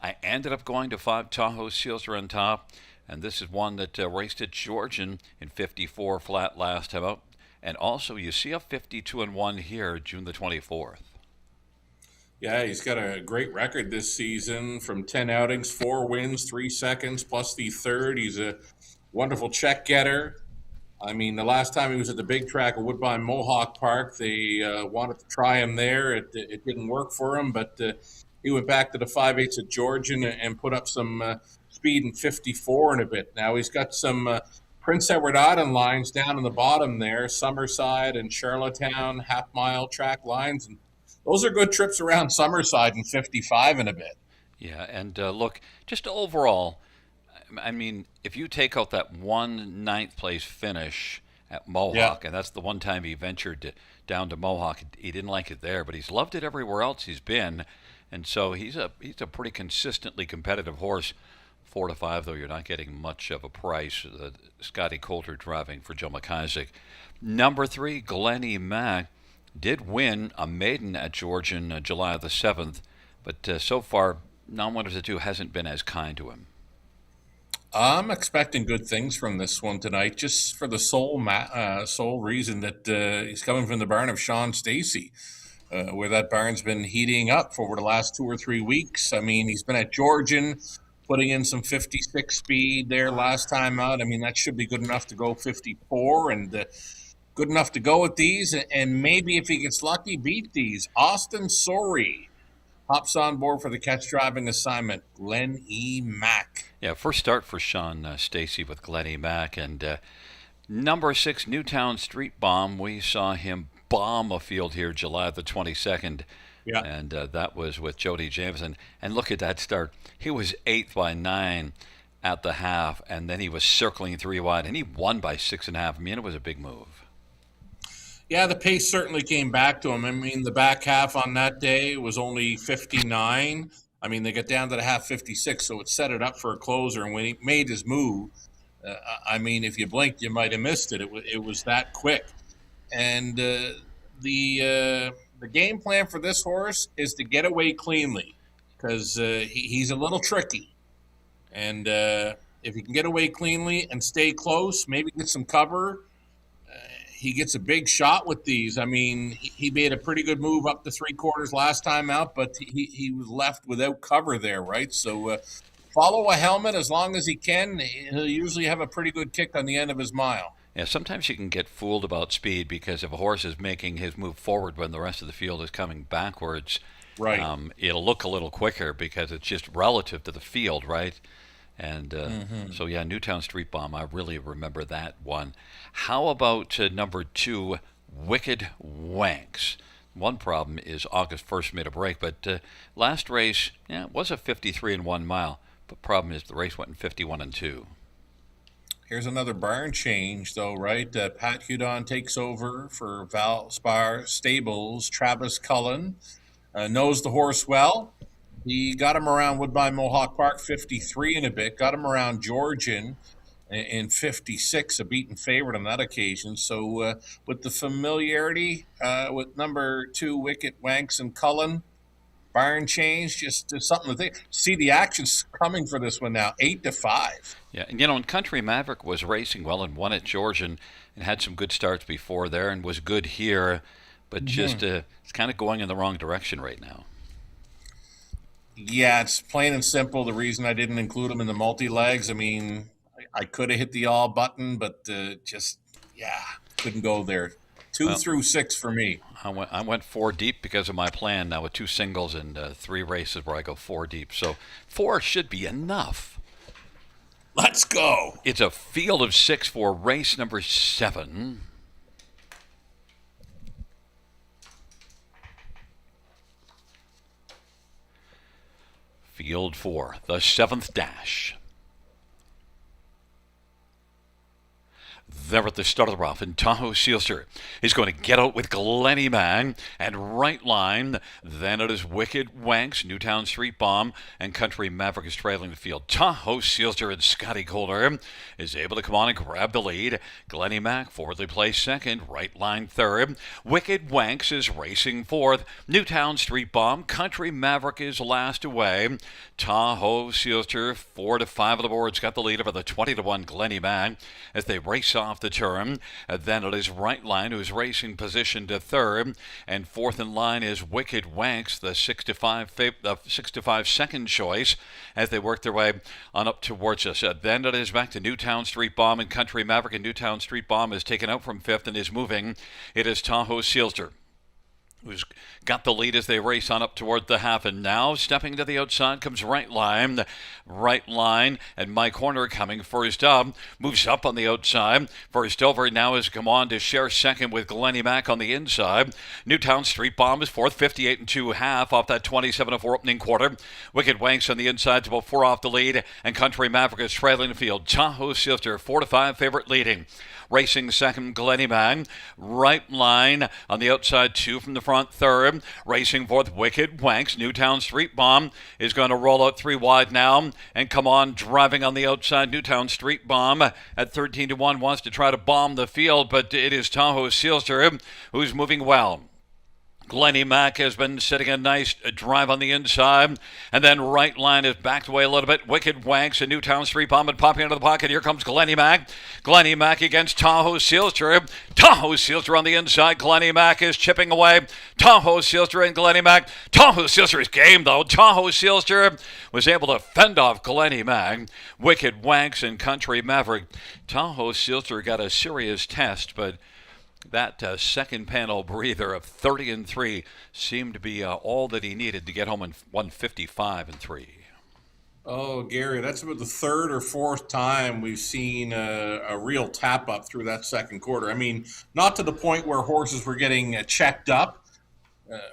I ended up going to 5 Tahoe Sealster on top. And this is one that raced at Georgian in 54 flat last time out. And also, you see a 52-1 here, June the 24th. Yeah, he's got a great record this season from 10 outings, 4 wins, 3 seconds, plus the third. He's a wonderful check getter. I mean, the last time he was at the big track at Woodbine Mohawk Park, they wanted to try him there. It didn't work for him, but he went back to the 5/8 at Georgian and put up some speed in 54 and a bit. Now he's got some Prince Edward Island lines down in the bottom there, Summerside and Charlottetown half-mile track lines, and those are good trips around Summerside in 55 and a bit. Yeah, and look, just overall, I mean, if you take out that 1 9th place finish at Mohawk, and that's the one time he ventured down to Mohawk, he didn't like it there, but he's loved it everywhere else he's been, and so he's a pretty consistently competitive horse. 4-5, though, you're not getting much of a price. Scotty Coulter driving for Joe McIsaac. Number 3, Glennie Mack, did win a maiden at Georgian July the 7th, but so far, none one of the two hasn't been as kind to him. I'm expecting good things from this one tonight, just for the sole reason that he's coming from the barn of Sean Stacy, where that barn's been heating up for over the last 2 or 3 weeks. I mean, he's been at Georgian, putting in some 56 speed there last time out. I mean, that should be good enough to go 54 and good enough to go with these. And maybe if he gets lucky, beat these. Austin Sorey hops on board for the catch driving assignment. Glenn E. Mack. Yeah, first start for Sean Stacy with Glenn E. Mack. And number 6, Newtown Street Bomb. We saw him bomb a field here July the 22nd. Yeah. And that was with Jody Jameson. And look at that start. He was 8th by 9 at the half, and then he was circling 3 wide, and he won by 6.5. I mean, it was a big move. Yeah, the pace certainly came back to him. I mean, the back half on that day was only 59. I mean, they got down to the half 56, so it set it up for a closer. And when he made his move, I mean, if you blinked, you might have missed it. It was that quick. And the game plan for this horse is to get away cleanly because he's a little tricky. And if he can get away cleanly and stay close, maybe get some cover, he gets a big shot with these. I mean, he made a pretty good move up to 3/4 last time out, but he was left without cover there, right? So follow a helmet as long as he can. He'll usually have a pretty good kick on the end of his mile. Yeah, sometimes you can get fooled about speed because if a horse is making his move forward when the rest of the field is coming backwards, right, it'll look a little quicker because it's just relative to the field, right? And so, yeah, Newtown Street Bomb, I really remember that one. How about number 2, Wicked Wanks? One problem is August 1st made a break, but last race, yeah, it was a 53-1 mile. But problem is the race went in 51-2. Here's another barn change, though, right? Pat Hudon takes over for Valspar Stables. Travis Cullen knows the horse well. He got him around Woodbine Mohawk Park 53 and a bit, got him around Georgian in 56, a beaten favorite on that occasion. So with the familiarity with number 2, Wicket, Wanks, and Cullen, barn change, just something to think. See the action's coming for this one now, 8-5. Yeah, and you know, and Country Maverick was racing well and won at Georgian and had some good starts before there and was good here, but just it's kind of going in the wrong direction right now. Yeah, it's plain and simple. The reason I didn't include him in the multi-legs, I mean, I could have hit the all button, but couldn't go there. 2 through 6 for me. I went 4 deep because of my plan now with 2 singles and 3 races where I go 4 deep. So 4 should be enough. Let's go. It's a field of 6 for race number 7. Field 4, the 7th dash. There at the start of the rough, and Tahoe Sealster is going to get out with Glenny Man and Right Line. Then it is Wicked Wanks, Newtown Street Bomb, and Country Maverick is trailing the field. Tahoe Sealster and Scotty Calder is able to come on and grab the lead. Glenny Mac forwardly placed second, Right Line third. Wicked Wanks is racing fourth. Newtown Street Bomb, Country Maverick is last away. Tahoe Sealster 4-5 on the boards, got the lead over the 20-1 Glenny Mac as they race off the turn. Then it is Right Line who's racing position to third, and fourth in line is Wicked Wanks, the 6-5 second choice as they work their way on up towards us. Then it is back to Newtown Street Bomb and Country Maverick, and Newtown Street Bomb is taken out from fifth and is moving. It is Tahoe Sealster who's got the lead as they race on up toward the half. And now stepping to the outside comes Right Line. Right Line and Mike Horner coming first up. Moves up on the outside. First over now is come on to share second with Glenny Mac on the inside. Newtown Street Bomb is fourth, 58 2.5 off that 27-4 opening quarter. Wicked Wanks on the inside is about 4 off the lead. And Country Maverick is trailing the field. Tahoe Sealster 4-5 favorite leading. Racing second, Glenny Man. Right Line on the outside, 2 from the front, third. Racing fourth, Wicked Wanks. Newtown Street Bomb is going to roll out 3 wide now and come on driving on the outside. Newtown Street Bomb at 13-1 wants to try to bomb the field, but it is Tahoe Sealster who's moving well. Glenny Mac has been sitting a nice drive on the inside. And then Right Line is backed away a little bit. Wicked Wanks and Newtown Street Bomb and popping into the pocket. Here comes Glenny Mac. Glenny Mac against Tahoe Sealster. Tahoe Sealster on the inside. Glenny Mac is chipping away. Tahoe Sealster and Glenny Mac. Tahoe Sealster is game, though. Tahoe Sealster was able to fend off Glenny Mac. Wicked Wanks and Country Maverick. Tahoe Sealster got a serious test, but that second panel breather of 30-3 seemed to be all that he needed to get home in 155-3. Oh, Gary, that's about the third or fourth time we've seen a real tap up through that second quarter. I mean, not to the point where horses were getting checked up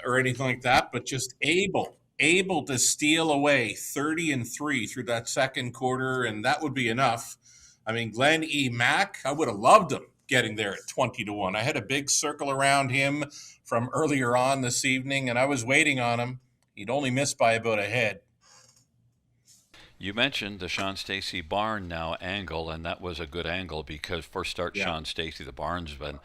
or anything like that, but just able to steal away 30-3 through that second quarter, and that would be enough. I mean, Glenn E. Mack, I would have loved him getting there at 20-1. I had a big circle around him from earlier on this evening, and I was waiting on him. He'd only missed by about a head. You mentioned the Sean Stacy barn now angle, and that was a good angle because first start Sean Stacy, the barn's been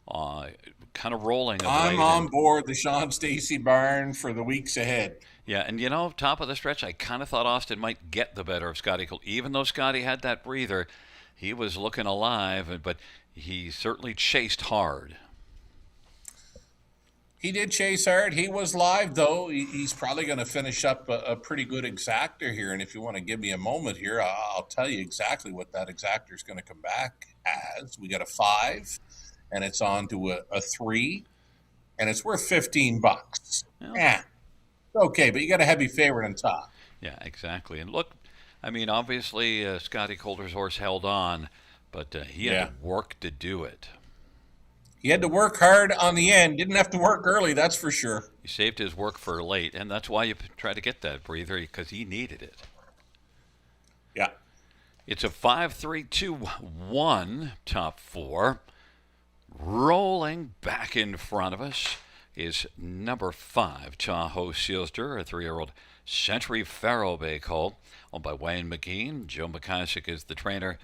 kind of rolling. I'm on board the Sean Stacy barn for the weeks ahead. Yeah, and you know, top of the stretch, I kind of thought Austin might get the better of Scotty Cole. Even though Scotty had that breather, he was looking alive, but he certainly chased hard. He did chase hard. He was live, though. He's probably going to finish up a pretty good exactor here. And if you want to give me a moment here, I'll tell you exactly what that exactor is going to come back as. We got a 5, and it's on to a 3, and it's worth $15. Yeah. Okay, but you got a heavy favorite on top. Yeah, exactly. And look, I mean, obviously, Scotty Calder's horse held on, but he had to work to do it. He had to work hard on the end. Didn't have to work early, that's for sure. He saved his work for late, and that's why you try to get that breather, because he needed it. Yeah. It's a 5-3-2-1 top four. Rolling back in front of us is number 5, Tahoe Sealster, a 3-year-old Century Faro Bay colt, owned by Wayne McGee. Joe McIsaac is the trainer.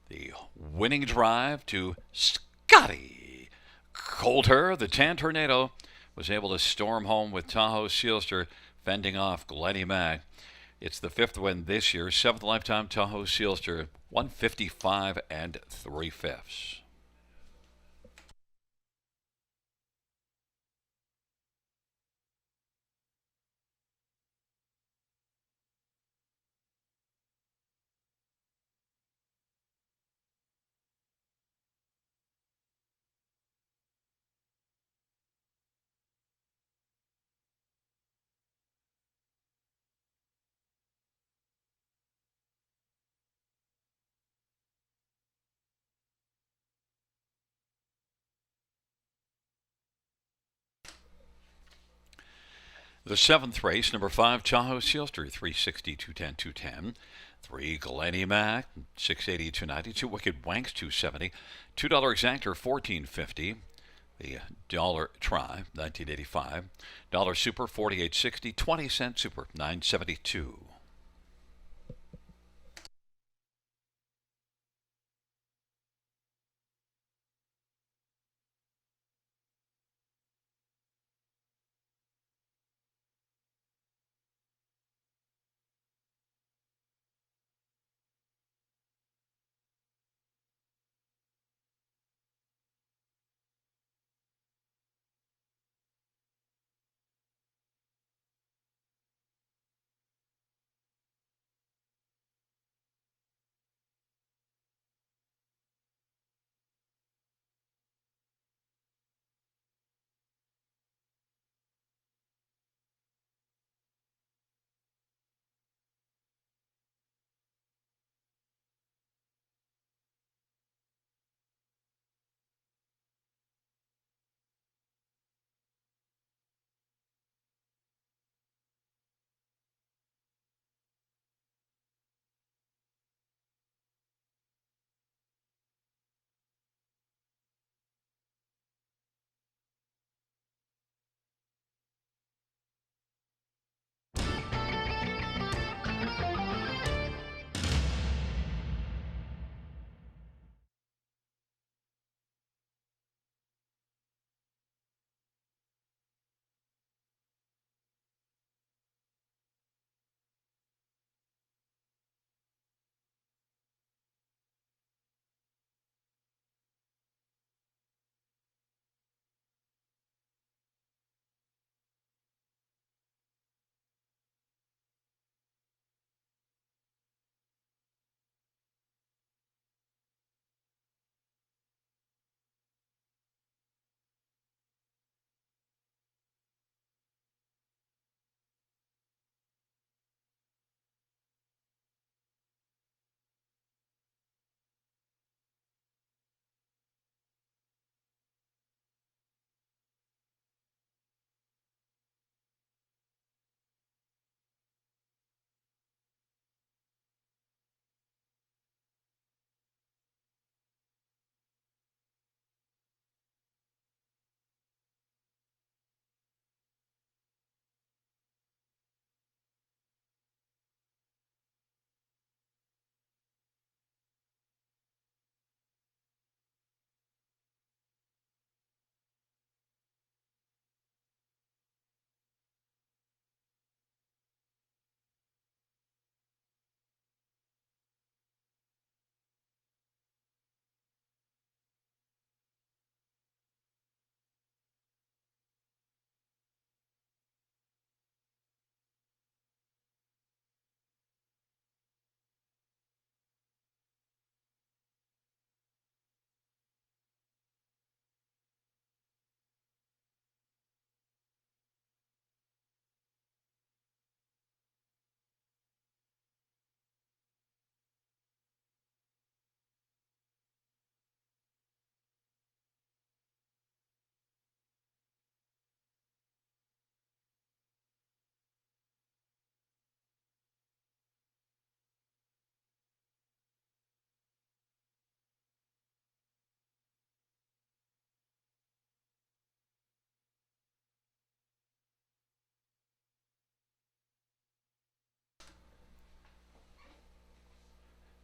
The winning drive to Scotty Coulter. The Tan Tornado was able to storm home with Tahoe Sealster, fending off Glennie Mack. It's the 5th win this year, 7th lifetime Tahoe Sealster, 155 3/5. The 7th race, number 5, Tahoe Sealster, 360, 210, 210. 3, Glennie Mack, 680, 290. 2, Wicked Wanks, 270. $2 exactor, 1450. The dollar try, 1985. Dollar super, 48.60. 20-cent super, 972.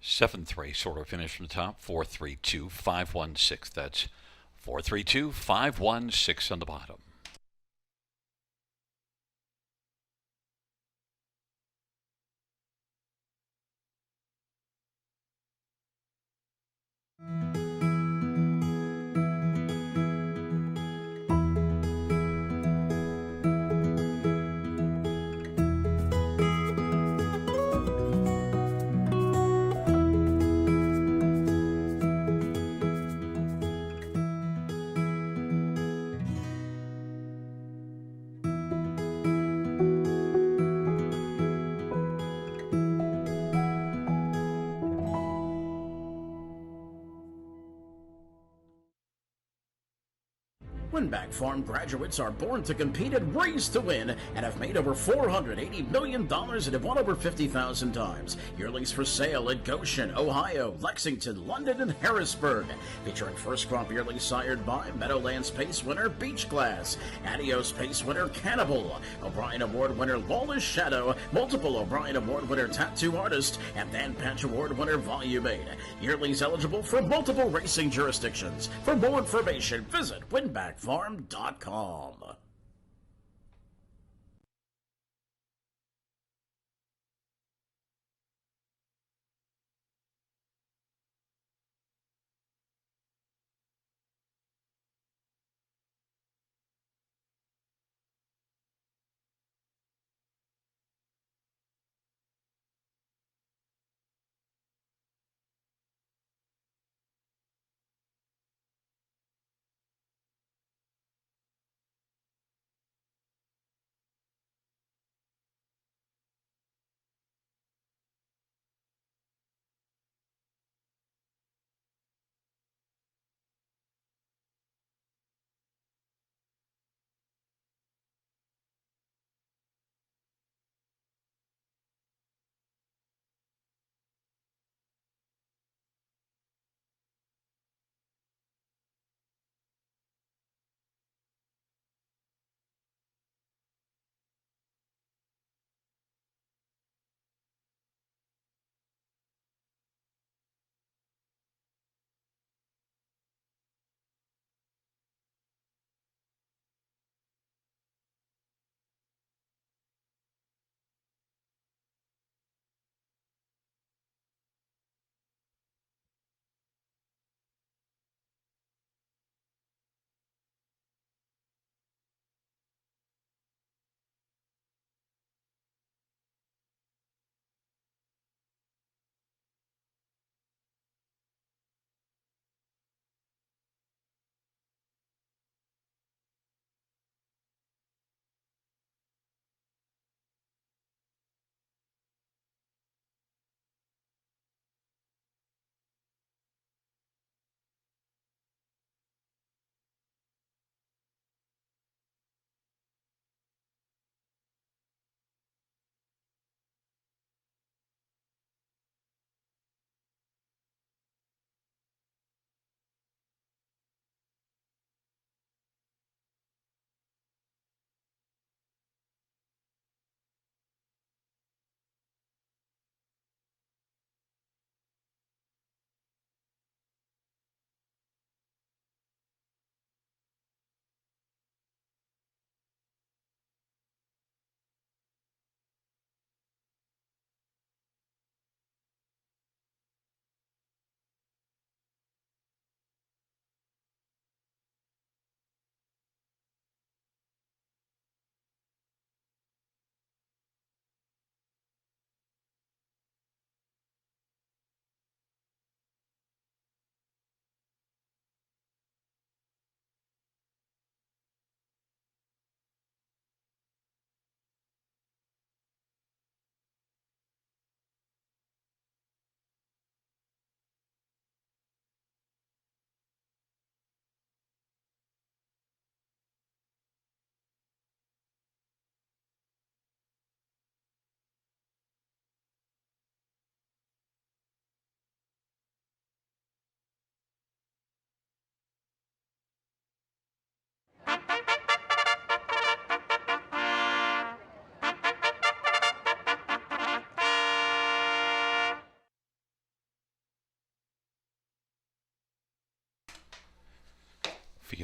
Seventh race order finish from the top, 432-516. That's 432-516 on the bottom. Winback Farm graduates are born to compete at Race to Win and have made over $480 million and have won over 50,000 times. Yearlings for sale at Goshen, Ohio, Lexington, London, and Harrisburg. Featuring first crop yearlings sired by Meadowlands Pace winner Beach Glass, Adios Pace winner Cannibal, O'Brien Award winner Lawless Shadow, multiple O'Brien Award winner Tattoo Artist, and Dan Patch Award winner Volume 8. Yearlings eligible for multiple racing jurisdictions. For more information, visit winbackfarm.com.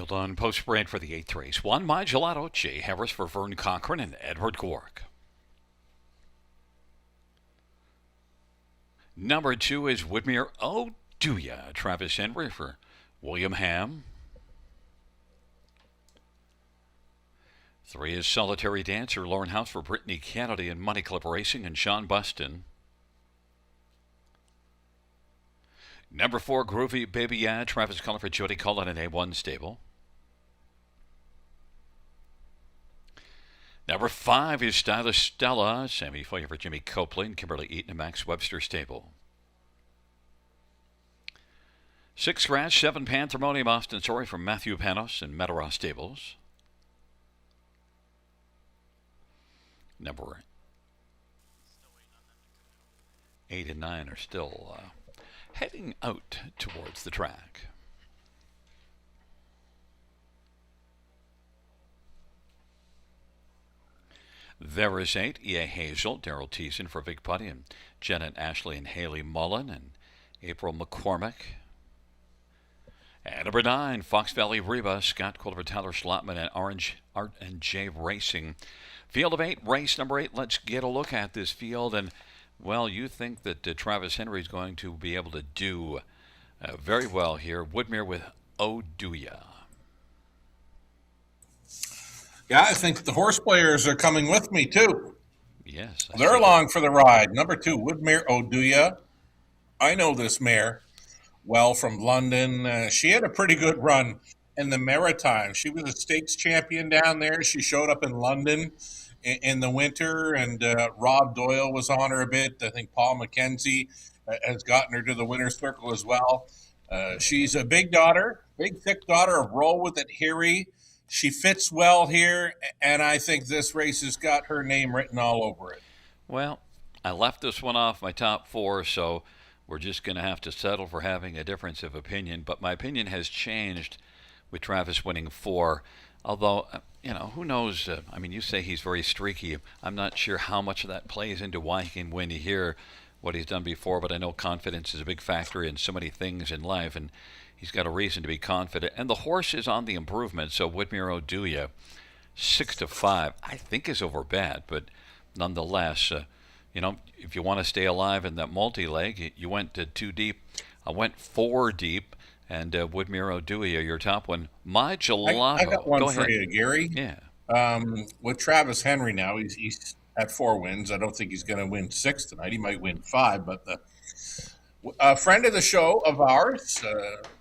Field on post sprint for the 8th race. 1, My Gelato, Jay Harris for Vern Cochran and Edward Gork. Number 2 is Woodmere Oh Do Ya, Travis Henry for William Ham. 3 is Solitary Dancer, Lauren House for Brittany Kennedy and Money Clip Racing and Sean Buston. Number 4, Groovy Baby Yeah, Travis Cullen for Jody Cullen and A1 Stable. Number 5 is Stylish Stella, Sammy Foyer for Jimmy Copeland, Kimberly Eaton and Max Webster Stable. 6 Scratch, 7 Panthermonium, Austin Story from Matthew Panos and Metaros Stables. Number 8 and 9 are still heading out towards the track. There is 8, E.A. Hazel, Daryl Teason for Vic Putty and Janet Ashley and Haley Mullen and April McCormick. And number 9, Fox Valley Reba, Scott Culver, Tyler Schlotman and Orange Art and J Racing. Field of 8, race number 8. Let's get a look at this field. And, well, you think that Travis Henry is going to be able to do very well here. Woodmere with Oh Do Ya. Yeah, I think the horse players are coming with me, too. Yes. They're along for the ride. Number 2, Woodmere Oh Do Ya. I know this mare well from London. She had a pretty good run in the Maritime. She was a stakes champion down there. She showed up in London in the winter, and Rob Doyle was on her a bit. I think Paul McKenzie has gotten her to the winner's circle as well. She's a big daughter, big, thick daughter of Roll With It Harry. She fits well here, and I think this race has got her name written all over it. Well, I left this one off my top 4, so we're just going to have to settle for having a difference of opinion. But my opinion has changed with Travis winning 4. Although, who knows? You say he's very streaky. I'm not sure how much of that plays into why he can win here, what he's done before. But I know confidence is a big factor in so many things in life, and he's got a reason to be confident. And the horse is on the improvement. So Woodmere Oh Do Ya, 6-5, I think is over bad. But nonetheless, if you want to stay alive in that multi-leg, you went 2 deep. I went 4 deep. And Woodmere Oh Do Ya, your top one. My Gelato. I got one Go for ahead. you, Gary. Yeah. With Travis Henry now, he's at 4 wins. I don't think he's going to win 6 tonight. He might win 5. But a friend of the show of ours,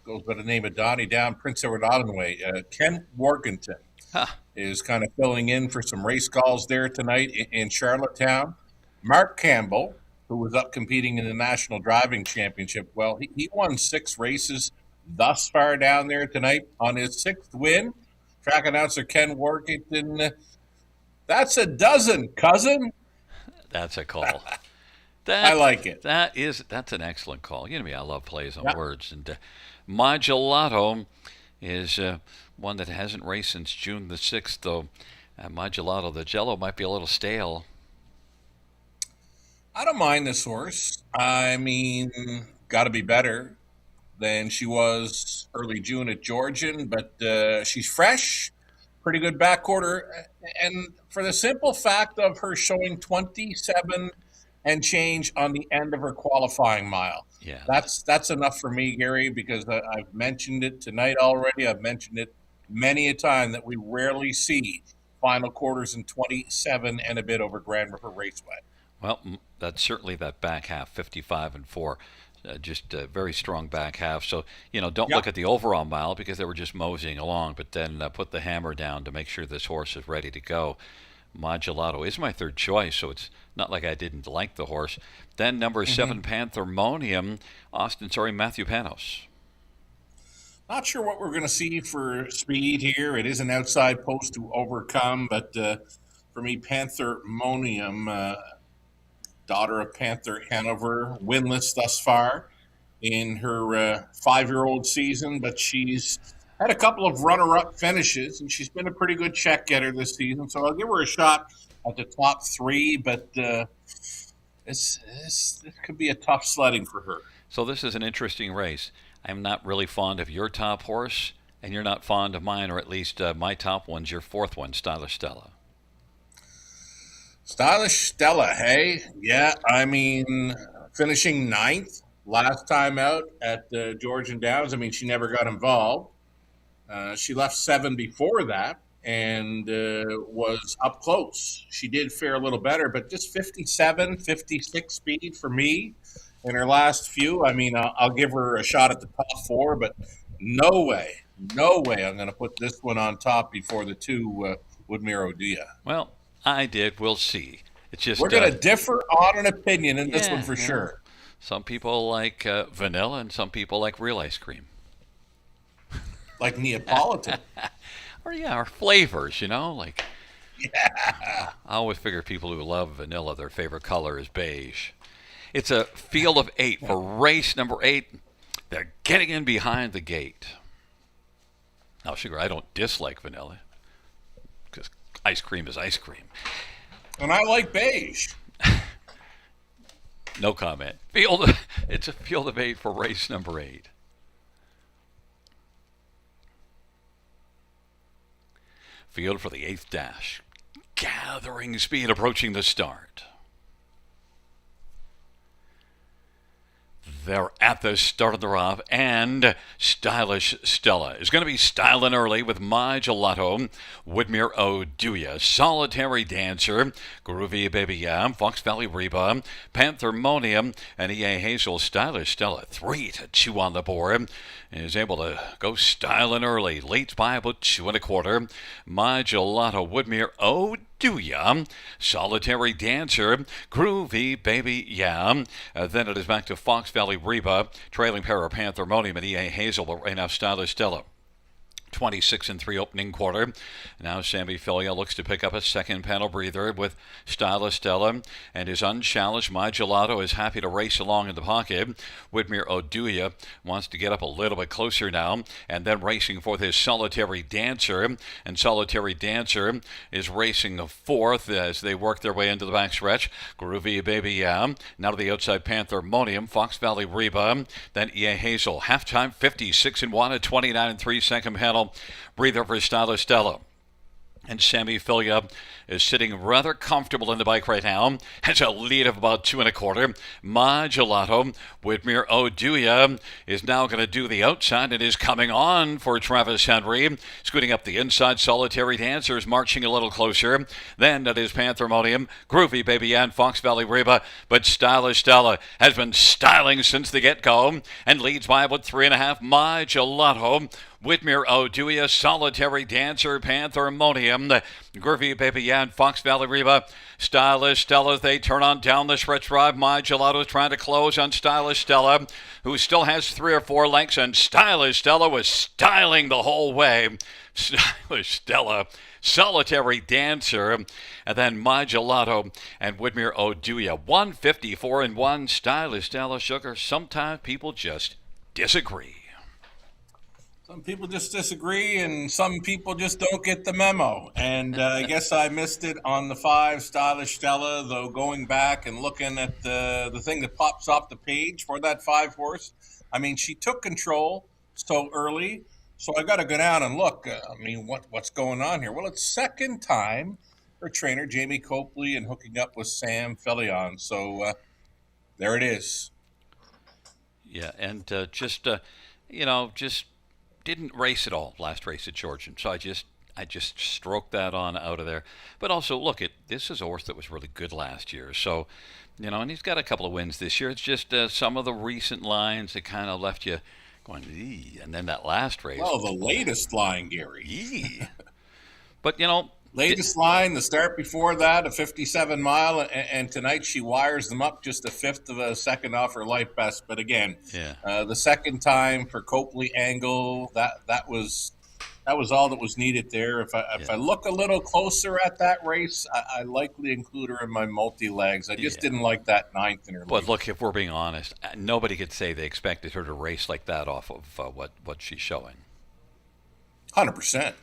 goes by the name of Donnie Down, Prince Edward Island Way, Ken Workington is kind of filling in for some race calls there tonight in Charlottetown. Mark Campbell, who was up competing in the National Driving Championship, well, he won 6 races thus far down there tonight. On his 6th win, track announcer Ken Workington, that's a dozen, cousin. That's a call. I like it. That's an excellent call. You know me, I love plays on words. And My Gelato is one that hasn't raced since June the 6th, though. My Gelato, the Jello might be a little stale. I don't mind this horse. Got to be better than she was early June at Georgian, but she's fresh, pretty good back quarter, and for the simple fact of her showing 27 and change on the end of her qualifying mile. Yeah, that's enough for me, Gary, because I've mentioned it tonight already. I've mentioned it many a time that we rarely see final quarters in 27 and a bit over Grand River Raceway. Well, that's certainly that back half, 55 and 4. Just a very strong back half. So, don't look at the overall mile because they were just moseying along, but then put the hammer down to make sure this horse is ready to go. My Gelato is my 3rd choice, so it's not like I didn't like the horse. Then number 7, Panthermonium, Matthew Panos. Not sure what we're going to see for speed here. It is an outside post to overcome, but for me, Panthermonium, daughter of Panther Hanover, winless thus far in her 5-year-old season, but she's had a couple of runner-up finishes, and she's been a pretty good check getter this season. So I'll give her a shot at the top 3, but this could be a tough sledding for her. So this is an interesting race. I'm not really fond of your top horse, And you're not fond of mine, or at least my top one's your fourth one, Stylish Stella. Stylish Stella, hey? Yeah, I mean, finishing ninth last time out at Georgian Downs. I mean, she never got involved. She left seven before that and was up close. She did fare a little better, but just 57, 56 speed for me in her last few. I mean, I'll give her a shot at the top four, but no way I'm going to put this one on top before the two Woodmere Odia. Well, I did. We'll see. It's just We're going to differ on an opinion in this one for sure. Some people like vanilla, and some people like real ice cream. Like Neapolitan. or flavors, like. Yeah. I always figure people who love vanilla, their favorite color is beige. It's a field of 8 for race number 8. They're getting in behind the gate. Now, sugar, I don't dislike vanilla because ice cream is ice cream. And I like beige. No comment. It's a field of 8 for race number 8. Field for the 8th dash. Gathering speed approaching the start. They're at the start of the rough, and Stylish Stella is going to be styling early with My Gelato, Woodmere Oduya, Solitary Dancer, Groovy Baby Yam, Fox Valley Reba, Panthermonium, and EA Hazel. Stylish Stella, 3 to 2 on the board, is able to go styling early. Leads by about 2 1/4. My Gelato, Woodmere Oduya, Solitary Dancer, Groovy Baby Yam. Then it is back to Fox Valley Reba, trailing pair of Panthermonium and EA Hazel, but right now Stylish Stella. 26 and 3 opening quarter. Now Sammy Filia looks to pick up a second panel breather with Stylish Stella, and his unchallenged My Gelato is happy to race along in the pocket. Woodmere Oduya wants to get up a little bit closer now, and then racing for his Solitary Dancer, and Solitary Dancer is racing fourth as they work their way into the backstretch. Groovy Baby Yam, now to the outside Panthermonium, Fox Valley Reba, then EA Hazel. Halftime 56 and 1 at 29 and 3 second panel. Breather for Stylish Stella. And Sammy Filia is sitting rather comfortable in the bike right now. Has a lead of about 2 1/4. My Gelato, Woodmere Oduya, is now going to do the outside and is coming on for Travis Henry. Scooting up the inside, Solitary Dancer is marching a little closer. Then it is Panthermonium, Groovy Baby and Fox Valley Reba. But Stylish Stella has been styling since the get-go and leads by about 3 1/2. My Gelato, Woodmere Oduya, Solitary Dancer, Panthermonium, Groovy Baby and Fox Valley Reba. Stylish Stella, they turn on down the stretch drive. My Gelato is trying to close on Stylish Stella, who still has 3 or 4 lengths, and Stylish Stella was styling the whole way. Stylish Stella, Solitary Dancer, and then My Gelato and Woodmere Oduya. 154 and 1. Stylish Stella, sugar. Sometimes people just disagree. Some people just disagree, and some people just don't get the memo. And I guess I missed it on the 5, Stylish Stella, though going back and looking at the thing that pops off the page for that 5 horse. I mean, she took control so early, so I got to go down and look. What's going on here? Well, it's second time her trainer, Jamie Copley, and hooking up with Sam Felion. So there it is. Yeah, and just didn't race at all last race at Georgian, so I just stroked that on out of there. But also, look, this is a horse that was really good last year, so and he's got a couple of wins this year. It's just some of the recent lines that kind of left you going, eee, and then that last race. Well, the latest line, Gary. Eee. But latest line, the start before that, a 57 mile, and tonight she wires them up just a 1/5 of a second off her life best. But again, the second time for Copley Angle, that was all that was needed there. If I look a little closer at that race, I likely include her in my multi-legs. I just didn't like that 9th in her league. But look, if we're being honest, nobody could say they expected her to race like that off of what she's showing. 100%.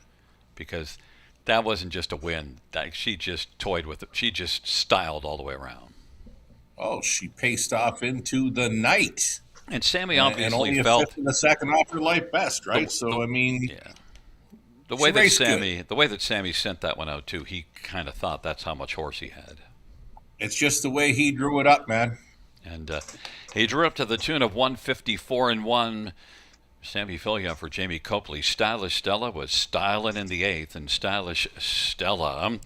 Because that wasn't just a win. She just toyed with it. She just styled all the way around. Oh, she paced off into the night. And Sammy and obviously only a felt, fifth of a second off her life best, right? the, So I mean, yeah, the she way that raced good. Sammy sent that one out too, he kind of thought that's how much horse he had. It's just the way he drew it up, man. And he drew up to the tune of 154 and 1. Sammy Filia for Jamie Copley. Stylish Stella was styling in the eighth, and Stylish Stella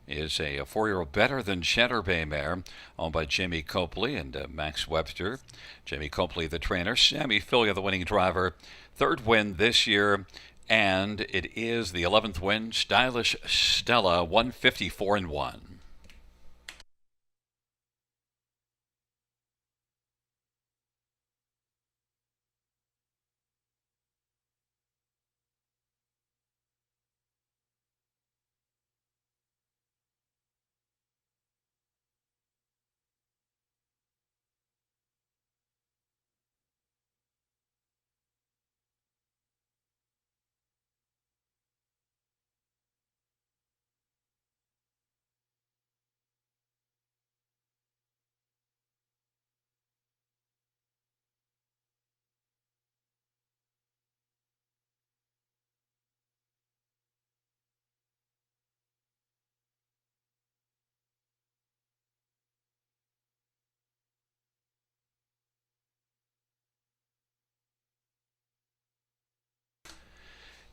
is a 4-year-old better than Shatter Bay mare, owned by Jamie Copley and Max Webster. Jamie Copley, the trainer. Sammy Filia, the winning driver. Third win this year, and it is the 11th win. Stylish Stella, 154 and 1.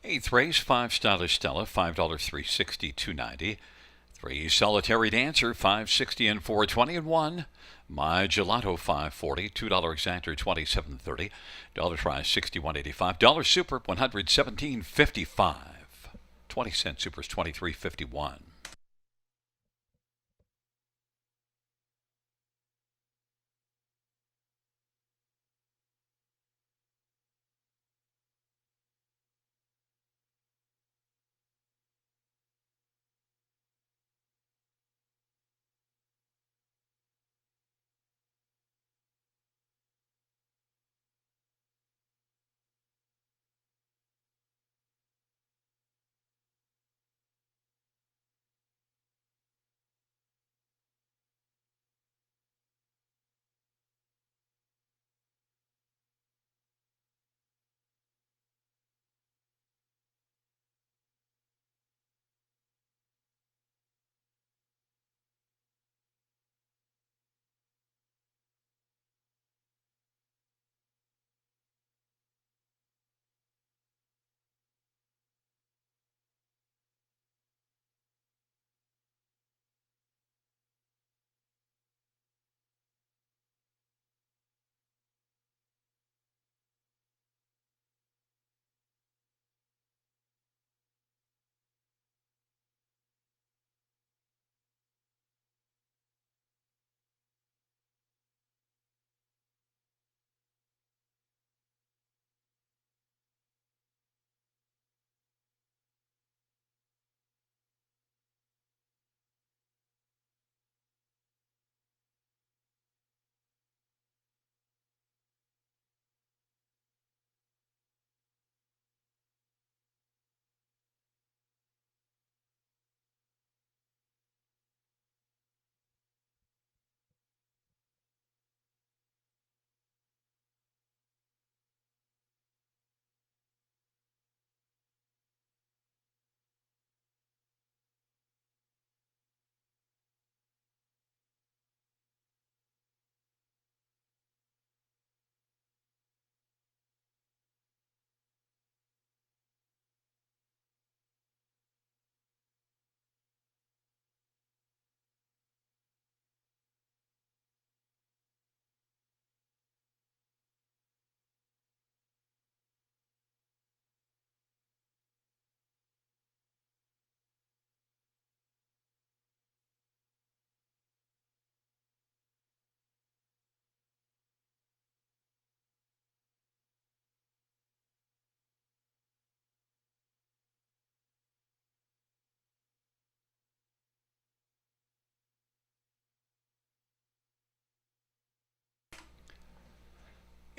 Eighth race, 5 Stylish Stella, $5, $360, $290. 3 Solitary Dancer, $560 and $420 and 1. My Gelato, $540, $2 Exactor, $27.30. Dollar Prize, $61.85. Dollar Super, $117.55. 20-cent Supers, $23.51.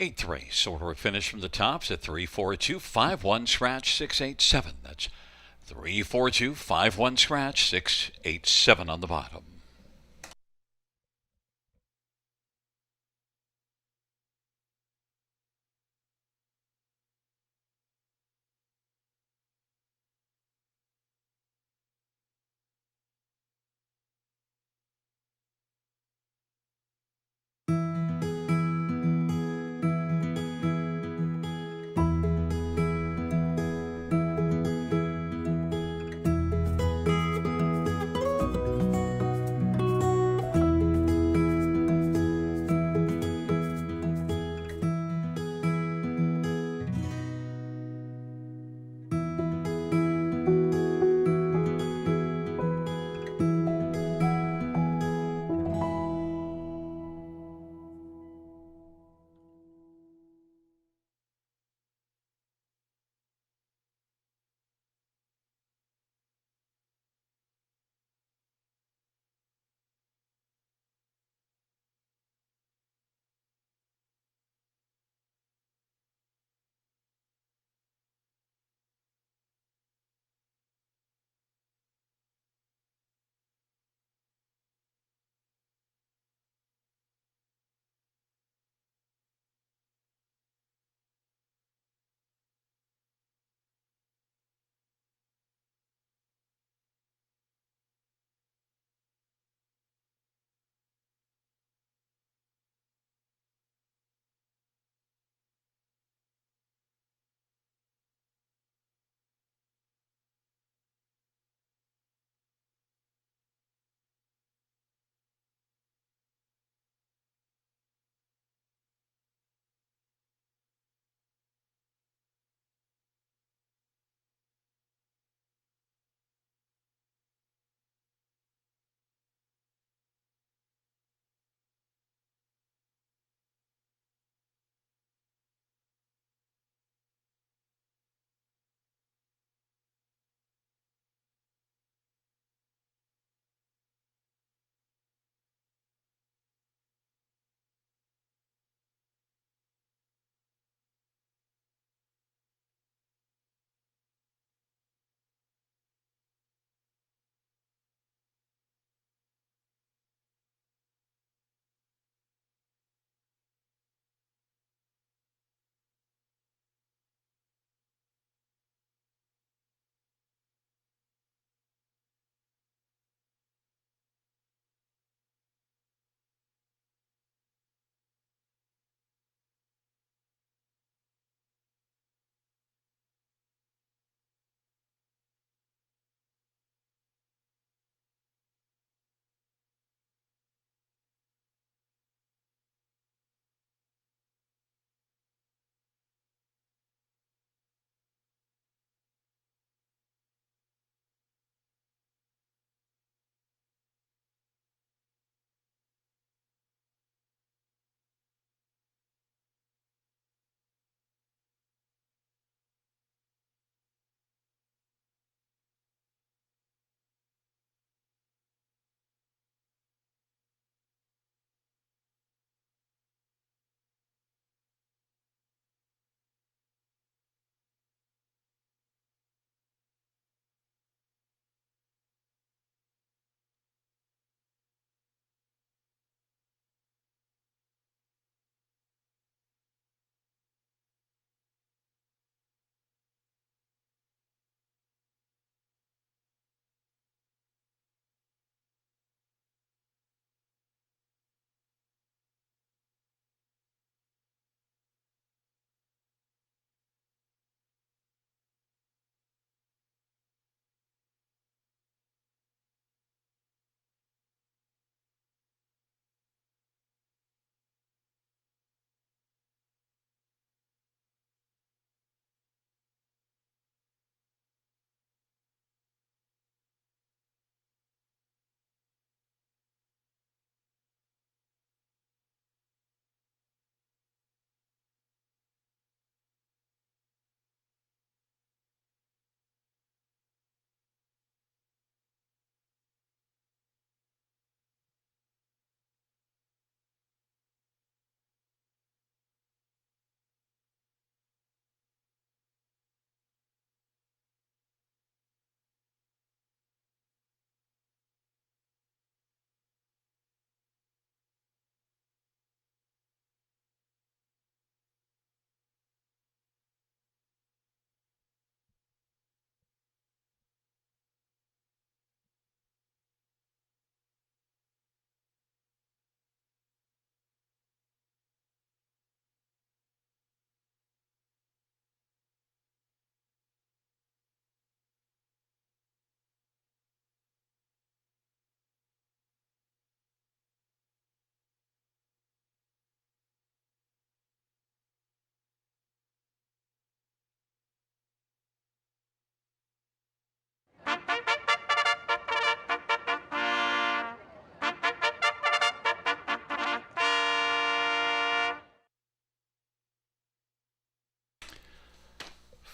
Eighth race, order of finish from the tops at 342, 51 scratch, 687. That's 342, 51 scratch, 687 on the bottom.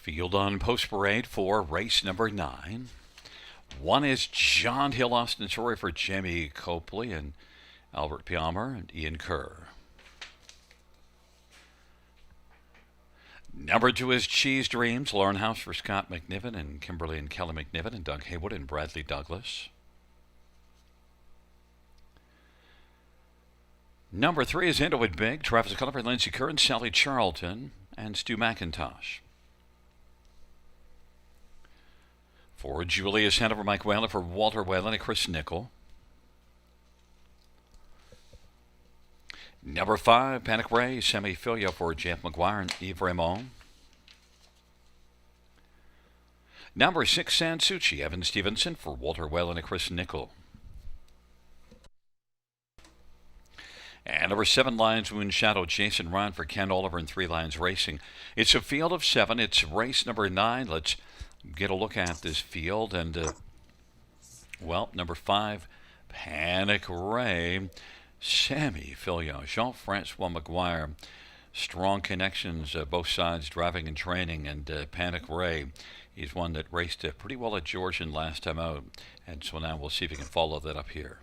Field on post parade for race number 9. 1 is John Hill Austin Story for Jamie Copley and Albert Piamer and Ian Kerr. Number 2 is Cheese Dreams, Lauren House for Scott McNiven and Kimberly and Kelly McNiven and Doug Haywood and Bradley Douglas. Number 3 is Into It Big, Travis Culliver, Lindsay Kerr and Sally Charlton and Stu McIntosh. For Julius Hanover, Mike Whalen for Walter Whalen and Chris Nickel. Number 5, Panic Ray, Sammy Filia for Jeff McGuire and Yves Raymond. Number 6, Sansucci, Evan Stevenson for Walter Whalen and Chris Nickel. And number 7, Lions Moon Shadow, Jason Ryan for Ken Oliver and 3 Lions Racing. It's a field of 7. It's race number 9. Let's get a look at this field. And, number 5, Panic Ray, Sammy Filia, Jean-Francois McGuire. Strong connections, both sides driving and training. And Panic Ray, he's one that raced pretty well at Georgian last time out. And so now we'll see if he can follow that up here.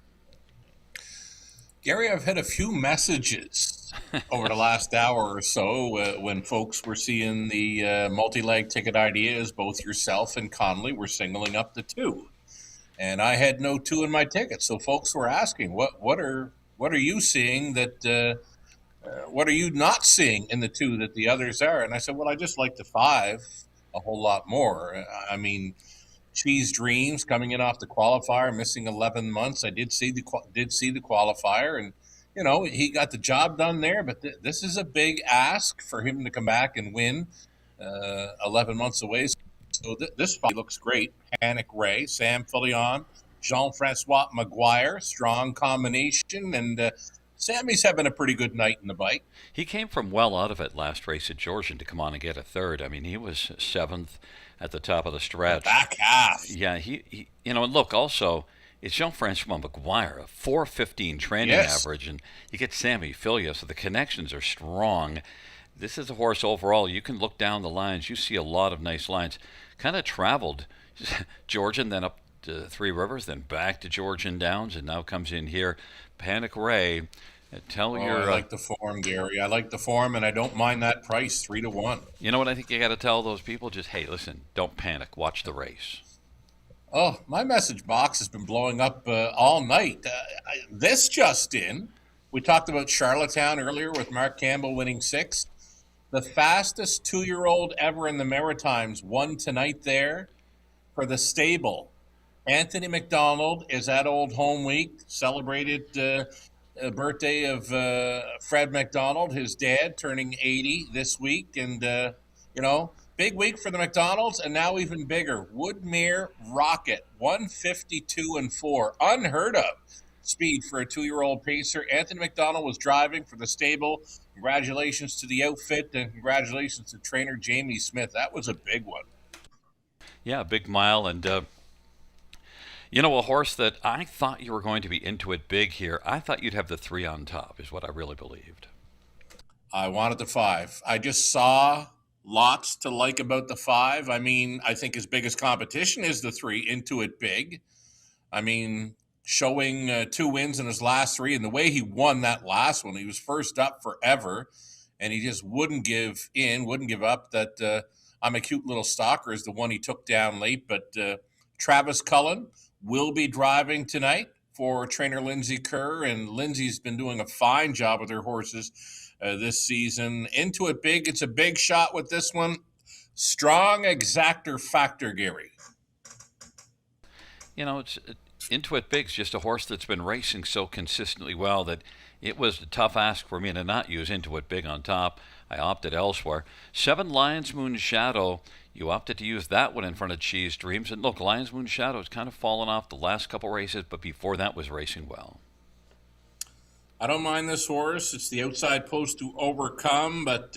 Gary, I've had a few messages over the last hour or so when folks were seeing the multi-leg ticket ideas. Both yourself and Connolly were singling up the 2, and I had no 2 in my ticket. So folks were asking, what are you seeing that? What are you not seeing in the 2 that the others are? And I said, well, I just like the 5 a whole lot more. I mean, Cheese Dreams coming in off the qualifier, missing 11 months. I did see the qualifier, and he got the job done there. But this is a big ask for him to come back and win 11 months away. So this fight looks great. Panic Ray, Sam Filion, Jean-Francois McGuire, strong combination, and Sammy's having a pretty good night in the bike. He came from well out of it last race at Georgian to come on and get a 3rd. I mean, he was 7th at the top of the stretch. Back half. Yeah, he and look, also, it's Jean-Francois McGuire, a 4:15 training average, and you get Sammy Filia, so the connections are strong. This is a horse overall. You can look down the lines. You see a lot of nice lines. Kind of traveled Georgian, then up to 3 Rivers, then back to Georgian Downs, and now comes in here. Panic Ray. I like the form, Gary. I like the form, and I don't mind that price, 3-1. You know what I think you got to tell those people? Just, hey, listen, don't panic. Watch the race. Oh, my message box has been blowing up all night. This just in. We talked about Charlottetown earlier with Mark Campbell winning 6th. The fastest 2-year-old ever in the Maritimes won tonight there for the stable. Anthony McDonald is at Old Home Week, celebrated birthday of Fred McDonald, his dad, turning 80 this week. And, big week for the McDonalds, and now even bigger. Woodmere Rocket, 152-4. Unheard of speed for a 2-year-old pacer. Anthony McDonald was driving for the stable. Congratulations to the outfit, and congratulations to trainer Jamie Smith. That was a big one. Yeah, a big mile, and a horse that I thought you were going to be into it big here. I thought you'd have the 3 on top, is what I really believed. I wanted the 5. I just saw lots to like about the 5. I mean, I think his biggest competition is the 3, Into It Big. I mean, showing 2 wins in his last 3, and the way he won that last one, he was first up forever, and he just wouldn't give up. That I'm a Cute Little Stalker is the one he took down late, but Travis Cullen will be driving tonight for trainer Lindsay Kerr, and Lindsay's been doing a fine job with her horses this season. Into It Big, it's a big shot with this one. Strong exactor factor, Gary. It's Into It Big's just a horse that's been racing so consistently well that it was a tough ask for me to not use Into It Big on top. I opted elsewhere. 7, Lions Moon Shadow. You opted to use that one in front of Cheese Dreams. And look, Lions Moon Shadow has kind of fallen off the last couple races, but before that was racing well. I don't mind this horse. It's the outside post to overcome, but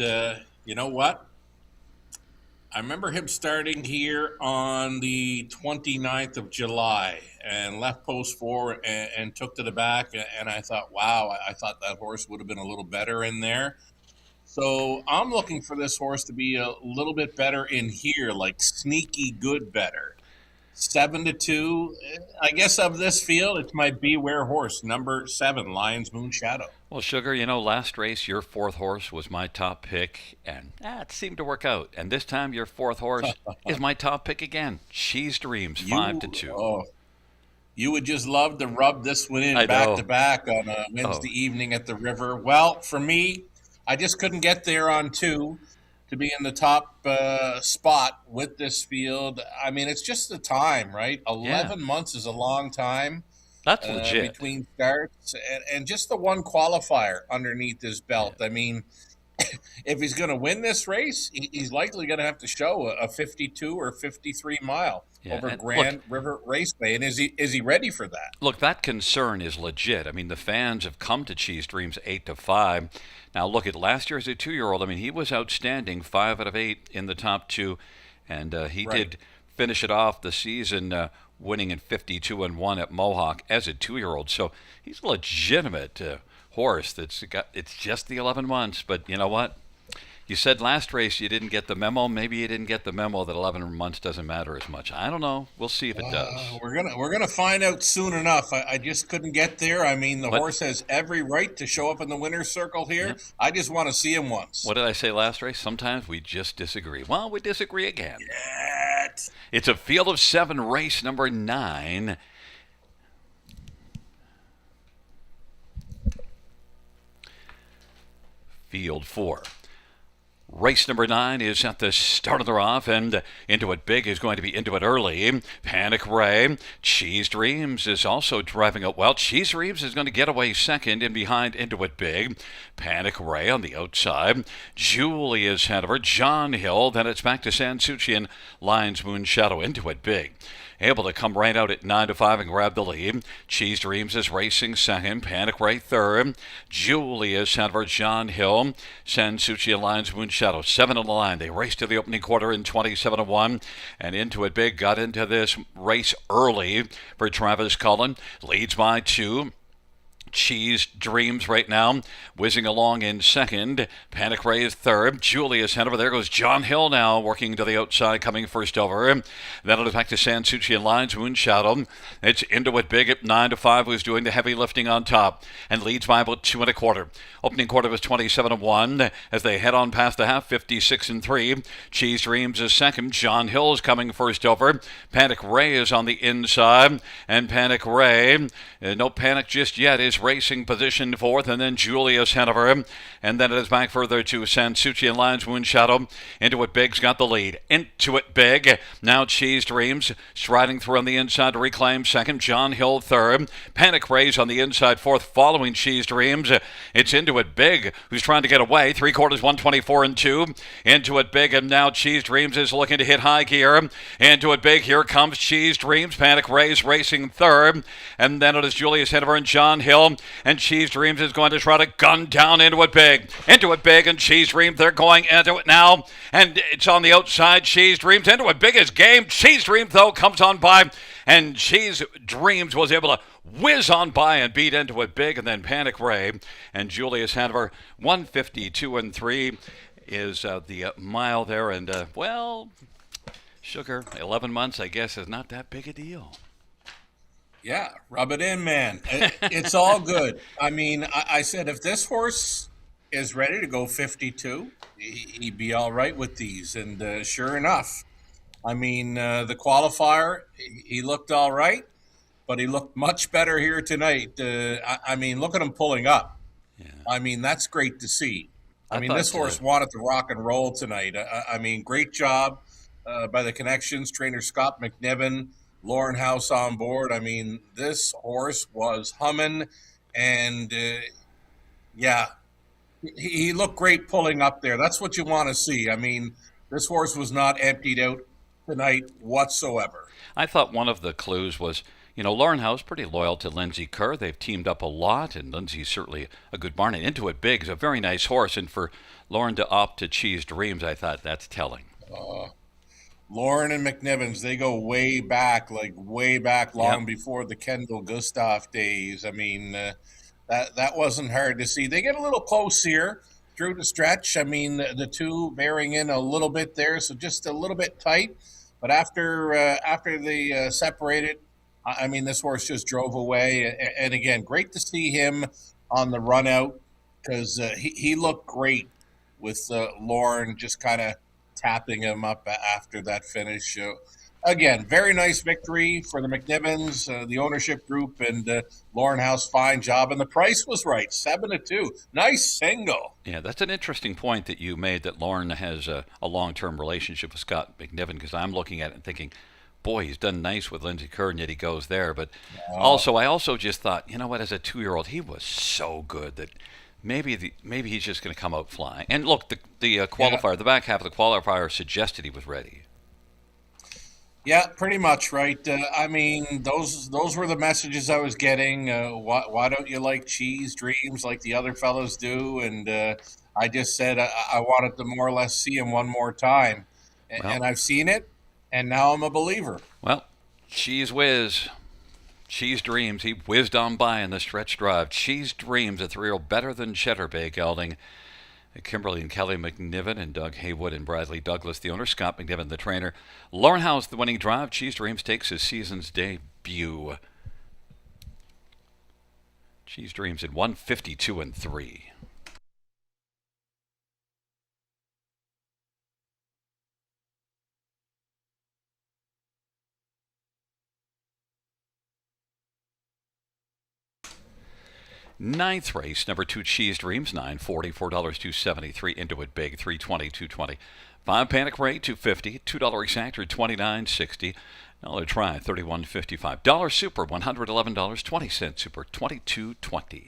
you know what? I remember him starting here on the 29th of July and left post 4 and took to the back, and I thought, wow, I thought that horse would have been a little better in there. So I'm looking for this horse to be a little bit better in here, like sneaky good better. 7-2. I guess of this field, it's my beware horse, number 7, Lion's Moon Shadow. Well, Sugar, last race your fourth horse was my top pick, and it seemed to work out. And this time your fourth horse is my top pick again. Cheese Dreams, You, 5-2. oh, you would just love to rub this one in I back know. to back on a Oh, Wednesday evening at the river. Well, for me, I just couldn't get there on 2 to be in the top spot with this field. I mean, it's just the time, right? yeah, 11 months is a long time that's legit. between starts, and just the one qualifier underneath his Yeah, belt. I mean, if he's going to win this race, he's likely going to have to show a 52 or 53 mile yeah. over And look, Grand River Raceway. And is he ready for that? look, that concern is legit. I mean, the fans have come to Cheese Dreams 8-5. Now, look at last year as a 2-year-old. I mean, he was outstanding, 5 out of 8 in the top two, and he Right. did finish it off the season winning in 52-1 at Mohawk as a 2-year-old. So he's a legitimate horse. It's just the 11 months, but you know what? You said last race you didn't get the memo. Maybe you didn't get the memo that 11 months doesn't matter as much. I don't know. We'll see if it does. We're gonna find out soon enough. I just couldn't get there. I mean, the What? horse has every right to show up in the winner's circle Yeah. here. I just want to see him once. What did I say last race? Sometimes we just disagree. Well, we disagree again. Yet. It's a field of 7, race number 9. Field 4. Race number 9 is at the start of the off, and Into It Big is going to be into it early. Panic Ray. Cheese Dreams is also driving it well. Cheese Dreams is going to get away second and behind Into It Big. Panic Ray on the outside. Julia's ahead of her. John Hill. Then it's back to Sansucci and Lion's Moon Shadow. Into It Big able to come right out at 9-5 and grab the lead. Cheese Dreams is racing second. Panic Ray third. Julia's ahead of her. John Hill. Sansucci and Lion's Moon Shadow 7 on the line. They raced to the opening quarter in 27-1, and Into It Big got into this race early for Travis Cullen. Leads by 2. Cheese Dreams right now whizzing along in second. Panic Ray is third. Julia's head over there goes John Hill now working to the outside, coming first over. Then it'll back to Sansucci and Lion's Moon Shadow. It's Into It Big at 9-5, who's doing the heavy lifting on top and leads by about 2 1/4. Opening quarter was 27-1 as they head on past the half, 56-3. Cheese Dreams is second. John Hill is coming first over. Panic Ray is on the inside, and Panic Ray, no panic just yet, is racing position fourth, and then Julius Hanover, and then it is back further to Sansucci and Lion's Moon Shadow. Into It Big's got the lead. Into It Big. Now Cheese Dreams striding through on the inside to reclaim second. John Hill third. Panic Ray's on the inside fourth, following Cheese Dreams. It's Into It Big who's trying to get away. 3/4, 124-2. Into It Big, and now Cheese Dreams is looking to hit high gear. Into It Big. Here comes Cheese Dreams. Panic Ray's racing third, and then it is Julius Hanover and John Hill. And Cheese Dreams is going to try to gun down Into It Big. Into It Big and Cheese Dreams, they're going into it now. And it's on the outside, Cheese Dreams. Into It Big is game. Cheese Dreams, though, comes on by. And Cheese Dreams was able to whiz on by and beat Into It Big. And then Panic Ray and Julius Hanover, 152-3 is the mile there. And, well, Sugar, 11 months, I guess, is not that big a deal. Yeah, rub it in, man. It's all good. I mean, I said if this horse is ready to go 52, he'd be all right with these. And sure enough, I mean, the qualifier, he looked all right, but he looked much better here tonight. I mean, look at him pulling up. Yeah. I mean, that's great to see. I mean, thought, this horse wanted to rock and roll tonight. I mean, great job by the connections, trainer Scott McNiven, Lauren House on board. I mean, this horse was humming, and yeah, he looked great pulling up there. That's what you want to see. I mean, this horse was not emptied out tonight whatsoever. I thought one of the clues was, Lauren House pretty loyal to Lindsay Kerr. They've teamed up a lot, and Lindsay's certainly a good barn. And Into It Big is a very nice horse, and for Lauren to opt to Cheese Dreams, I thought that's telling. Lauren and McNiven's, they go way back, long before the Kendall Gustav days. I mean, that wasn't hard to see. They get a little close here. through the stretch. I mean, the two bearing in a little bit there, so just a little bit tight. But after they separated, I mean, this horse just drove away. And again, great to see him on the run out because he looked great with Lauren just kind of tapping him up after that finish. Again, very nice victory for the McNibbins, the ownership group, and Lauren House. Fine job, and the price was right, 7-2. Nice single. Yeah, that's an interesting point that you made, that Lauren has a long-term relationship with Scott McNiven, because I'm looking at it and thinking, boy, he's done nice with Lindsey Kerr, and yet he goes there. But I also just thought, you know what, as a 2-year-old, he was so good that maybe he's just going to come out flying. And look, the qualifier, the back half of the qualifier suggested he was ready. Yeah, pretty much right. I mean, those were the messages I was getting. Why don't you like Cheese Dreams like the other fellows do? And I just said I wanted to more or less see him one more time, Well, and I've seen it, and now I'm a believer. well, Cheese Whiz. Cheese Dreams. He whizzed on by in the stretch drive. Cheese Dreams, a 3-year-old, better than Cheddar Bay gelding. Kimberly and Kelly McNiven and Doug Haywood and Bradley Douglas, the owner. Scott McNiven, the trainer. Lauren House, the winning drive. Cheese Dreams takes his season's debut. Cheese Dreams at 152-3. Ninth race, number 2, Cheese Dreams, $9.40, $4, $2.73, into it big, $3.20, $2.20. 5 Panic Ray, $2.50, $2 Exactor, $29.60. $1 Try, $31.55. Dollar Super, $111.20. Super, $22.20.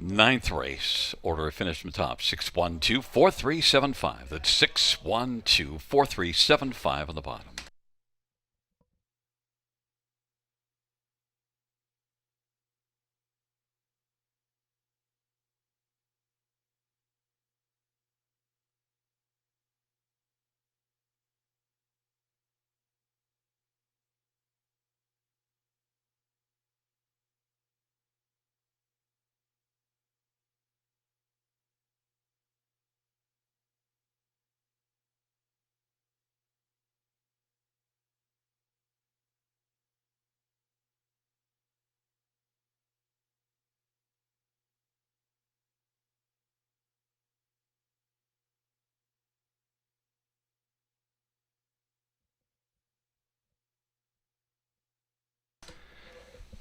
Ninth race, order of finish from the top, 612-4375. That's 612-4375 on the bottom.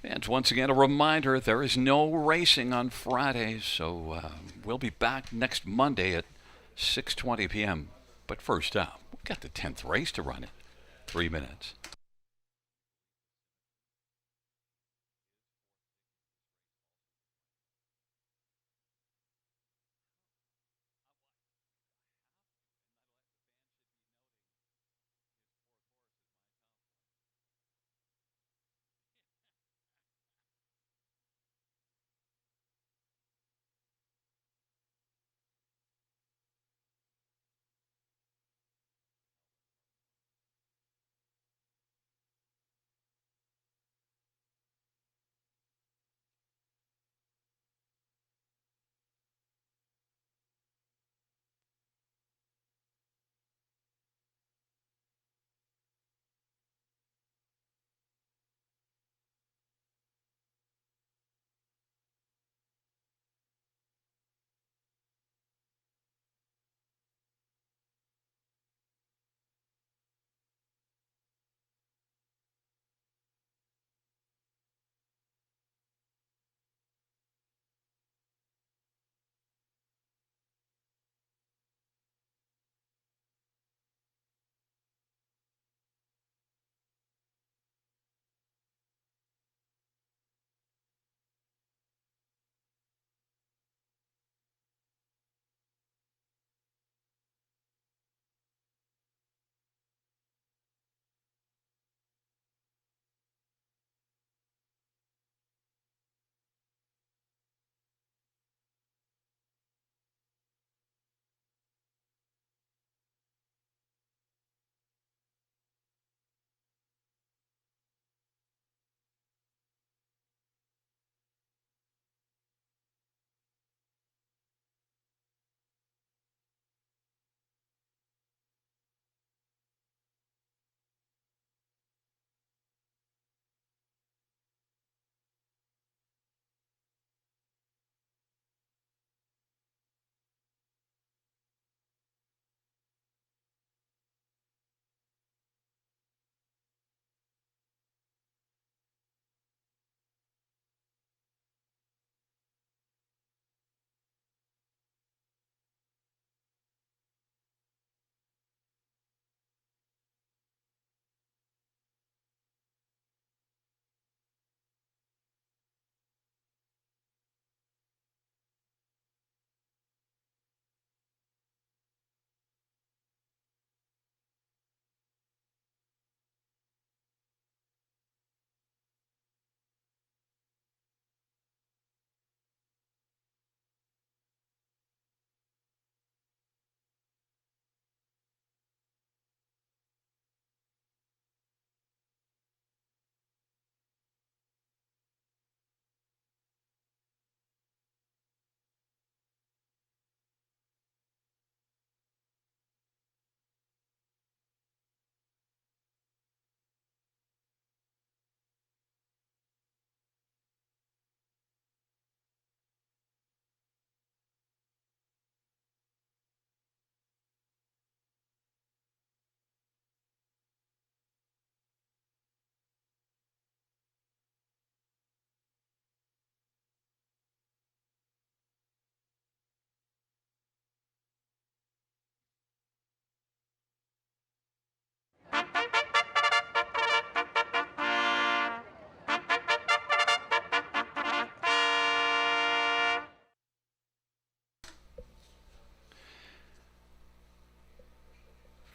And once again, a reminder, there is no racing on Fridays, so we'll be back next Monday at 6:20 p.m. But first up, we've got the 10th race to run in 3 minutes.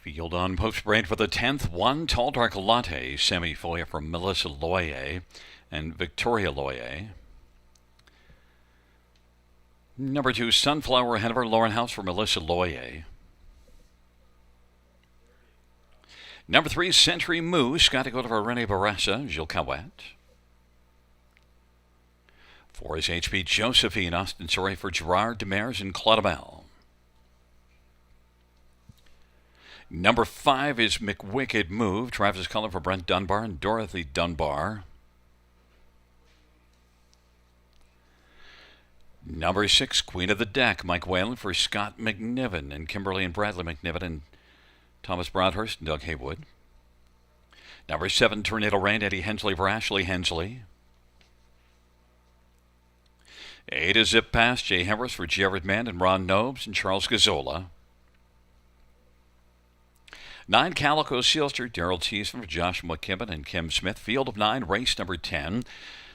Field on post parade for the 10th. 1 Tall Dark Latte, semi-folia from Melissa Loyer and Victoria Loyer. Number 2, Sunflower Hanover Lauren House for Melissa Loyer. Number 3, Century Moose, got to go to Rene Barassa, Gilles Cowett. 4 is HP Josephine, Austin Surrey for Gerard Demers and Claudemel. Number 5 is McWicked Move, Travis Cullen for Brent Dunbar and Dorothy Dunbar. Number 6, Queen of the Deck, Mike Whalen for Scott McNiven and Kimberly and Bradley McNiven and Thomas Broadhurst and Doug Haywood. Number 7, Tornado Rain, Eddie Hensley for Ashley Hensley. 8 is Zip Pass, Jay Harris for Jared Mann and Ron Nobes and Charles Gazzola. 9, Calico Sealster, Daryl Teasman for Joshua McKibben and Kim Smith. Field of 9, race number 10.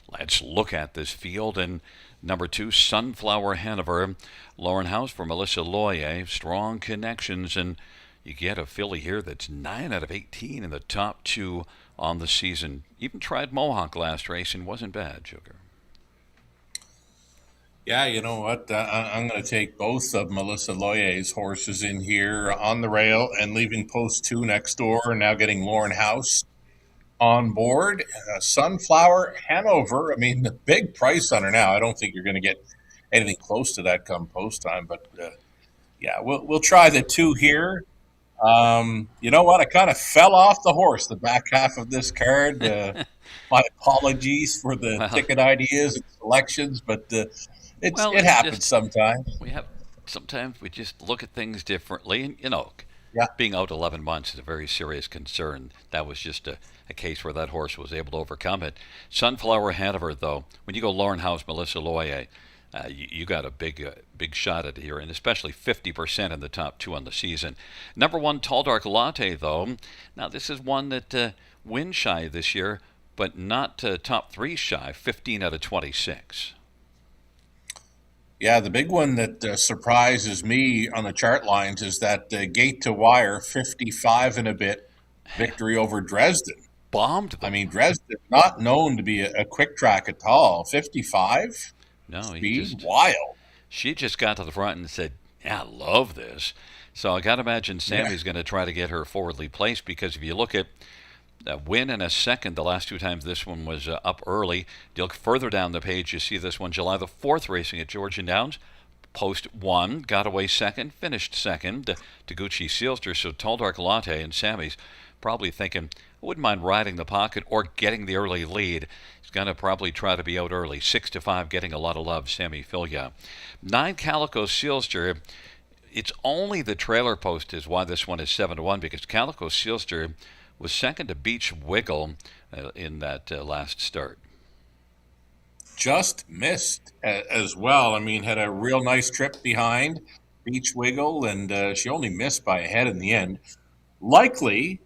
Let's look at this field. And number 2, Sunflower Hanover, Lauren House for Melissa Loyer. Strong connections, and you get a filly here that's 9 out of 18 in the top 2 on the season. Even tried Mohawk last race and wasn't bad, Sugar. Yeah, you know what? I'm going to take both of Melissa Loyer's horses in here on the rail and leaving post 2 next door, and now getting Lauren House on board. Sunflower Hanover, I mean, the big price on her now. I don't think you're going to get anything close to that come post time, but yeah, we'll try the 2 here. You know what? I kind of fell off the horse the back half of this card. My apologies for the ticket ideas and selections, but it happens sometimes. Sometimes we just look at things differently, and Yeah. being out 11 months is a very serious concern. That was just a case where that horse was able to overcome it. Sunflower Hanover, though, when you go Lauren House, Melissa Loyer, you got a big shot at it here, and especially 50% in the top 2 on the season. Number 1, Tall Dark Latte, though. Now, this is one that win shy this year, but not top 3 shy, 15 out of 26. Yeah, the big one that surprises me on the chart lines is that gate to wire 55 and a bit victory over Dresden. Bombed them. I mean, Dresden not known to be a quick track at all. 55. No, speed, wild. She just got to the front and said, "Yeah, I love this." So I got to imagine Sammy's going to try to get her forwardly placed, because if you look at a win and a second the last 2 times this one was up early. You look further down the page, you see this one July the 4th racing at Georgian Downs. Post 1, got away second, finished second. Taguchi Sealster, so Tall Dark Latte and Sammy's probably thinking, I wouldn't mind riding the pocket or getting the early lead. He's going to probably try to be out early. 6-5, getting a lot of love, Sammy Filia. 9, Calico Sealster. It's only the trailer post is why this one is 7-1, because Calico Sealster was second to Beach Wiggle in that last start. Just missed as well. I mean, had a real nice trip behind Beach Wiggle, and she only missed by a head in the end. Likely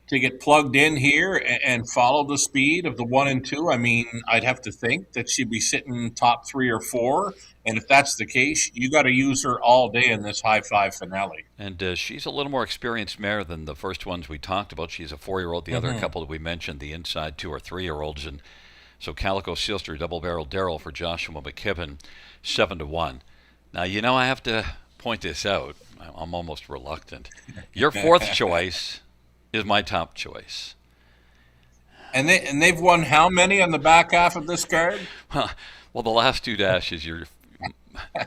to get plugged in here and follow the speed of the 1 and 2. I mean, I'd have to think that she'd be sitting top 3 or 4. And if that's the case, you got to use her all day in this high 5 finale. And she's a little more experienced mare than the first ones we talked about. She's a 4-year-old. The other couple that we mentioned, the inside 2 or 3-year-olds. And so Calico Sealster, Double Barrel Daryl for Joshua McKibben, 7-1. Now, I have to point this out. I'm almost reluctant. Your 4th choice is my top choice. And they've won how many on the back half of this card? Well, the last 2 dashes, your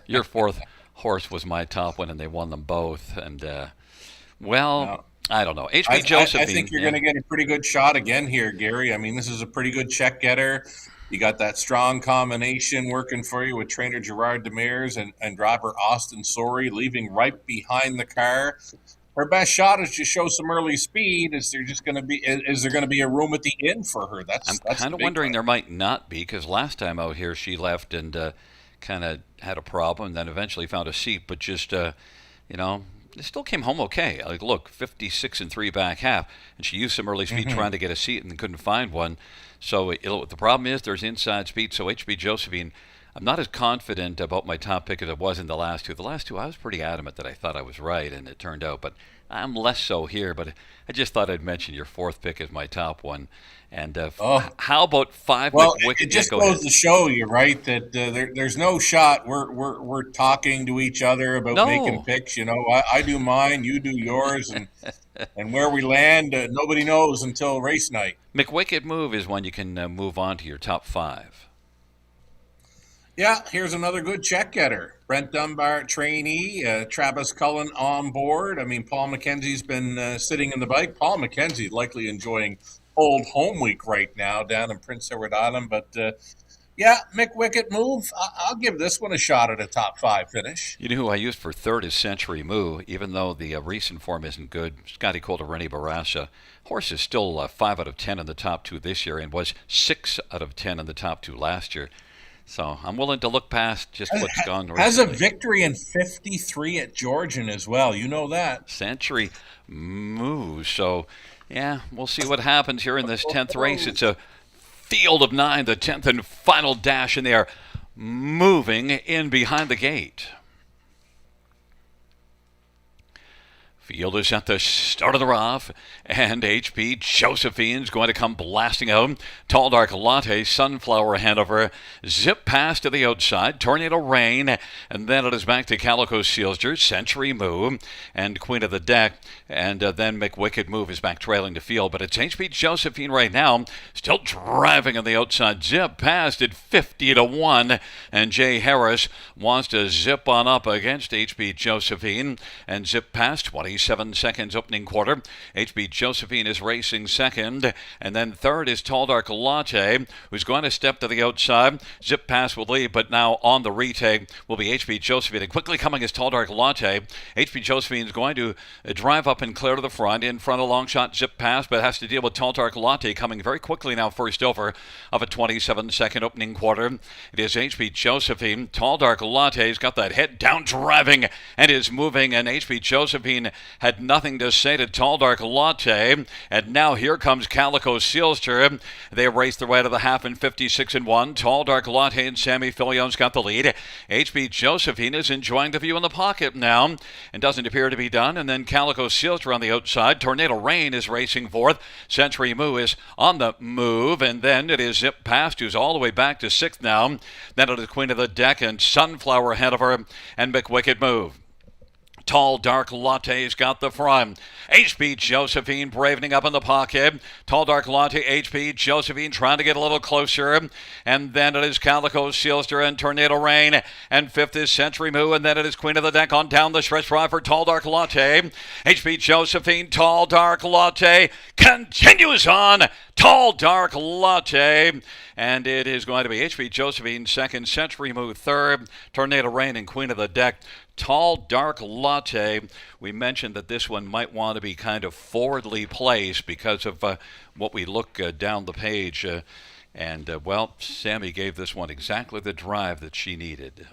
4th horse was my top one, and they won them both. And I don't know. HB Josephine. I think you're going to get a pretty good shot again here, Gary. I mean, this is a pretty good check getter. You got that strong combination working for you with trainer Gerard Demers and driver Austin Sorey, leaving right behind the car. Her best shot is to show some early speed. Is there going to be a room at the inn for her? I'm kind of wondering. There might not be, because last time out here she left and kind of had a problem, and then eventually found a seat. But just it still came home okay. Like, look, 56 and 3 back half, and she used some early speed trying to get a seat and couldn't find one. So the problem is there's inside speed. So HB Josephine, I'm not as confident about my top pick as I was in the last 2. The last 2, I was pretty adamant that I thought I was right, and it turned out. But I'm less so here. But I just thought I'd mention your 4th pick as my top one. And how about 5? Well, it just goes to show you, right, that there's no shot. We're talking to each other about making picks. I do mine, you do yours, and where we land, nobody knows until race night. McWicked Move is when you can move on to your top 5. Yeah, here's another good check getter. Brent Dunbar, trainee, Travis Cullen on board. I mean, Paul McKenzie's been sitting in the bike. Paul McKenzie likely enjoying Old Home Week right now down in Prince Edward Island. But, McWicked Move, I'll give this one a shot at a top 5 finish. You know who I used for 3rd is Century Moo, even though the recent form isn't good. Scotty Calder, Rennie Barassa. Horse is still 5 out of 10 in the top 2 this year and was 6 out of 10 in the top 2 last year. So I'm willing to look past just what's gone Has a recently. victory in 53 at Georgian as well. You know that. Century moves. So, yeah, we'll see what happens here in this 10th race. It's a field of 9, the 10th and final dash, and they are moving in behind the gate. Field is at the start of the rough, and HP Josephine's going to come blasting out. Tall Dark Latte, Sunflower Hanover, zip pass to the outside, Tornado Rain, and then it is back to Calico Sealster, Century Moo, and Queen of the Deck, and then McWicked Move is back trailing the field. But it's HP Josephine right now, still driving on the outside. Zip past at 50-1, and Jay Harris wants to zip on up against HP Josephine, and zip past 27 seconds opening quarter. HB Josephine is racing second, and then third is Tall Dark Latte, who's going to step to the outside. Zip pass will lead, but now on the retake will be HB Josephine. And quickly coming is Tall Dark Latte. HB Josephine is going to drive up and clear to the front. In front, a long shot zip pass, but has to deal with Tall Dark Latte coming very quickly now first over of a 27-second opening quarter. It is HB Josephine. Tall Dark Latte's got that head down driving and is moving, and HB Josephine had nothing to say to Tall Dark Latte. And now here comes Calico Sealster. They race their way to the half in 56-1. Tall Dark Latte and Sammy Fillion's got the lead. HB Josephine is enjoying the view in the pocket now and doesn't appear to be done. And then Calico Sealster on the outside. Tornado Rain is racing fourth. Century Moo is on the move. And then it is Zip Past, who's all the way back to sixth now. Then it is Queen of the Deck and Sunflower Hanover and McWicked Move. Tall Dark Latte's got the front. HP Josephine bravening up in the pocket. Tall Dark Latte, HP Josephine trying to get a little closer. And then it is Calico Sealster and Tornado Rain. And fifth is Century Moo. And then it is Queen of the Deck on down the stretch drive for Tall Dark Latte. HP Josephine, Tall Dark Latte continues on. Tall Dark Latte. And it is going to be HP Josephine second, Century Moo third, Tornado Rain and Queen of the Deck. Tall Dark Latte, we mentioned that this one might want to be kind of forwardly placed because of what we look down the page. Well, Sammy gave this one exactly the drive that she needed.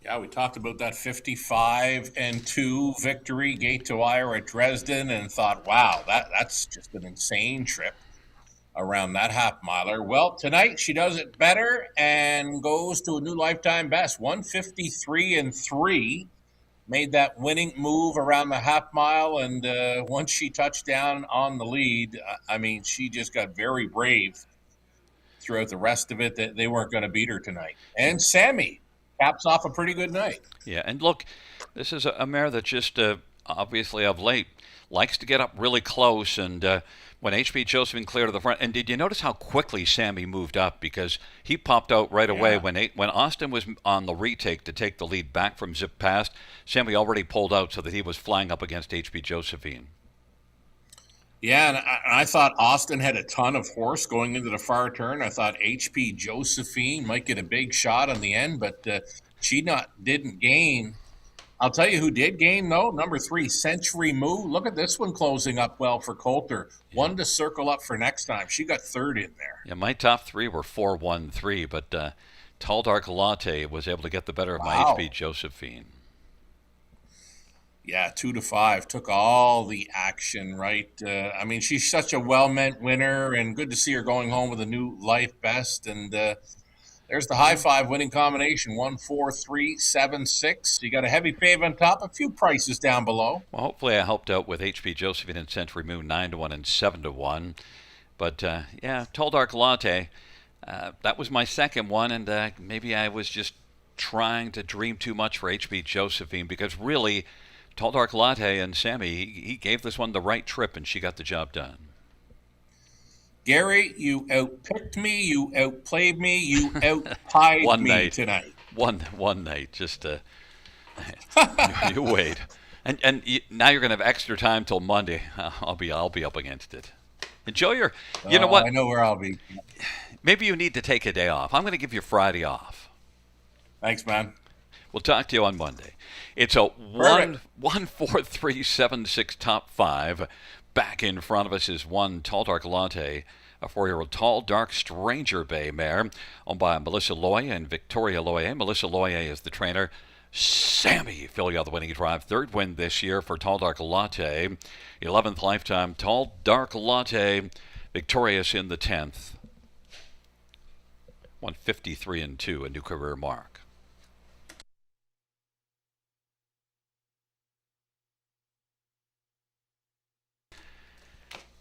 Yeah, we talked about that 55-2 victory, gate to wire at Dresden, and thought, wow, that's just an insane trip around that half miler. Well, tonight she does it better and goes to a new lifetime best, 153-3. Made that winning move around the half mile, and once she touched down on the lead, I mean, she just got very brave throughout the rest of it that they weren't going to beat her tonight. And Sammy caps off a pretty good night. Yeah, and look, this is a mare that just obviously of late likes to get up really close, and when HP Josephine cleared to the front, and did you notice how quickly Sammy moved up? Because he popped out right away when Austin was on the retake to take the lead back from Zip Past. Sammy already pulled out so that he was flying up against HP Josephine. Yeah, and I thought Austin had a ton of horse going into the far turn. I thought HP Josephine might get a big shot on the end, but she didn't gain. I'll tell you who did gain, though. Number 3, Century Moo. Look at this one closing up well for Coulter. One to circle up for next time. She got third in there. Yeah, my top 3 were 4-1-3, but Tall Dark Latte was able to get the better of my HP Josephine. Yeah, 2-5. Took all the action, right? I mean, she's such a well-meant winner, and good to see her going home with a new life best. And there's the high five winning combination, 1-4-3-7-6. You got a heavy fave on top, a few prices down below. Well, hopefully I helped out with HP Josephine and Century Moon 9-1 and 7-1. But yeah, Tall Dark Latte, that was my second one, and maybe I was just trying to dream too much for HP Josephine, because really, Tall Dark Latte and Sammy, he gave this one the right trip, and she got the job done. Gary, you outpicked me, you outplayed me, you outpied me tonight. One night, just you wait, and now you're gonna have extra time till Monday. I'll be up against it. Enjoy your, you know what? I know where I'll be. Maybe you need to take a day off. I'm gonna give you Friday off. Thanks, man. We'll talk to you on Monday. It's a 1-4-3-7-6 top 5. Back in front of us is 1 Tall Dark Latte, a 4-year-old tall, dark Stranger Bay mare owned by Melissa Loye and Victoria Loye. Melissa Loye is the trainer. Sammy Filia the winning drive. Third win this year for Tall Dark Latte. 11th lifetime Tall Dark Latte. Victorious in the 10th. 153-2, a new career mark.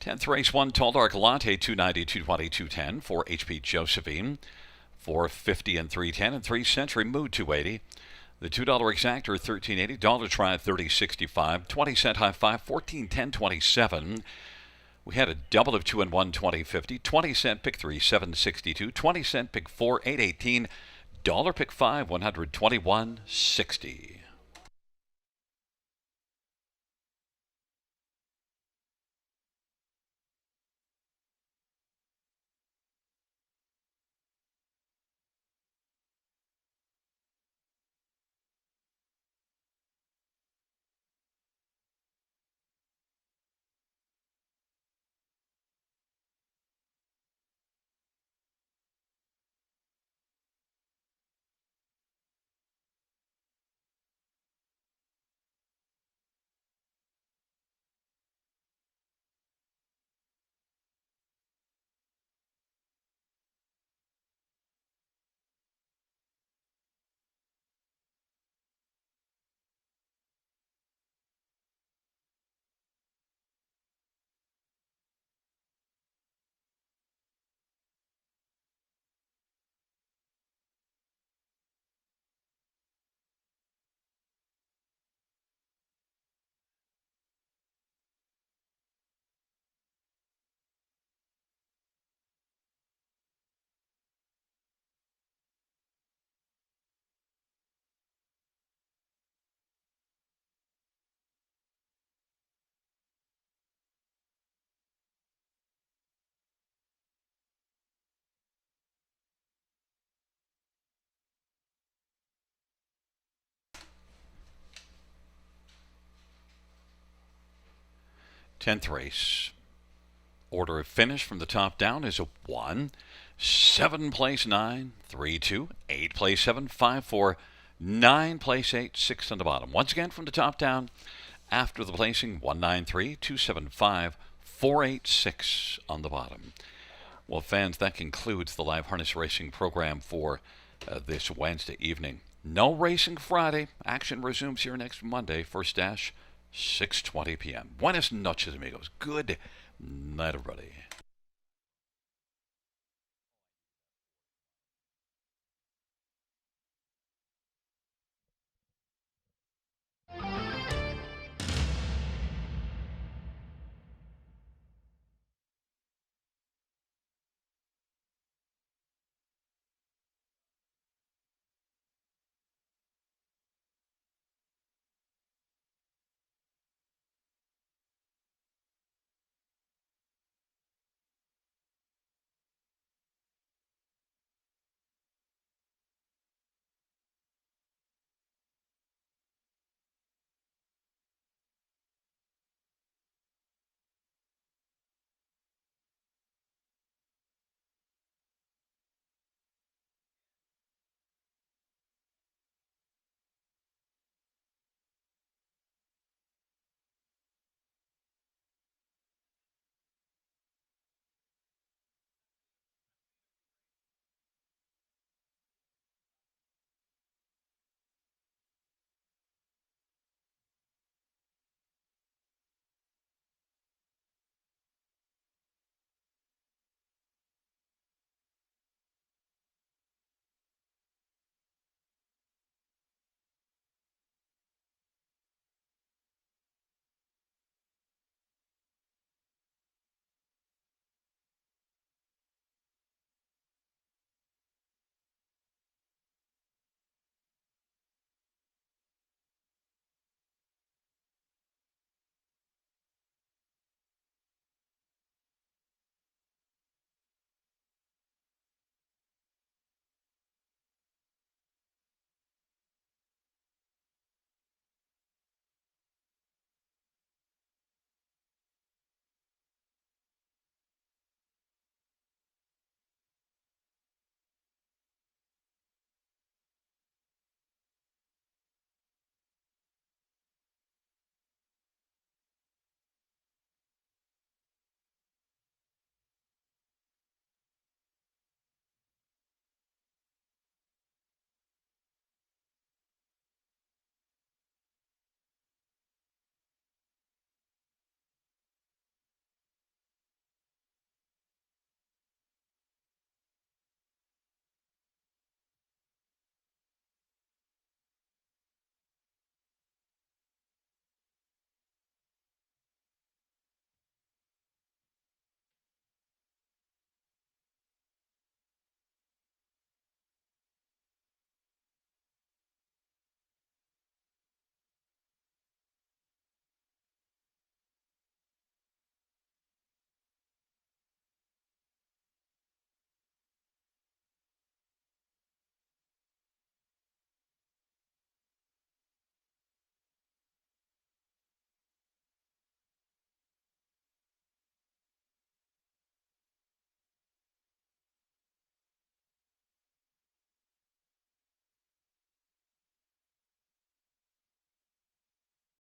Tenth race 1, Tall Dark Latte, 290, 220, 210 for HP Josephine. 450 and 310 and 3 Century Mood 280. The $2 exactor $13.80, dollar try $30.65, 20-cent high five $14.10.27. We had a double of 2 and 1 $20.50, 20-cent pick 3 $7.62, 20-cent pick 4 $8.18, dollar pick 5 $121.60. Tenth race. Order of finish from the top down is a 1, 7 place 9, 3 2, 8 place 7, 5 4, 9 place 8, 6 on the bottom. Once again from the top down, after the placing 1 9 3, 2 7 5, 4 8 6 on the bottom. Well, fans, that concludes the live harness racing program for this Wednesday evening. No racing Friday. Action resumes here next Monday. First dash 6:20 p.m. Buenas noches, amigos. Good night, everybody.